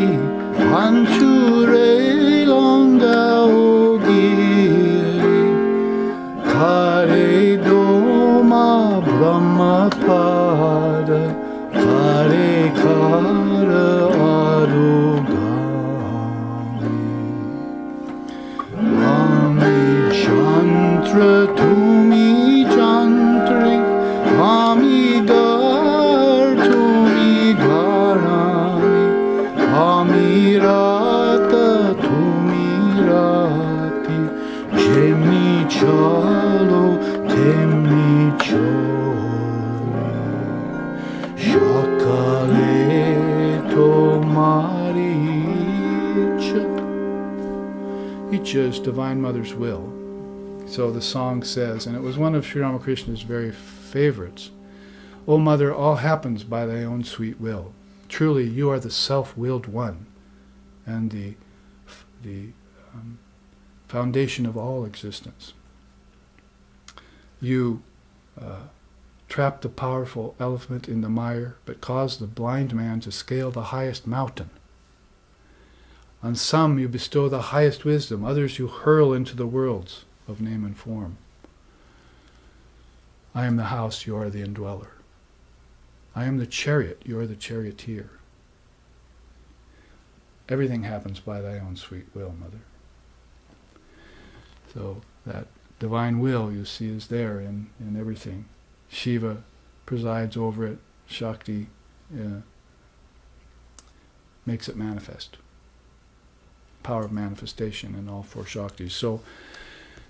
panchure longa ogiri, kare doma brahma pada, kare kara arugami. Shakale Tomaricha. Icha is Divine Mother's will. So the song says, and it was one of Sri Ramakrishna's very favorites, O Mother, all happens by thy own sweet will. Truly, you are the self-willed one and the foundation of all existence. You trapped the powerful elephant in the mire, but caused the blind man to scale the highest mountain. On some you bestow the highest wisdom, others you hurl into the worlds of name and form. I am the house, you are the indweller. I am the chariot, you are the charioteer. Everything happens by thy own sweet will, Mother. So that divine will, you see, is there in everything. Shiva presides over it. Shakti makes it manifest. Power of manifestation in all four Shaktis. So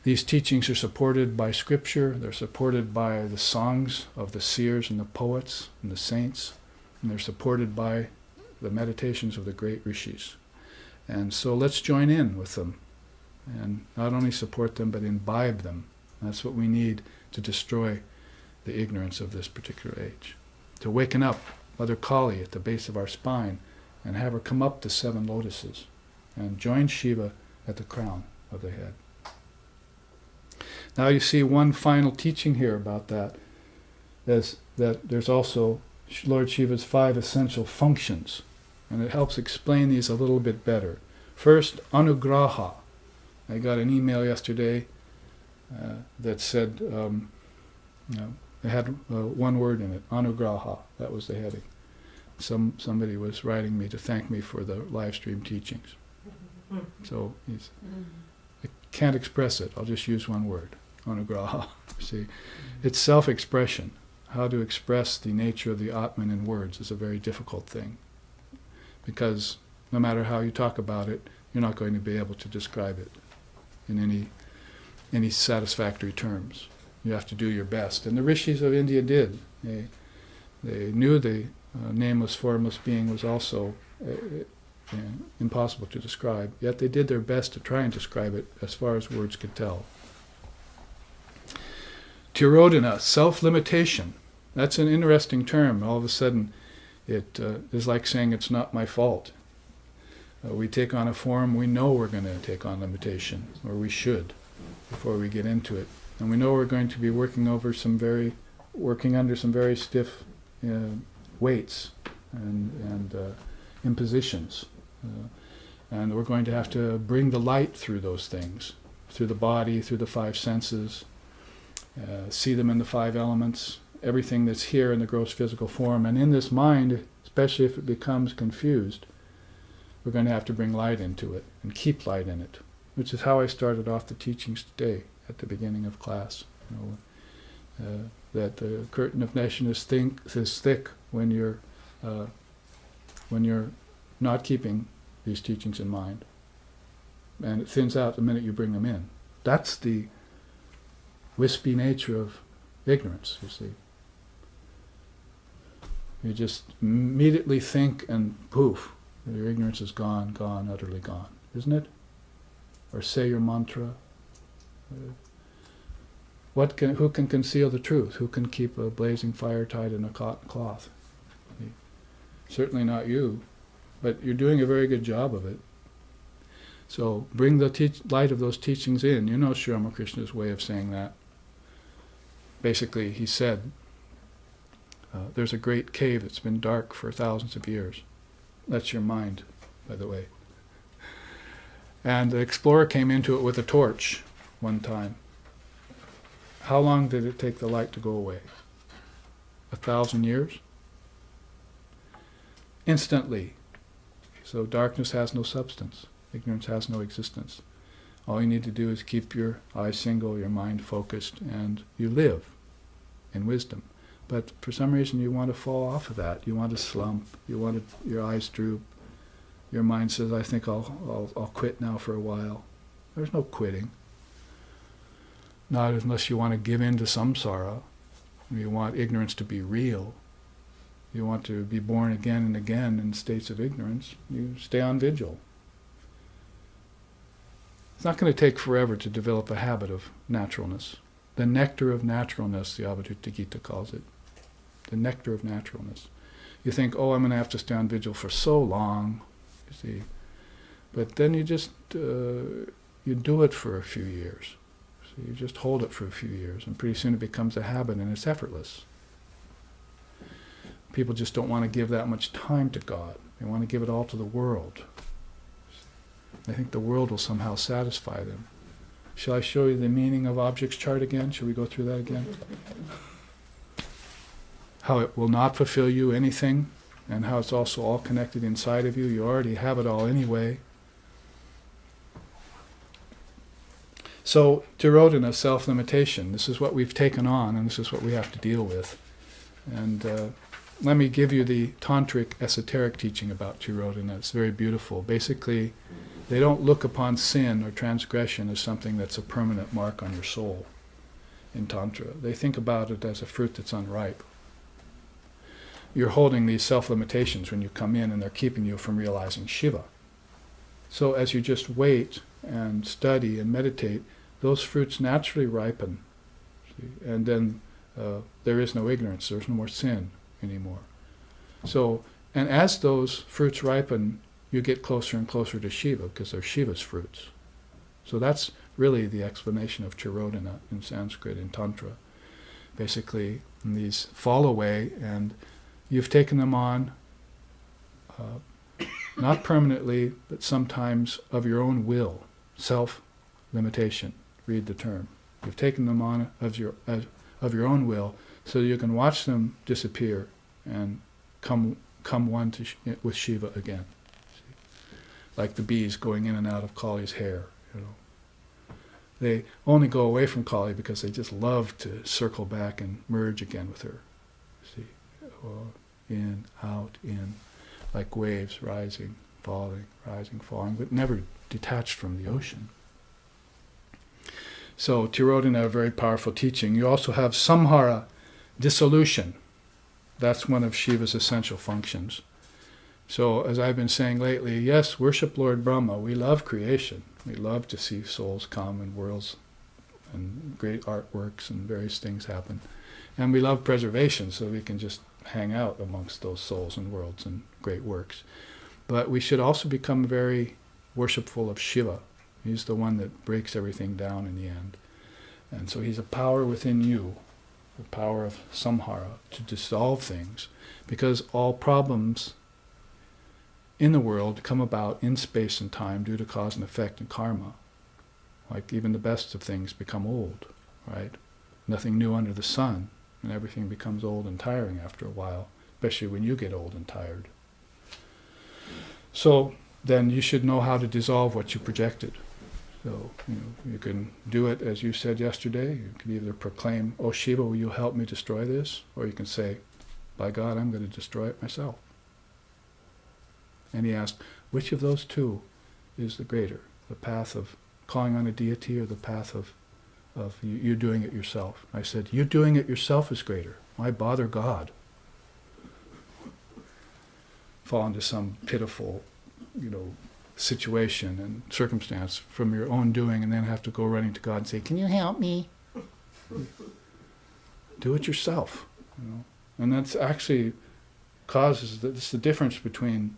these teachings are supported by scripture. They're supported by the songs of the seers and the poets and the saints. And they're supported by the meditations of the great rishis. And so let's join in with them. And not only support them, but imbibe them. That's what we need to destroy the ignorance of this particular age. To waken up Mother Kali at the base of our spine and have her come up to 7 lotuses and join Shiva at the crown of the head. Now you see one final teaching here about that, is that there's also Lord Shiva's 5 essential functions, and it helps explain these a little bit better. First, anugraha. I got an email yesterday that said, it had one word in it, anugraha. That was the heading. Somebody was writing me to thank me for the live stream teachings. So I can't express it. I'll just use one word, anugraha. See, it's self-expression. How to express the nature of the Atman in words is a very difficult thing, because no matter how you talk about it, you're not going to be able to describe it in any satisfactory terms. You have to do your best. And the rishis of India did. They knew the nameless, formless being was also impossible to describe, yet they did their best to try and describe it as far as words could tell. Tirodhana, self-limitation. That's an interesting term. All of a sudden, it is like saying it's not my fault. We take on a form, we know we're going to take on limitation, or we should, before we get into it. And we know we're going to be working under some very stiff weights and impositions. And we're going to have to bring the light through those things, through the body, through the 5 senses, see them in the 5 elements, everything that's here in the gross physical form. And in this mind, especially if it becomes confused, we're going to have to bring light into it and keep light in it, which is how I started off the teachings today at the beginning of class. That the curtain of nation is thick when you're not keeping these teachings in mind, and it thins out the minute you bring them in. That's the wispy nature of ignorance, you see. You just immediately think and poof, your ignorance is gone, utterly gone, isn't it? Or say your mantra. Who can conceal the truth? Who can keep a blazing fire tied in a cotton cloth? Certainly not you, but you're doing a very good job of it. So bring the light of those teachings in. You know Sri Ramakrishna's way of saying that. Basically, he said, there's a great cave that's been dark for thousands of years. That's your mind, by the way. And the explorer came into it with a torch one time. How long did it take the light to go away? 1,000 years? Instantly. So darkness has no substance. Ignorance has no existence. All you need to do is keep your eyes single, your mind focused, and you live in wisdom. But for some reason you want to fall off of that. You want to slump. You want your eyes droop. Your mind says, I think I'll quit now for a while. There's no quitting. Not unless you want to give in to samsara. You want ignorance to be real. You want to be born again and again in states of ignorance, you stay on vigil. It's not going to take forever to develop a habit of naturalness. The nectar of naturalness, the Advaita Gita calls it. The nectar of naturalness. You think, oh, I'm going to have to stay on vigil for so long, you see. But then you just, you do it for a few years. So you just hold it for a few years, and pretty soon it becomes a habit and it's effortless. People just don't want to give that much time to God. They want to give it all to the world. They think the world will somehow satisfy them. Shall I show you the meaning of objects chart again? Shall we go through that again? How it will not fulfill you anything, and how it's also all connected inside of you. You already have it all anyway. So, Tirodhana, self-limitation. This is what we've taken on, and this is what we have to deal with. And let me give you the tantric esoteric teaching about Tirodhana. It's very beautiful. Basically, they don't look upon sin or transgression as something that's a permanent mark on your soul in Tantra. They think about it as a fruit that's unripe. You're holding these self-limitations when you come in, and they're keeping you from realizing Shiva. So as you just wait and study and meditate, those fruits naturally ripen. See? And then there is no ignorance, there's no more sin anymore. So, and as those fruits ripen, you get closer and closer to Shiva, because they're Shiva's fruits. So that's really the explanation of Tirodhana in Sanskrit, in Tantra. Basically, these fall away, and you've taken them on, not permanently, but sometimes of your own will, self-limitation, read the term. You've taken them on of your own will, so you can watch them disappear and come one with Shiva again. Like the bees going in and out of Kali's hair, you know. They only go away from Kali because they just love to circle back and merge again with her. See, in, out, in, like waves rising, falling, but never detached from the ocean. So Tirodhana, a very powerful teaching. You also have samhara, dissolution. That's one of Shiva's essential functions. So, as I've been saying lately, yes, worship Lord Brahma. We love creation. We love to see souls come and worlds and great artworks and various things happen. And we love preservation, so we can just hang out amongst those souls and worlds and great works. But we should also become very worshipful of Shiva. He's the one that breaks everything down in the end. And so he's a power within you, the power of samhara, to dissolve things, because all problems in the world come about in space and time due to cause and effect and karma. Like even the best of things become old, right? Nothing new under the sun, and everything becomes old and tiring after a while, especially when you get old and tired. So then you should know how to dissolve what you projected. So you can do it as you said yesterday. You can either proclaim, "Oh Shiva, will you help me destroy this?" Or you can say, "By God, I'm going to destroy it myself." And he asked, which of those two is the greater? The path of calling on a deity, or the path of you doing it yourself? I said, you doing it yourself is greater. Why bother God? Fall into some pitiful, situation and circumstance from your own doing, and then have to go running to God and say, "Can you help me?" Do it yourself. And that's actually causes, it's the difference between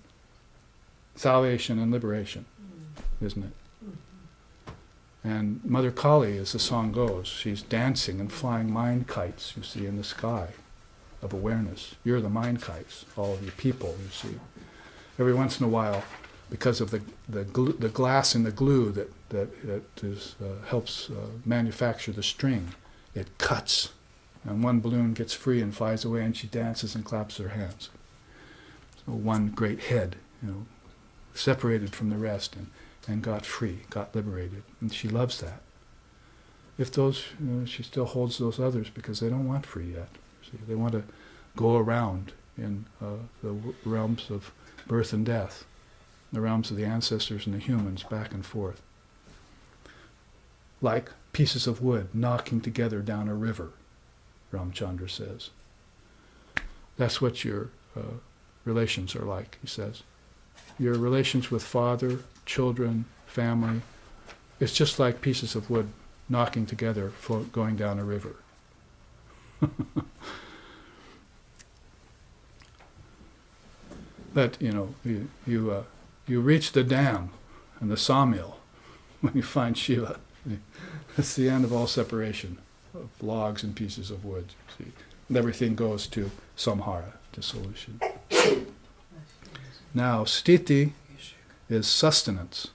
salvation and liberation, isn't it? And Mother Kali, as the song goes, she's dancing and flying mind kites, you see, in the sky of awareness. You're the mind kites, all of you people, you see. Every once in a while, because of the glass and the glue that helps manufacture the string, it cuts, and one balloon gets free and flies away, and she dances and claps her hands. So one great head, separated from the rest and got free, got liberated. And she loves that. If those, she still holds those others because they don't want free yet. See, they want to go around in the realms of birth and death, the realms of the ancestors and the humans, back and forth. Like pieces of wood knocking together down a river, Ramchandra says. That's what your relations are like, he says. Your relations with father, children, family, it's just like pieces of wood knocking together, going down a river. But, you reach the dam and the sawmill when you find Shiva. That's the end of all separation of logs and pieces of wood. See? And everything goes to samhara, dissolution. Now, sthiti is sustenance,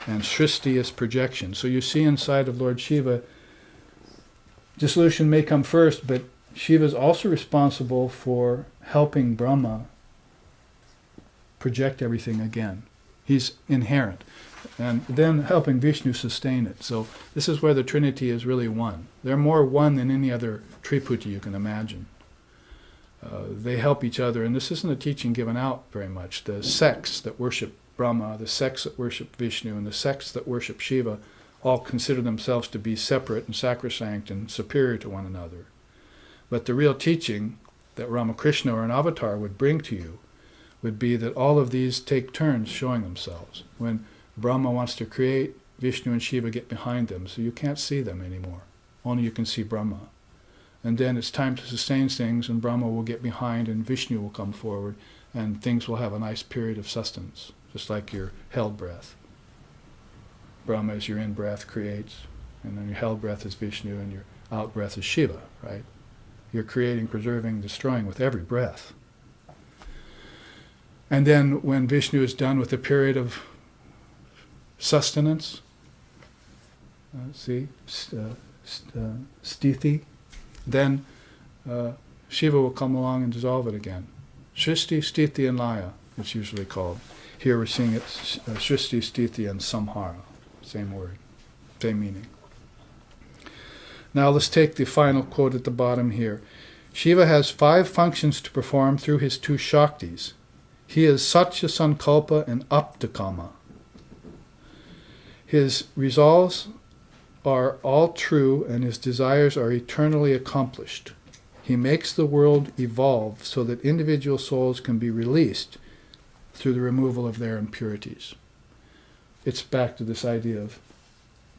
and srishti is projection. So you see inside of Lord Shiva, dissolution may come first, but Shiva is also responsible for helping Brahma project everything again. He's inherent. And then helping Vishnu sustain it. So this is where the Trinity is really one. They're more one than any other Triputi you can imagine. They help each other, and this isn't a teaching given out very much. The sects that worship Brahma, the sects that worship Vishnu, and the sects that worship Shiva all consider themselves to be separate and sacrosanct and superior to one another. But the real teaching that Ramakrishna or an avatar would bring to you would be that all of these take turns showing themselves. When Brahma wants to create, Vishnu and Shiva get behind them, so you can't see them anymore. Only you can see Brahma. And then it's time to sustain things, and Brahma will get behind, and Vishnu will come forward, and things will have a nice period of sustenance, just like your held breath. Brahma, as your in-breath, creates, and then your held breath is Vishnu, and your out-breath is Shiva, right? You're creating, preserving, destroying with every breath. And then when Vishnu is done with the period of sustenance, sthiti, then Shiva will come along and dissolve it again. Srishti, sthiti, and laya, it's usually called. Here we're seeing it, srishti, sthiti, and samhara. Same word, same meaning. Now let's take the final quote at the bottom here. Shiva has 5 functions to perform through his 2 Shaktis. He is Satya Sankalpa and Aptakama. His resolves are all true and his desires are eternally accomplished. He makes the world evolve so that individual souls can be released through the removal of their impurities. It's back to this idea of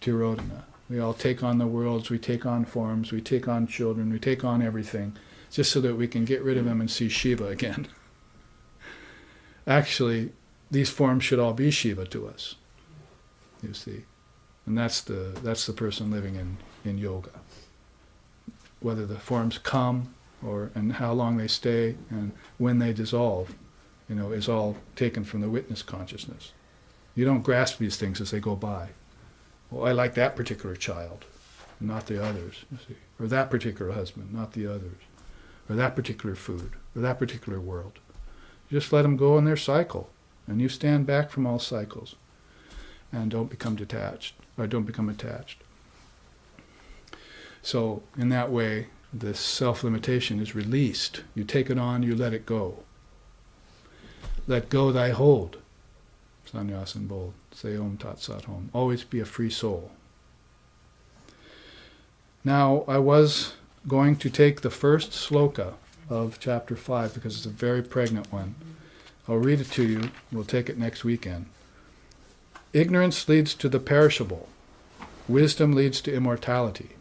Tirodhana. We all take on the worlds, we take on forms, we take on children, we take on everything, just so that we can get rid of them and see Shiva again. Actually, these forms should all be Shiva to us, you see. And that's the person living in yoga. Whether the forms come and how long they stay and when they dissolve, is all taken from the witness consciousness. You don't grasp these things as they go by. Well, I like that particular child, not the others, you see. Or that particular husband, not the others. Or that particular food, or that particular world. You just let them go in their cycle, and you stand back from all cycles, and don't become detached, or don't become attached. So, in that way, this self-limitation is released. You take it on, you let it go. Let go thy hold. Sannyas in bold. Say Om Tat Sat Om. Always be a free soul. Now, I was going to take the first sloka of chapter 5 because it's a very pregnant one. I'll read it to you. We'll take it next weekend. Ignorance leads to the perishable. Wisdom leads to immortality.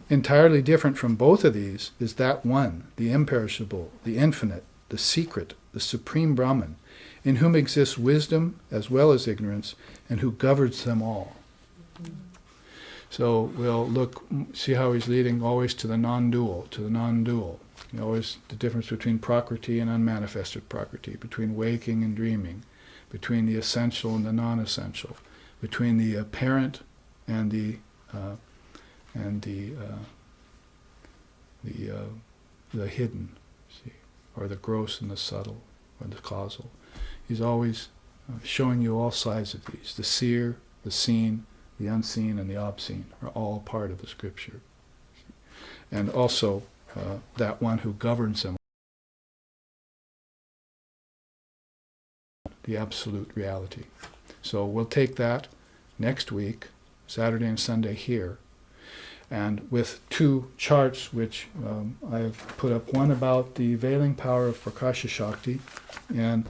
Entirely different from both of these is that one, the imperishable, the infinite, the secret, the supreme Brahman, in whom exists wisdom as well as ignorance, and who governs them all. So we'll see how he's leading always to the non-dual, always the difference between prakriti and unmanifested prakriti, between waking and dreaming, between the essential and the non-essential, between the apparent and the hidden, see, or the gross and the subtle, or the causal. He's always showing you all sides of these. The seer, the seen, the unseen, and the obscene are all part of the scripture. And also that one who governs them, the absolute reality. So we'll take that next week, Saturday and Sunday here. and with 2 charts which I have put up, one about the veiling power of Prakasha Shakti, and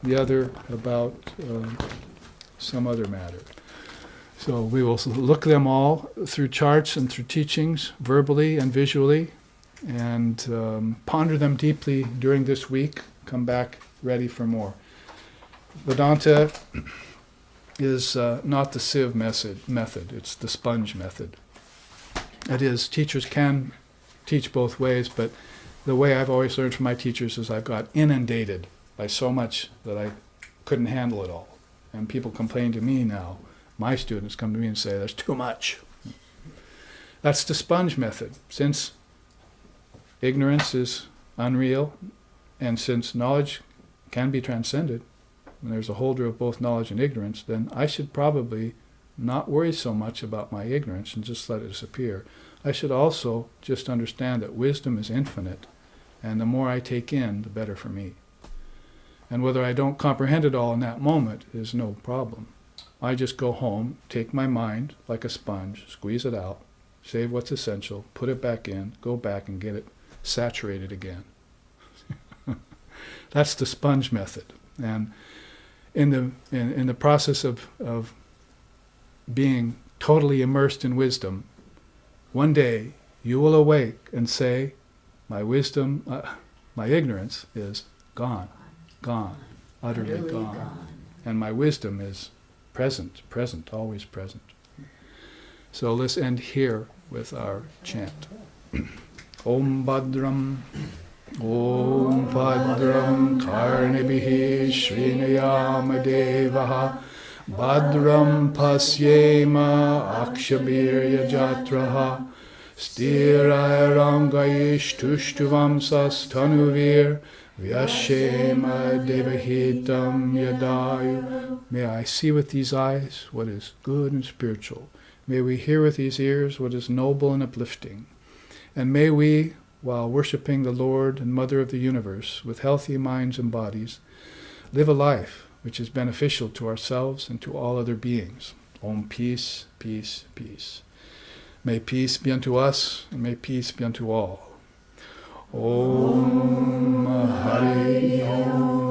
the other about some other matter. So we will look them all through charts and through teachings, verbally and visually, and ponder them deeply during this week. Come back ready for more. Vedanta is not the sieve method, it's the sponge method. That is, teachers can teach both ways, but the way I've always learned from my teachers is I've got inundated by so much that I couldn't handle it all. And people complain to me now, my students come to me and say, there's too much. That's the sponge method. Since ignorance is unreal, and since knowledge can be transcended, and there's a holder of both knowledge and ignorance, then I should probably not worry so much about my ignorance and just let it disappear. I should also just understand that wisdom is infinite, and the more I take in, the better for me. And whether I don't comprehend it all in that moment is no problem. I just go home, take my mind like a sponge, squeeze it out, save what's essential, put it back in, go back and get it saturated again. That's the sponge method. And in the process of being totally immersed in wisdom, one day you will awake and say, my wisdom, my ignorance is gone, utterly gone. And my wisdom is present, always present. So let's end here with our chant. Om Bhadram, Om Bhadram, Karnibhihi Srinayama Devaha, Bhadram Pasyema Akshabirya Jatraha, Sthirayarangayish Tushtuvam Sastanuvir, Vyashema Devahitam Yadayu. May I see with these eyes what is good and spiritual. May we hear with these ears what is noble and uplifting. And may we, while worshipping the Lord and Mother of the universe with healthy minds and bodies, live a life which is beneficial to ourselves and to all other beings. Om, peace, peace, peace. May peace be unto us, and may peace be unto all. Om Hari Om.